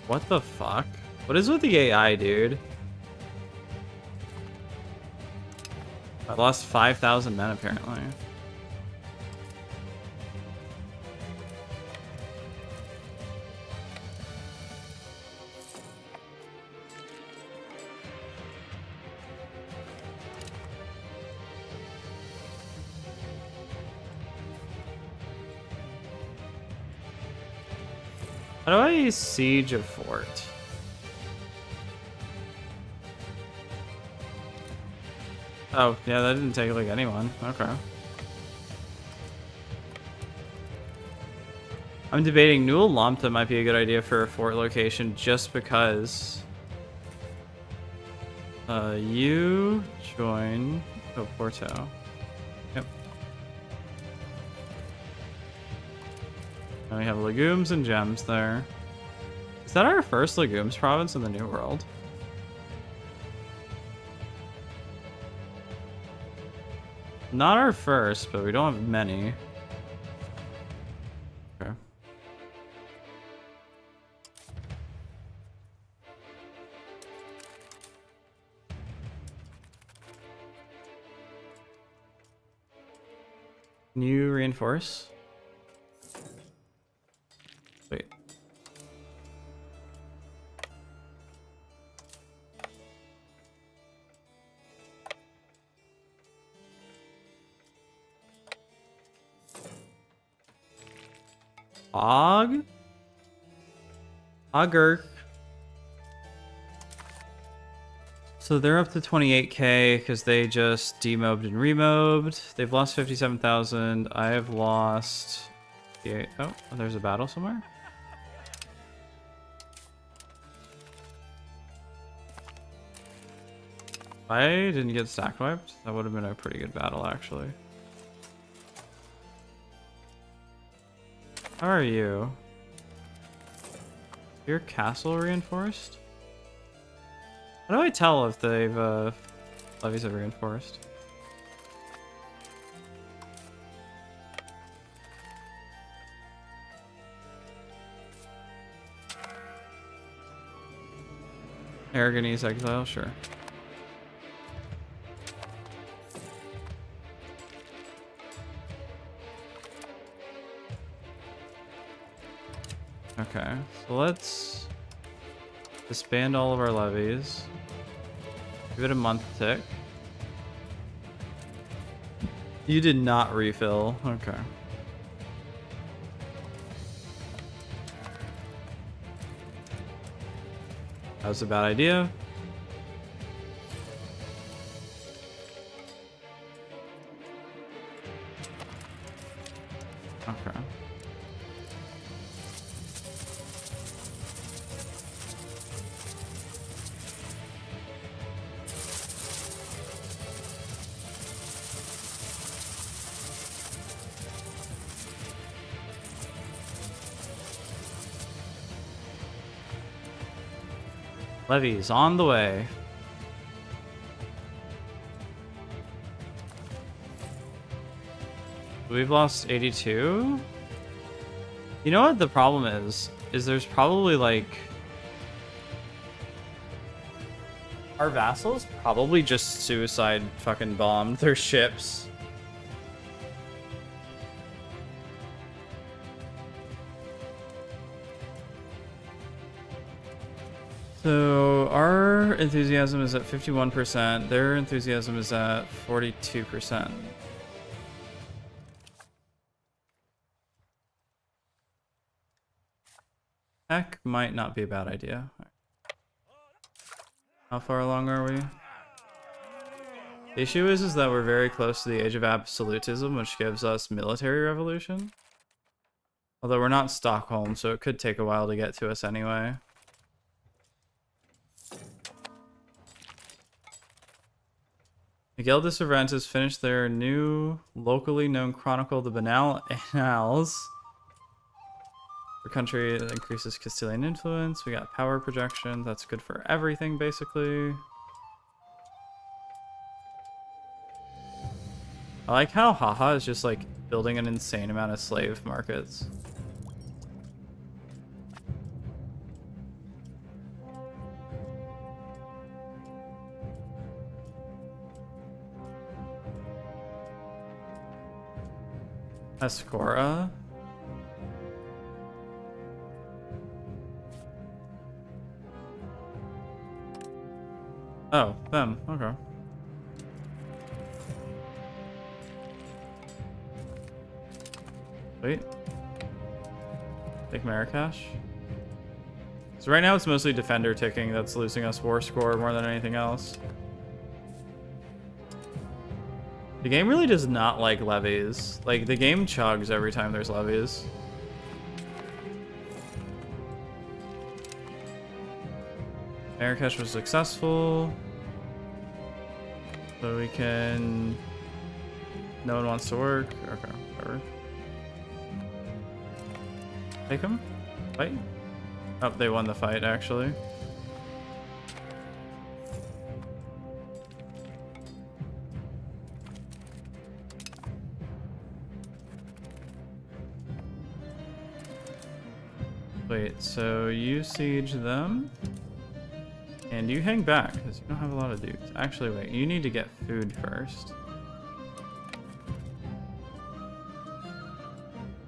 What the fuck? What is with the AI, dude? I lost 5,000 men, apparently. How do I siege a fort? Oh, yeah, that didn't take like anyone. Okay. I'm debating New Lamta might be a good idea for a fort location just because you join Porto. Yep. And we have legumes and gems there. Is that our first legumes province in the New World? Not our first, but we don't have many. Okay. Can you reinforce? Wait. Auger. So they're up to 28k because they just demobbed and remobbed. They've lost 57,000. I have lost... Oh, there's a battle somewhere? I didn't get stack wiped. That would have been a pretty good battle, actually. How are you? Your castle reinforced? How do I tell if they've levies have reinforced? Aragonese exile, sure. Okay, so let's disband all of our levies. Give it a month tick. You did not refill. Okay. That was a bad idea. Okay. Levies on the way. We've lost 82. You know what the problem is? Is there's probably like... Our vassals probably just suicide fucking bombed their ships. So our enthusiasm is at 51%. Their enthusiasm is at 42%. Heck might not be a bad idea. How far along are we? The issue is that we're very close to the age of absolutism, which gives us military revolution. Although we're not Stockholm, so it could take a while to get to us anyway. Miguel de Cervantes finished their new locally known chronicle, the Banal Annals. For country that increases Castilian influence. We got power projection. That's good for everything, basically. I like how Haha is just like building an insane amount of slave markets. Escora. Oh, them. Okay. Wait. Take Marrakesh. So right now it's mostly defender ticking that's losing us war score more than anything else. The game really does not like levies. Like, the game chugs every time there's levies. Marrakesh was successful. So we can... No one wants to work. Okay, whatever. Take him? Fight? Oh, they won the fight, actually. Wait, so you siege them? And you hang back, because you don't have a lot of dudes. Actually, wait, you need to get food first.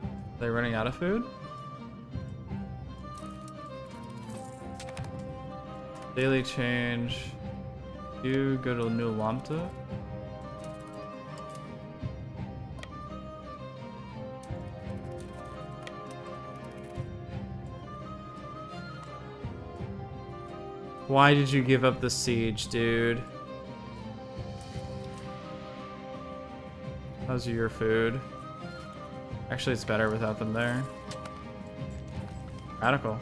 Are they running out of food? Daily change. You go to New Lambda. Why did you give up the siege, dude? How's your food? Actually, it's better without them there. Radical.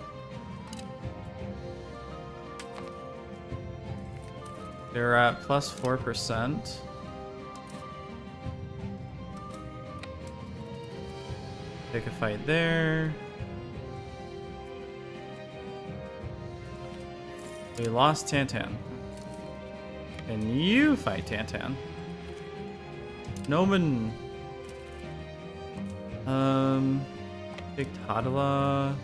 They're at plus 4%. Take a fight there. We lost Tantan. And you fight Tantan. Noman. Big Tadala.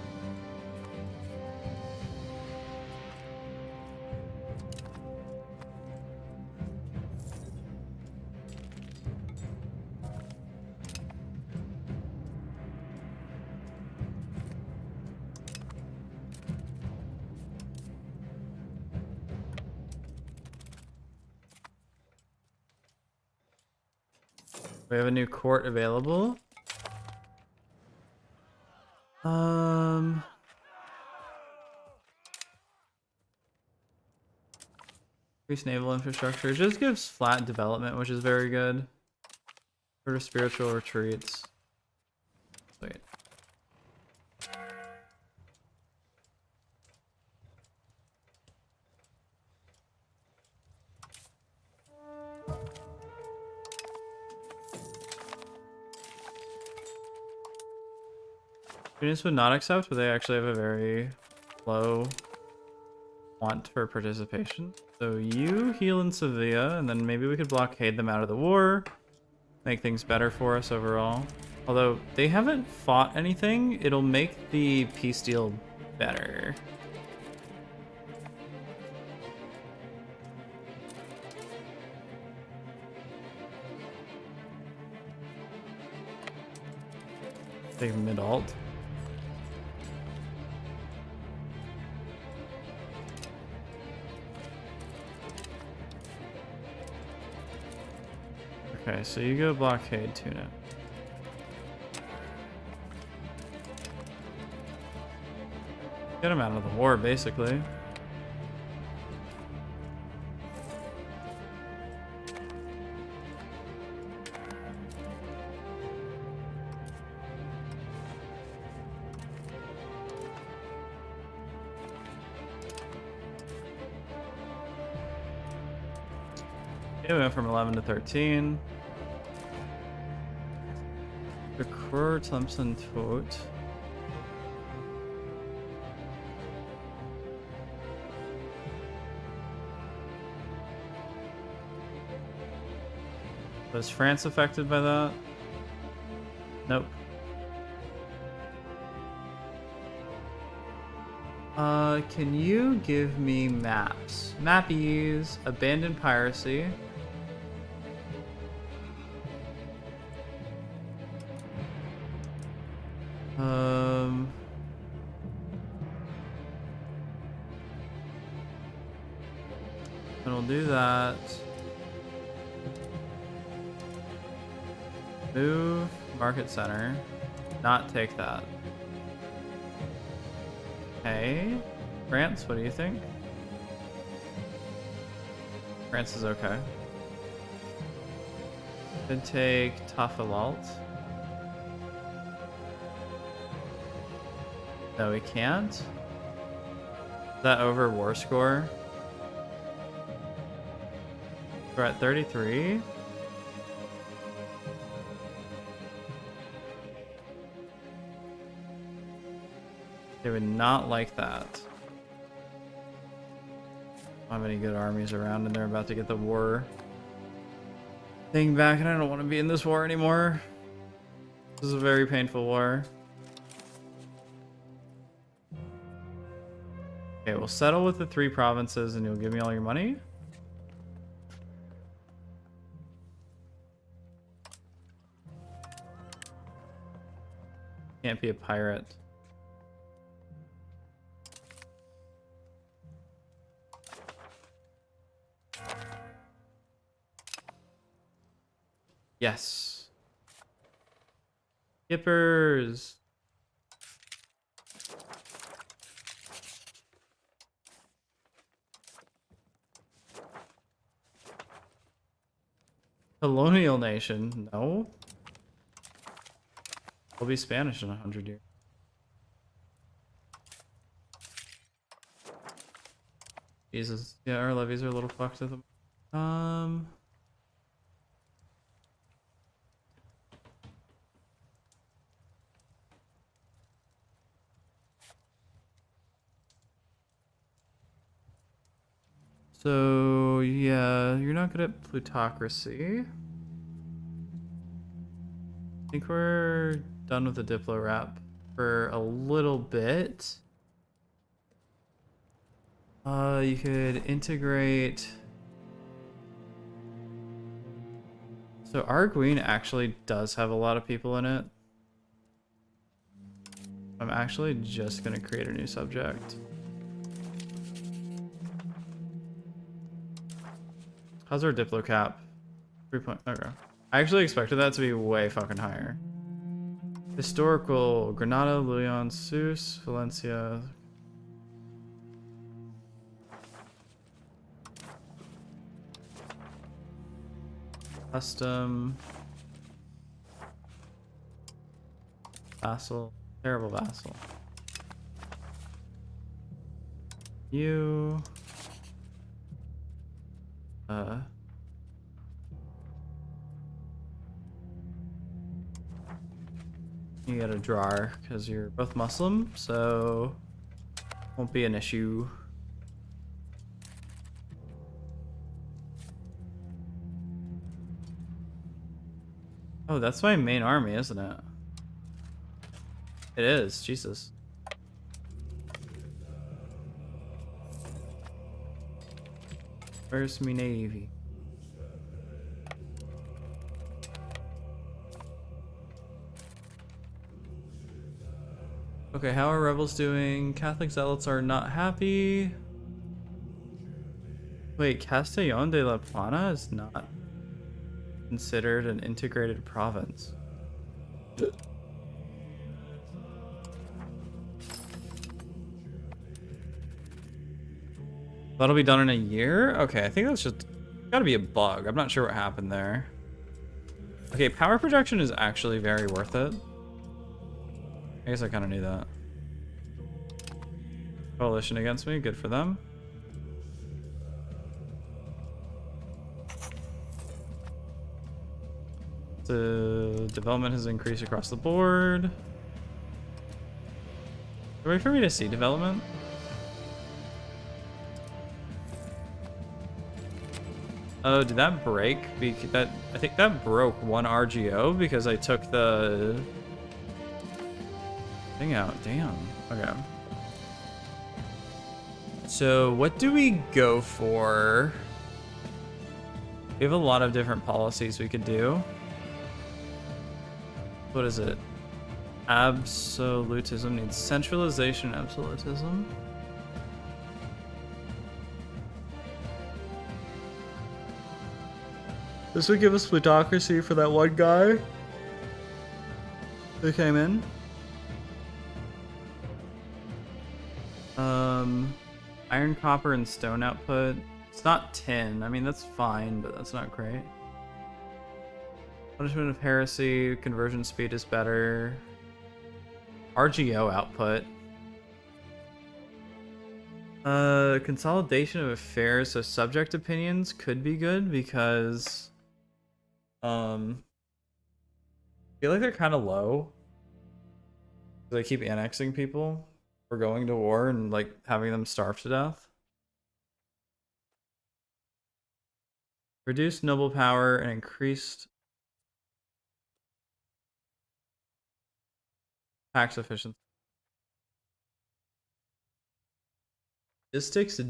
We have a new court available. Increase naval infrastructure. It just gives flat development, which is very good. Sort of spiritual retreats. Wait. Students would not accept, but they actually have a very low want for participation. So you heal in Sevilla, and then maybe we could blockade them out of the war. Make things better for us overall. Although they haven't fought anything, it'll make the peace deal better. Take mid-alt. Okay, so you go blockade Tuna. Get him out of the war, basically. Yeah, we went from 11 to 13. The Krur Thompson Tot. Was France affected by that? Nope. Can you give me maps? Mappies, abandoned piracy. And we'll do that. Move market center. Not take that. Okay. France, what do you think? France is okay. Could take Tafilalt. No, we can't. Is that over war score? We're at 33. They would not like that. Don't have any good armies around, and they're about to get the war thing back, and I don't want to be in this war anymore. This is a very painful war. Okay, we'll settle with the 3 provinces, and you'll give me all your money. Can't be a pirate. Yes. Skippers. Colonial nation. No. We'll be Spanish in 100 years. Jesus. Yeah, our levies are a little fucked at the So, yeah, you're not good at plutocracy. I think we're done with the Diplo rap for a little bit. You could integrate... So Arguin actually does have a lot of people in it. I'm actually just gonna create a new subject. How's our Diplo cap? 3 point. Okay. I actually expected that to be way fucking higher. Historical: Granada, Leon, Sousse, Valencia. Custom. Vassal. Terrible vassal. You. You get a drawer because you're both Muslim, so won't be an issue. Oh, that's my main army, isn't it? It is. Jesus. Where's me navy? Okay, how are rebels doing? Catholic zealots are not happy. Wait, Castellón de la Plana is not considered an integrated province. That'll be done in a year? Okay, I think that's just gotta be a bug. I'm not sure what happened there. Okay, power projection is actually very worth it. I guess I kind of knew that. Coalition against me, good for them. The development has increased across the board. Wait for me to see development. Oh, did that break? I think that broke one RGO because I took the thing out. Damn. Okay. So what do we go for? We have a lot of different policies we could do. What is it? Absolutism needs centralization. Absolutism. This would give us plutocracy for that one guy who came in. Iron, copper, and stone output. It's not tin. I mean, that's fine, but that's not great. Punishment of heresy. Conversion speed is better. RGO output. Consolidation of affairs. So subject opinions could be good because I feel like they're kind of low. They keep annexing people or going to war and like having them starve to death. Reduced noble power and increased tax efficiency. Distance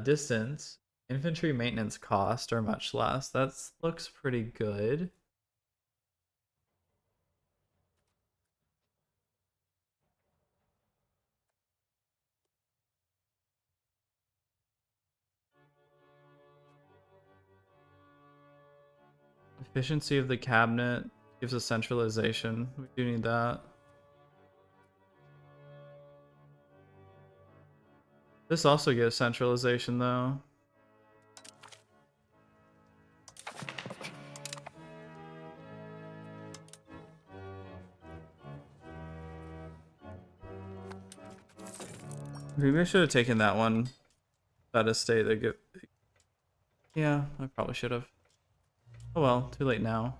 distance. Infantry maintenance cost are much less. That looks pretty good. Efficiency of the cabinet gives us centralization. We do need that. This also gives centralization though. Maybe I should have taken that one. That estate they get. Yeah, I probably should have. Oh well, too late now.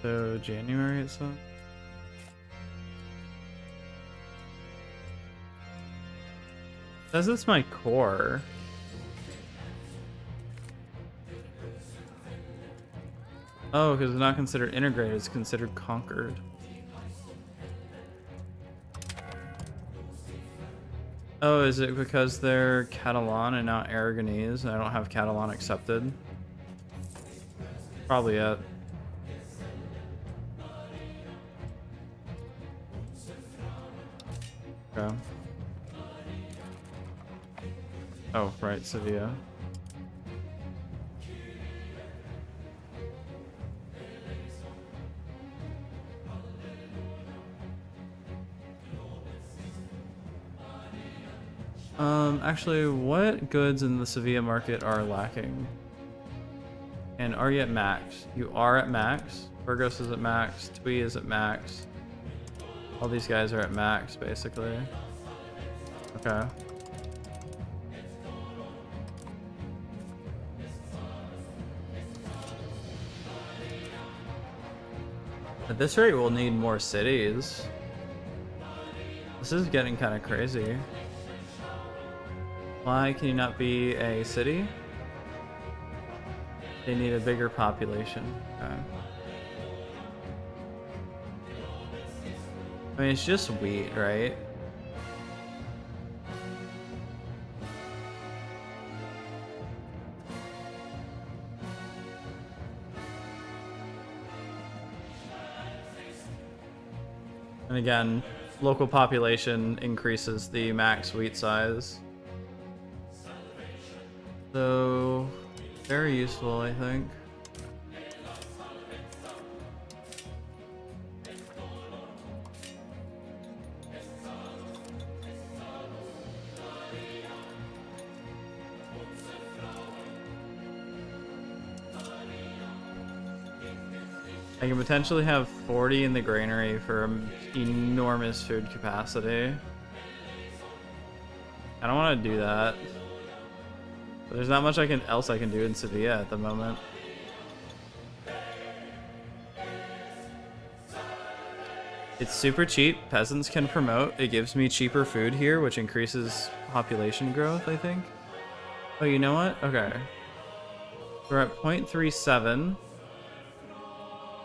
So January it said. Says it's my core. Oh, because it's not considered integrated, it's considered conquered. Oh, is it because they're Catalan and not Aragonese and I don't have Catalan accepted? Probably it. Okay. Oh, right, Sevilla. Actually, what goods in the Sevilla market are lacking? And are you at max? You are at max. Burgos is at max. Twee is at max. All these guys are at max, basically. Okay. At this rate, we'll need more cities. This is getting kind of crazy. Why can you not be a city? They need a bigger population. Okay. I mean, it's just wheat, right? And again, local population increases the max wheat size. So, very useful, I think. I can potentially have 40 in the granary for enormous food capacity. I don't want to do that. But there's not much else I can do in Sevilla at the moment. It's super cheap. Peasants can promote. It gives me cheaper food here, which increases population growth, I think. Oh, you know what? Okay. We're at 0.37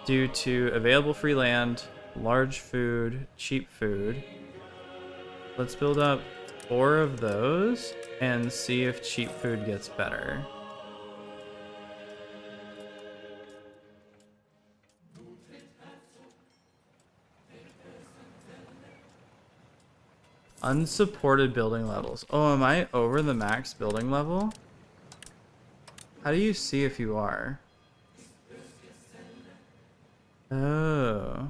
due to available free land, large food, cheap food. Let's build up 4 of those and see if cheap food gets better. Unsupported building levels. Oh, am I over the max building level? How do you see if you are? Oh.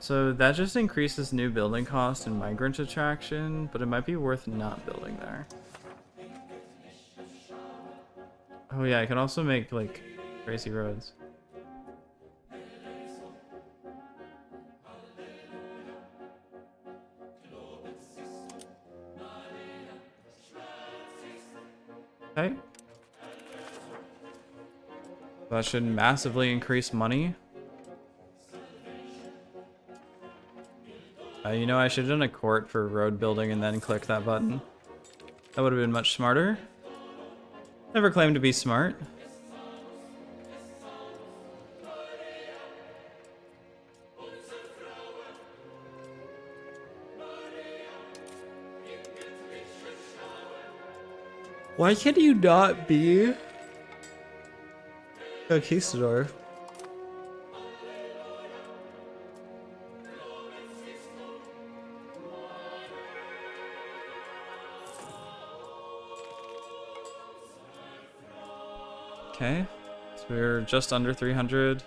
So that just increases new building cost and migrant attraction, but it might be worth not building there. Oh yeah, I can also make like crazy roads. Okay. That should massively increase money. You know, I should have done a court for road building and then click that button. That would have been much smarter. Never claimed to be smart. Why can you not be a conquistador? Okay, so we're just under 300.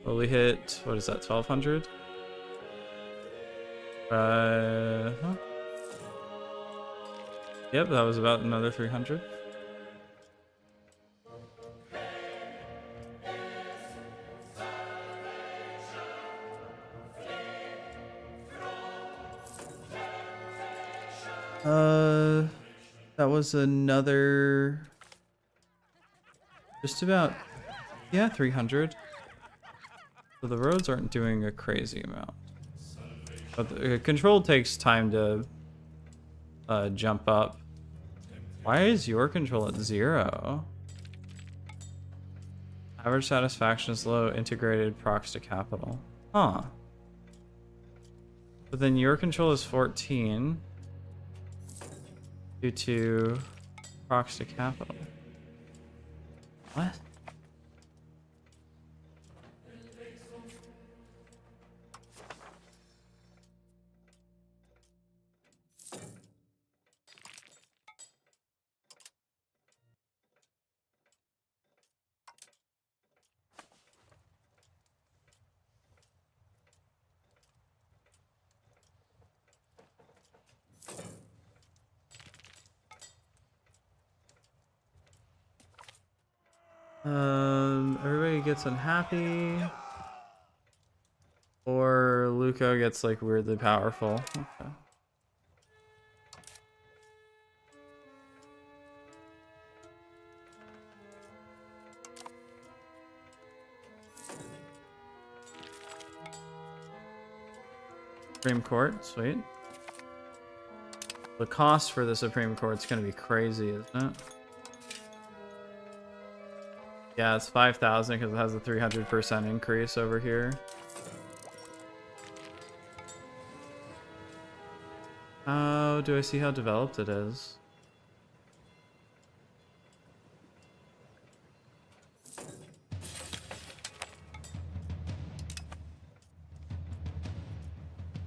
Will we hit, what is that, 1200? Huh? Yep, that was about another 300. That was another... just about, yeah, 300. So the roads aren't doing a crazy amount. But the control takes time to jump up. Why is your control at 0? Average satisfaction is low, integrated procs to capital. Huh. But then your control is 14 due to procs to capital. What? Everybody gets unhappy. Or Luca gets like weirdly powerful. Okay. Supreme Court, sweet. The cost for the Supreme Court's gonna be crazy, isn't it? Yeah, it's 5,000 because it has a 300% increase over here. How do I see how developed it is?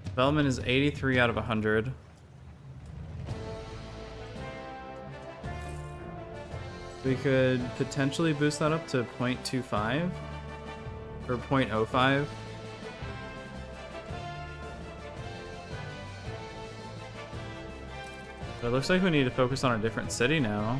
Development is 83 out of 100. We could potentially boost that up to 0.25 or 0.05. But it looks like we need to focus on a different city now.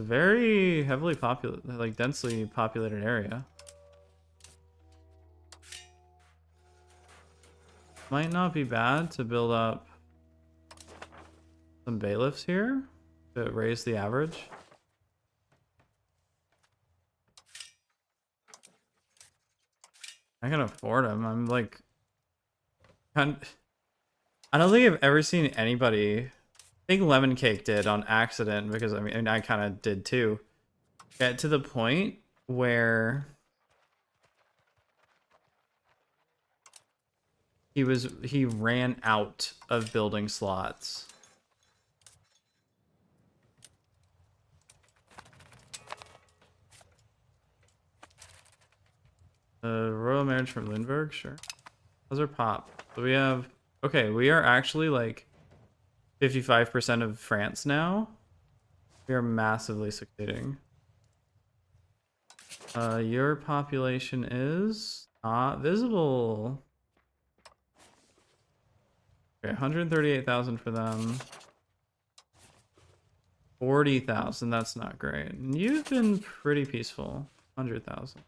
a very heavily populated, like densely populated area. Might not be bad to build up some bailiffs here to raise the average. I can afford them. I'm like, I don't think I've ever seen anybody. I think Lemon Cake did on accident because I mean I kind of did too. Get to the point where he ran out of building slots. Royal marriage from Lindbergh, sure. Those are pop. So we have, okay, we are actually like 55% of France now. We are massively succeeding. Your population is not visible. Okay, 138,000 for them. 40,000, that's not great. And you've been pretty peaceful. 100,000.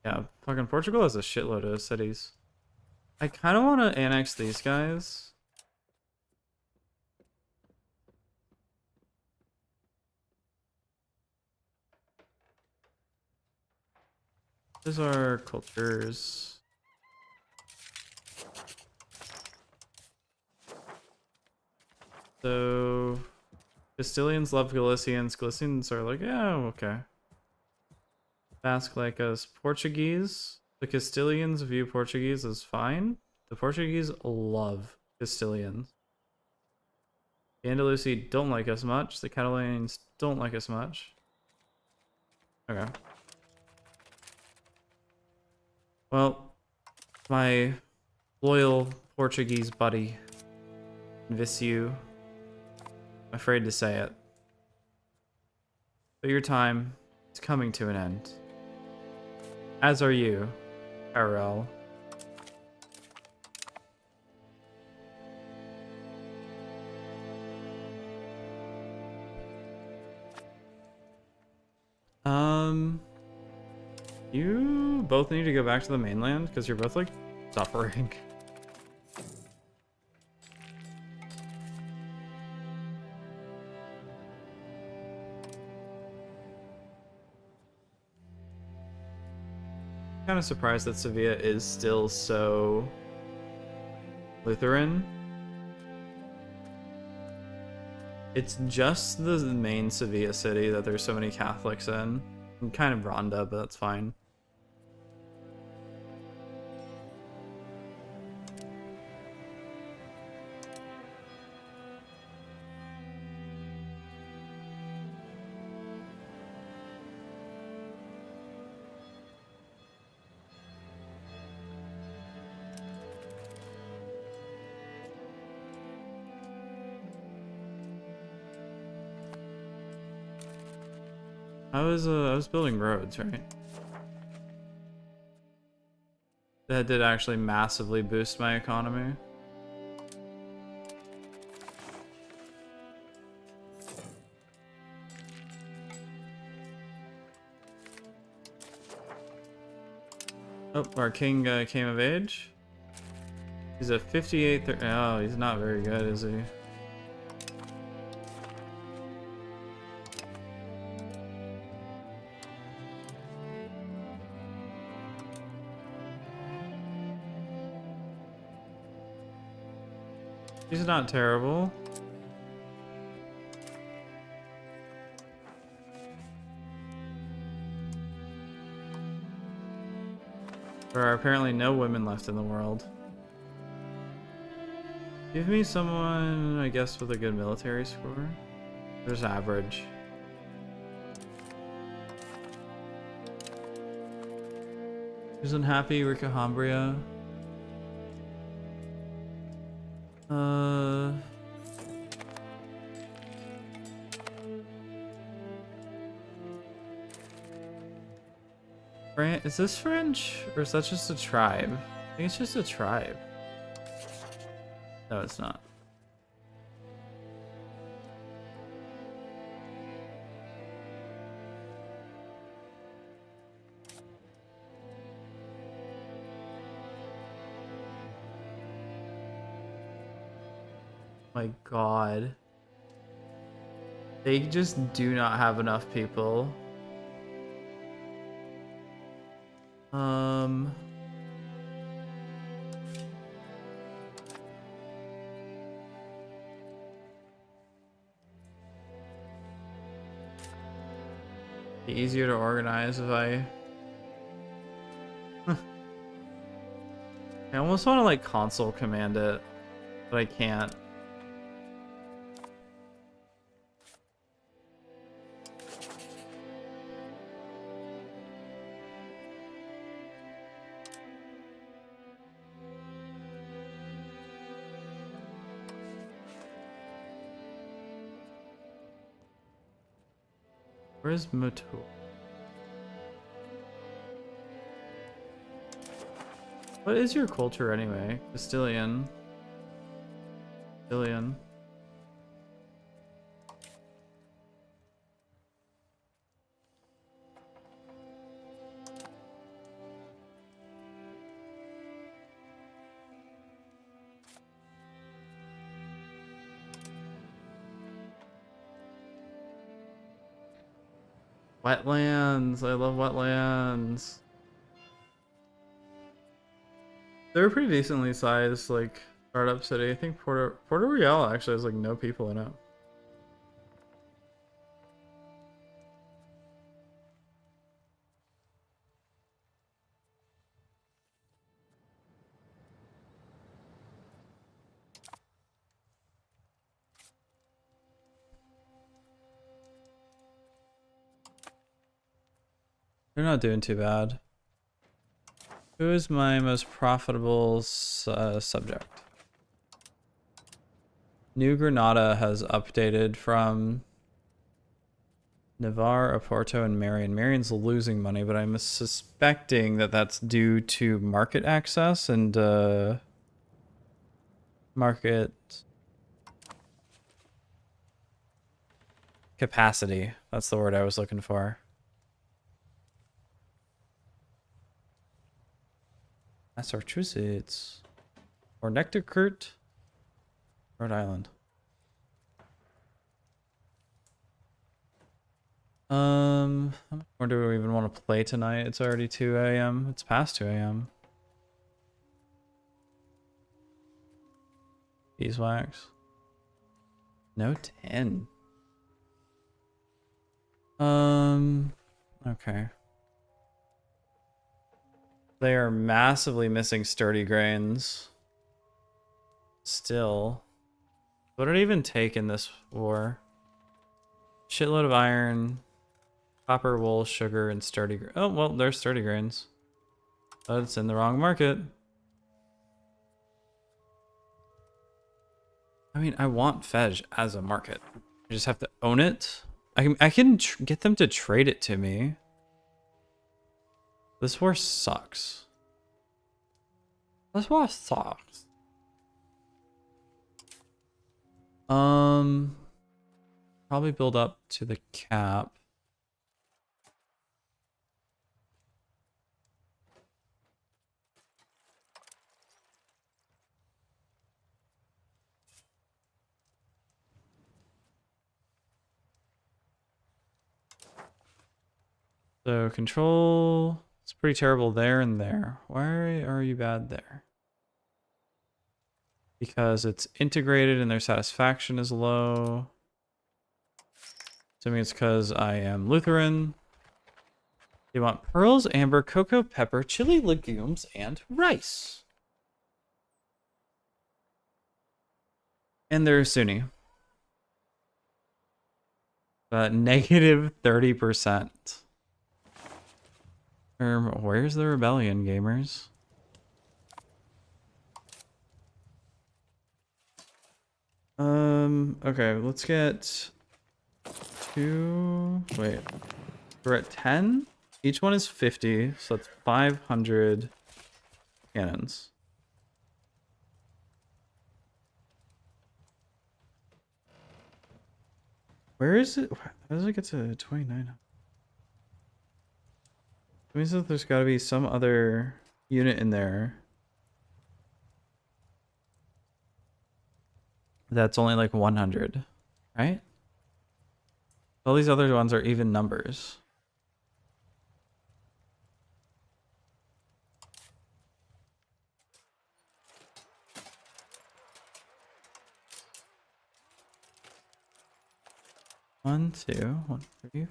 Yeah, fucking Portugal has a shitload of cities. I kind of want to annex these guys. These are cultures. So, Castilians love Galicians. Galicians are like, yeah, okay. Basque like us. Portuguese. The Castilians view Portuguese as fine. The Portuguese love Castilians. The Andalusi don't like us much. The Catalans don't like us much. Okay. Well, my loyal Portuguese buddy, Visu, I'm afraid to say it, but your time is coming to an end. As are you, Arel. You both need to go back to the mainland because you're both like suffering. Kind of surprised that Sevilla is still so Lutheran. It's just the main Sevilla city that there's so many Catholics in. And kind of Ronda, but that's fine. I was building roads, right? That did actually massively boost my economy. Oh, our king came of age. He's a 58. Oh, he's not very good, is he? He's not terrible. There are apparently no women left in the world. Give me someone, I guess, with a good military score. There's average. Who's unhappy? Ricahambria. Is this French? Or is that just a tribe? I think it's just a tribe. No, it's not. My God. They just do not have enough people. Be easier to organize if I I almost want to like console command it, but I can't. Where's Motul? What is your culture anyway? Castilian. Castilian. Wetlands. I love wetlands. They're a pretty decently sized like startup city. I think Puerto Real actually has like no people in it. They're not doing too bad. Who is my most profitable subject? New Granada has updated from Navarre, Oporto, and Marion. Marion's losing money, but I'm suspecting that that's due to market access and market capacity. That's the word I was looking for. Massachusetts. Or Nectarkurt. Rhode Island. How much more do we even want to play tonight? It's already 2 a.m. It's past 2 a.m. Beeswax. No 10. Okay. They are massively missing sturdy grains. Still. What did it even take in this war? Shitload of iron, copper, wool, sugar, and sturdy. Oh, well, there's sturdy grains. But it's in the wrong market. I mean, I want Fej as a market. I just have to own it. I can get them to trade it to me. This war sucks. This war sucks. Probably build up to the cap. So control, it's pretty terrible there and there. Why are you bad there? Because it's integrated and their satisfaction is low. Assuming it's because I am Lutheran. They want pearls, amber, cocoa, pepper, chili, legumes, and rice. And they're Sunni. Negative 30%. Where's the rebellion, gamers? Okay, let's get 2. Wait, we're at 10? Each one is 50, so that's 500 cannons. Where is it? How does it get to 29? It means that there's got to be some other unit in there that's only like 100, right? All these other ones are even numbers. One, two, 1, 3.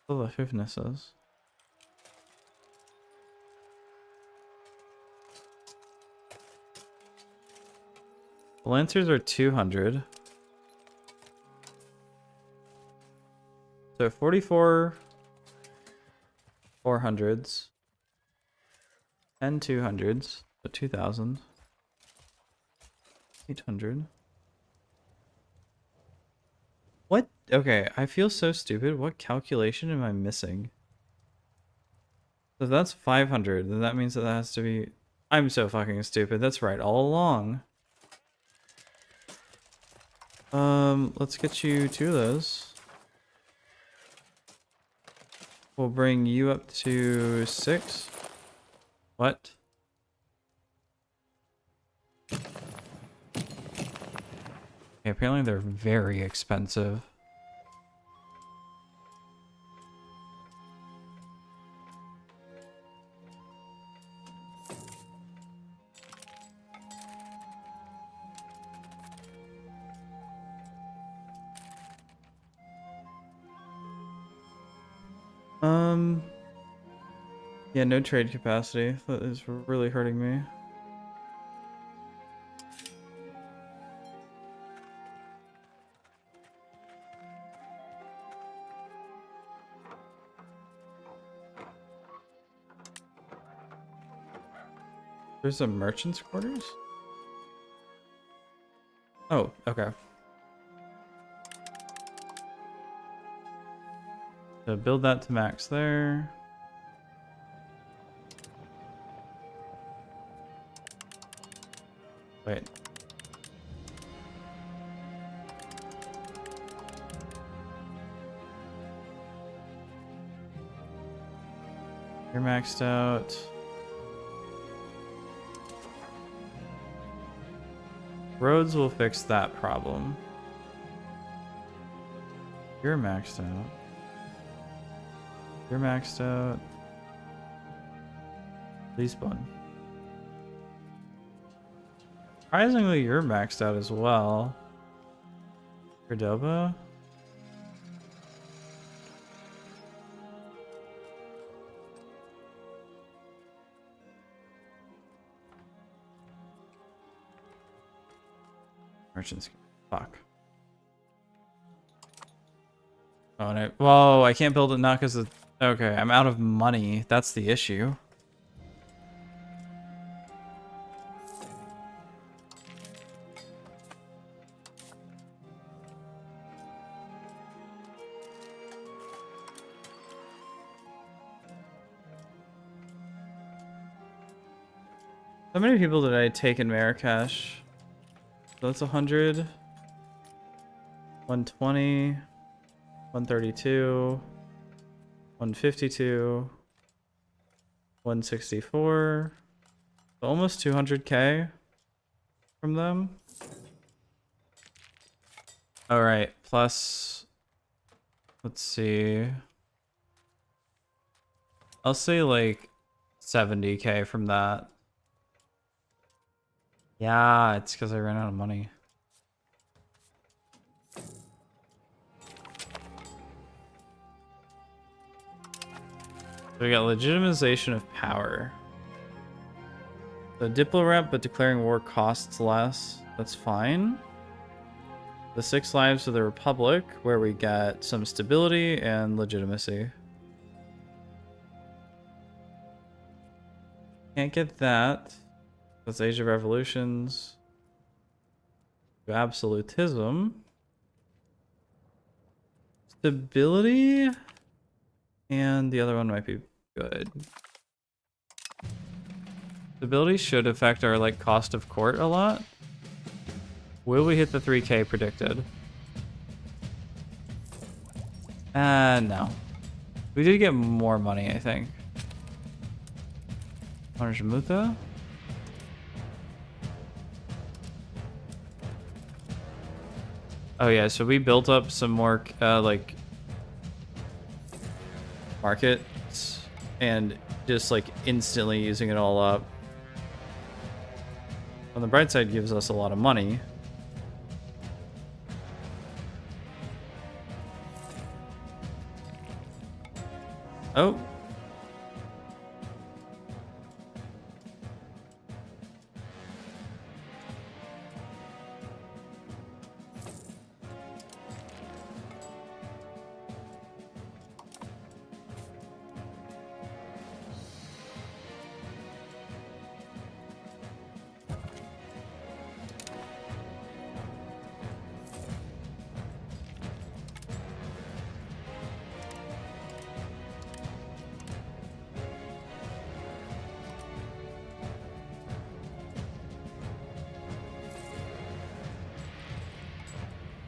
Full of fifnesses. The Lancers are 200. So 44 400s. 10 200s. So 2,000. 800. What? Okay, I feel so stupid. What calculation am I missing? So if that's 500, then that means that has to be... I'm so fucking stupid. That's right all along. Let's get you 2 of those. We'll bring you up to 6. What? Okay, apparently they're very expensive. Yeah, no trade capacity. That is really hurting me. There's a merchant's quarters? Oh, okay. So build that to max there. Wait. You're maxed out. Roads will fix that problem. You're maxed out. You're maxed out. Lisbon. Surprisingly, you're maxed out as well. Cordoba. Merchants. Fuck. Oh, no. Whoa, I can't build it now because of... Okay, I'm out of money. That's the issue. How many people did I take in Marrakesh? So that's 100. 120. 132. 152. 164. Almost 200k from them. All right, plus, let's see. I'll say like 70k from that. Yeah, it's because I ran out of money. So we got legitimization of power. The Diplo rep, but declaring war costs less. That's fine. The 6 lives of the Republic, where we get some stability and legitimacy. Can't get that. That's Age of Revolutions. Absolutism. stability, and the other one might be good. Stability should affect our like cost of court a lot. Will we hit the 3K predicted? No. We did get more money, I think. Marjmuta? Oh yeah, so we built up some more like markets and just like instantly using it all up. On the bright side, gives us a lot of money. Oh.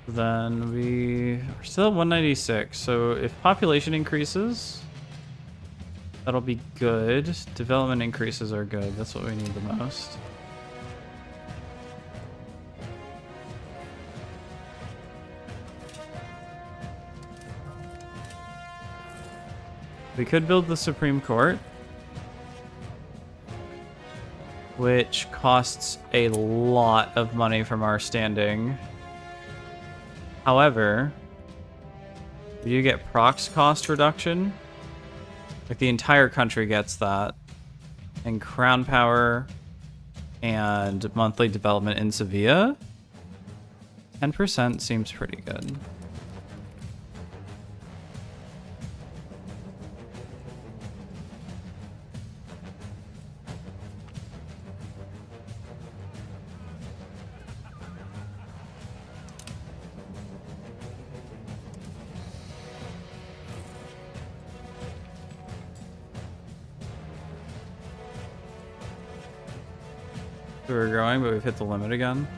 Then we're still at 196. So if population increases, that'll be good. Development increases are good. That's what we need the most. We could build the Supreme Court, which costs a lot of money from our standing. However, you get prox cost reduction. Like the entire country gets that. And crown power and monthly development in Sevilla. 10% seems pretty good. We're growing, but we've hit the limit again.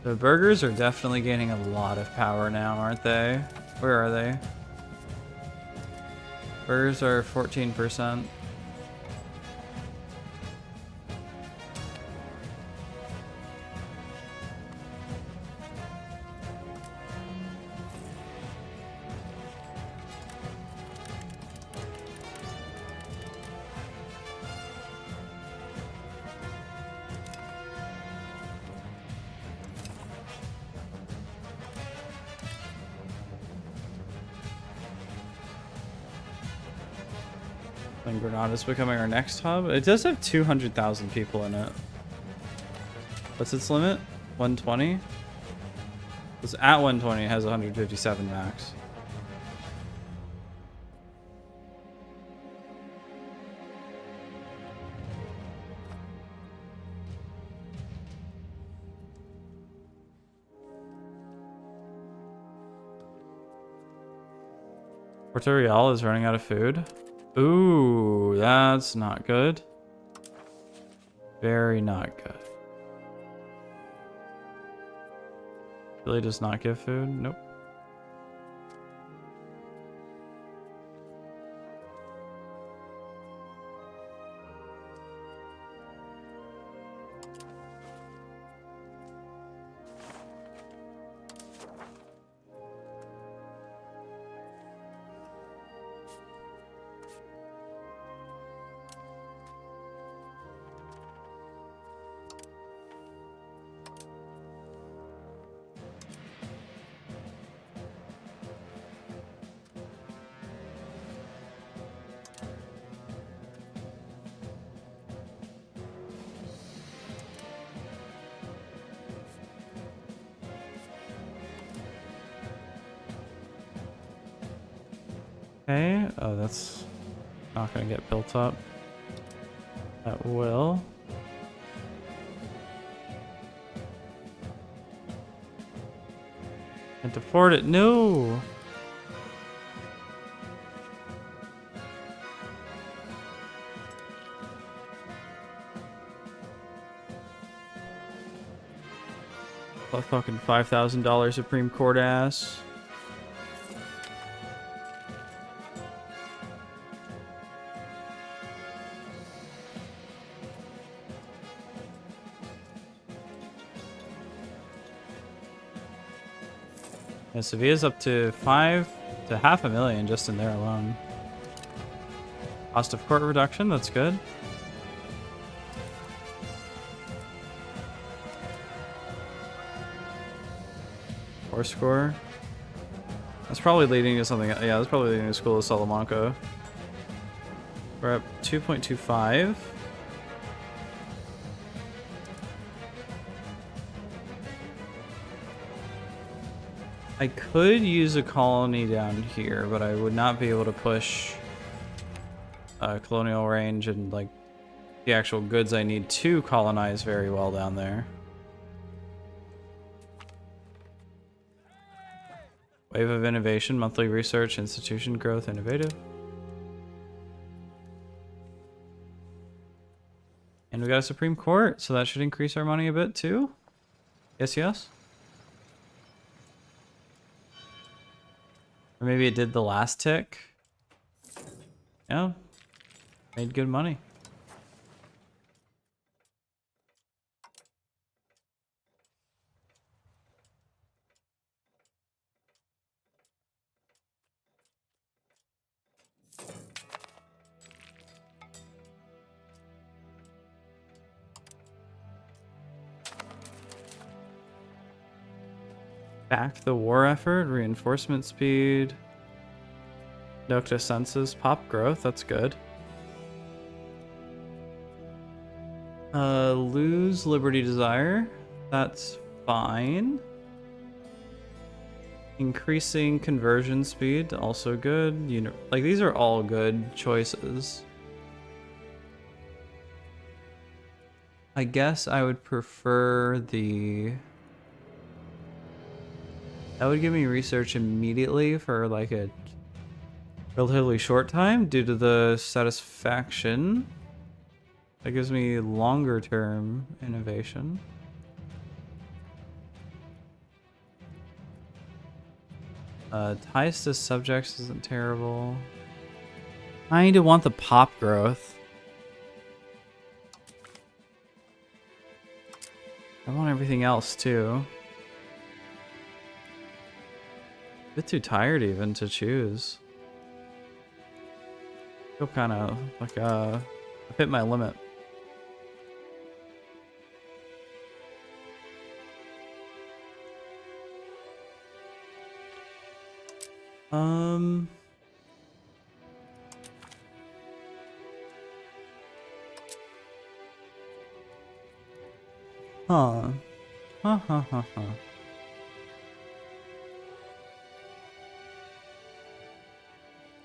The burgers are definitely gaining a lot of power now, aren't they? Where are they? Burgers are 14%. And Granada's becoming our next hub. It does have 200,000 people in it. What's its limit? 120? It's at 120, it has 157 max. Puerto Real is running out of food. Ooh, that's not good. Very not good. Really does not give food? Nope. Okay. Oh, that's not gonna get built up. That will. Can't afford it. No. A fucking $5,000 Supreme Court ass. Yeah, Sevilla's up to half a million just in there alone. Cost of court reduction, that's good. Or score. That's probably leading to something. Yeah, that's probably leading to School of Salamanca. We're up 2.25. I could use a colony down here, but I would not be able to push colonial range and like the actual goods I need to colonize very well down there. Wave of innovation, monthly research, institution growth, innovative. And we got a Supreme Court, so that should increase our money a bit too. Yes, yes. Or maybe it did the last tick. Yeah. Made good money. Back the war effort, reinforcement speed. Nocta senses, pop growth, that's good. Lose liberty desire, that's fine. Increasing conversion speed, also good. You know, like these are all good choices. I guess I would prefer the... That would give me research immediately for like a relatively short time due to the satisfaction. That gives me longer term innovation. Ties to subjects isn't terrible. I need to want the pop growth. I want everything else too. A bit too tired even to choose. I feel kind of like I've hit my limit. Huh. Huh, huh, huh, huh.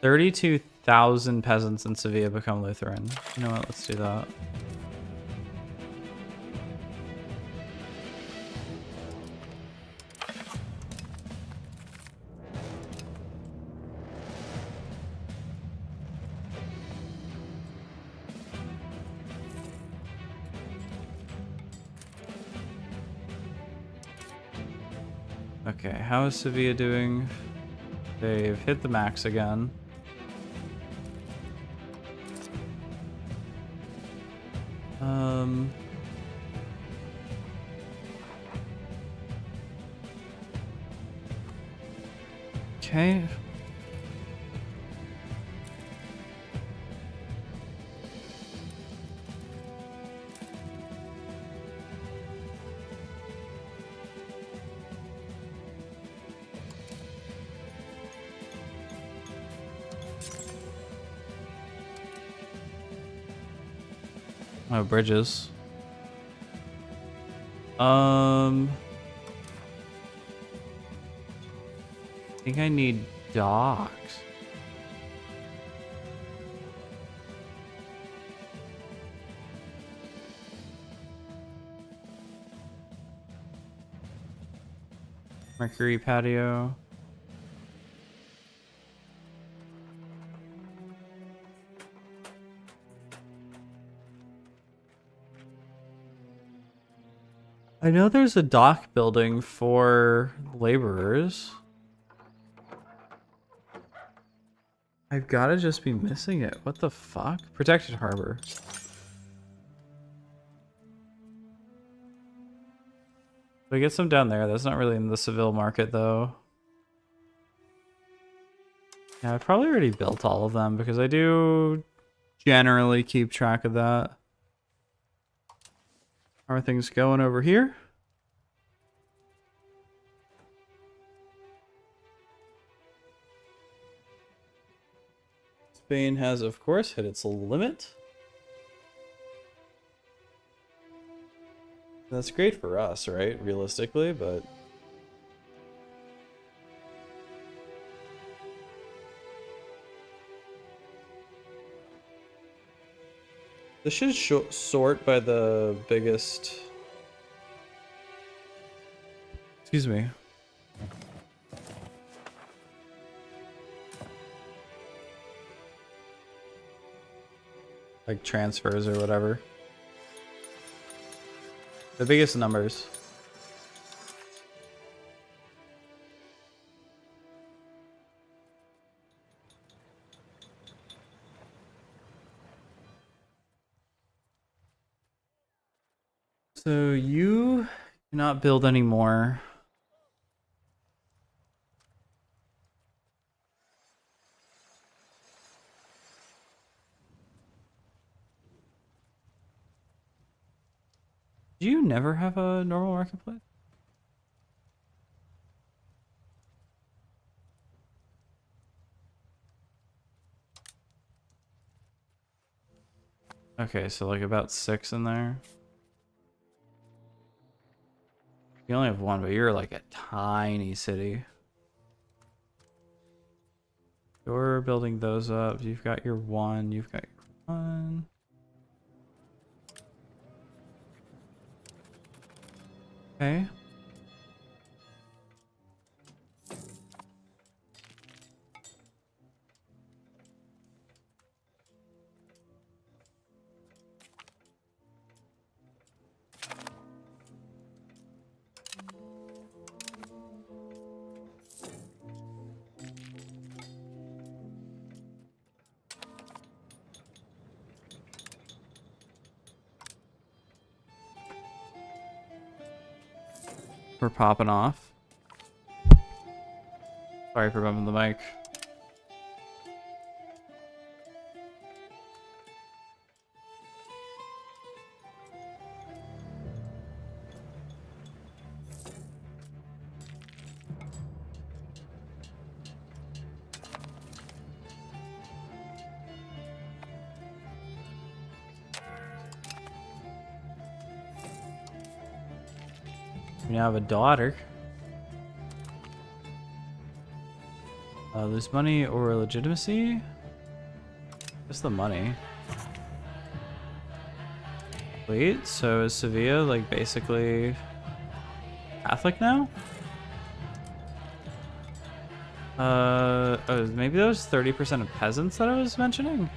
32,000 peasants in Sevilla become Lutheran. You know what? Let's do that. Okay, how is Sevilla doing? They've hit the max again. Okay. Oh, bridges. I think I need docks. Mercury patio. I know there's a dock building for laborers. I've got to just be missing it. What the fuck? Protected harbor. We get some down there. That's not really in the Seville market, though. Yeah, I've probably already built all of them because I do generally keep track of that. How are things going over here? Spain has, of course, hit its limit. That's great for us, right? Realistically, but... This should sort by the biggest... Excuse me. Like transfers or whatever. The biggest numbers. So you cannot build anymore. Do you never have a normal marketplace? Okay, so like about 6 in there. You only have 1, but you're like a tiny city. You're building those up. You've got your 1. You've got your 1. Okay. We're popping off. Sorry for bumping the mic. We now have a daughter. Lose money or legitimacy? Just the money. Wait, so is Sevilla like basically Catholic now? Oh, maybe those 30% of peasants that I was mentioning?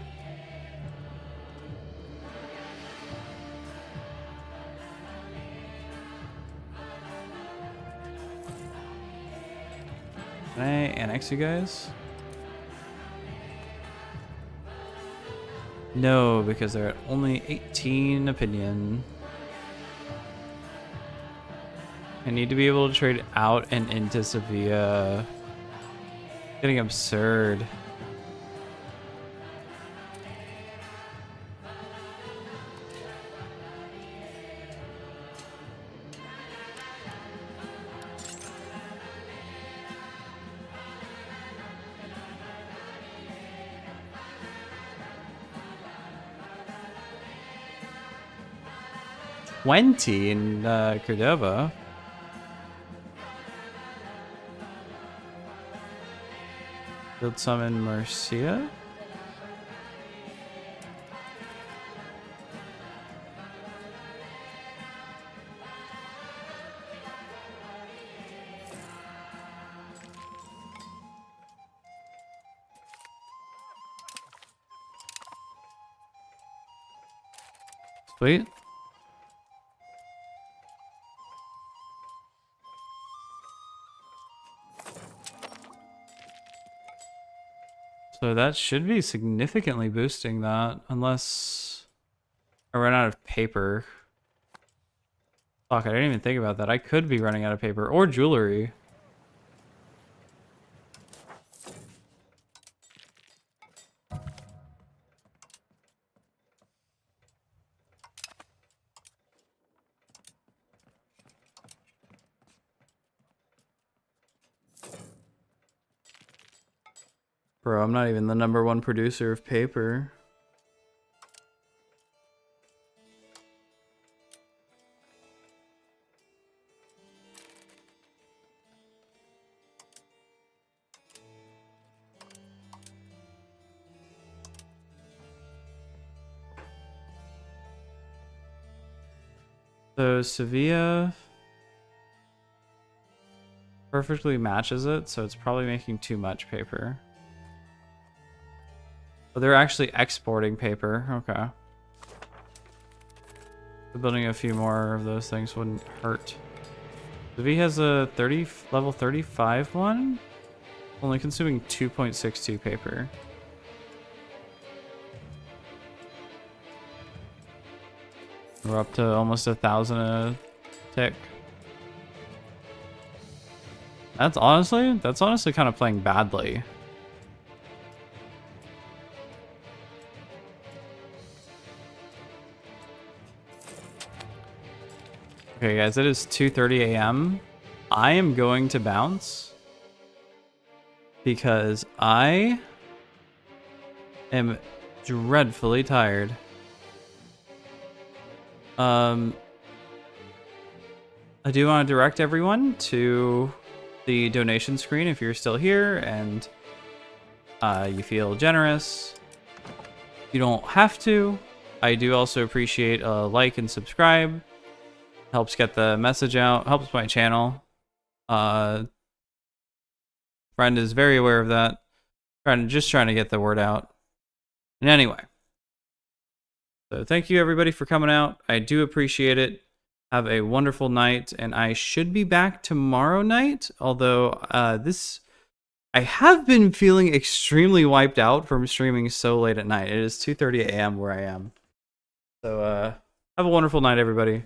Can I annex you guys? No, because they're at only 18 opinion. I need to be able to trade out and into Sevilla. Getting absurd. $20 in Cordova. Build some in Murcia. Sweet. So that should be significantly boosting that, unless I run out of paper. Fuck, I didn't even think about that. I could be running out of paper or jewelry. Bro, I'm not even the #1 producer of paper. So Sevilla perfectly matches it, so it's probably making too much paper. But they're actually exporting paper. Okay. So building a few more of those things wouldn't hurt. Sevilla has a level 35 one, only consuming 2.62 paper. We're up to almost 1,000 a tick. That's honestly kind of playing badly. Okay, guys, it is 2:30 a.m. I am going to bounce because I am dreadfully tired. I do want to direct everyone to the donation screen if you're still here and you feel generous. You don't have to. I do also appreciate a like and subscribe. Helps get the message out, helps my channel. Friend is very aware of that. Just trying to get the word out. And anyway, so thank you everybody for coming out. I do appreciate it. Have a wonderful night, and I should be back tomorrow night. Although I have been feeling extremely wiped out from streaming so late at night. It is 2:30 a.m. where I am. So have a wonderful night, everybody.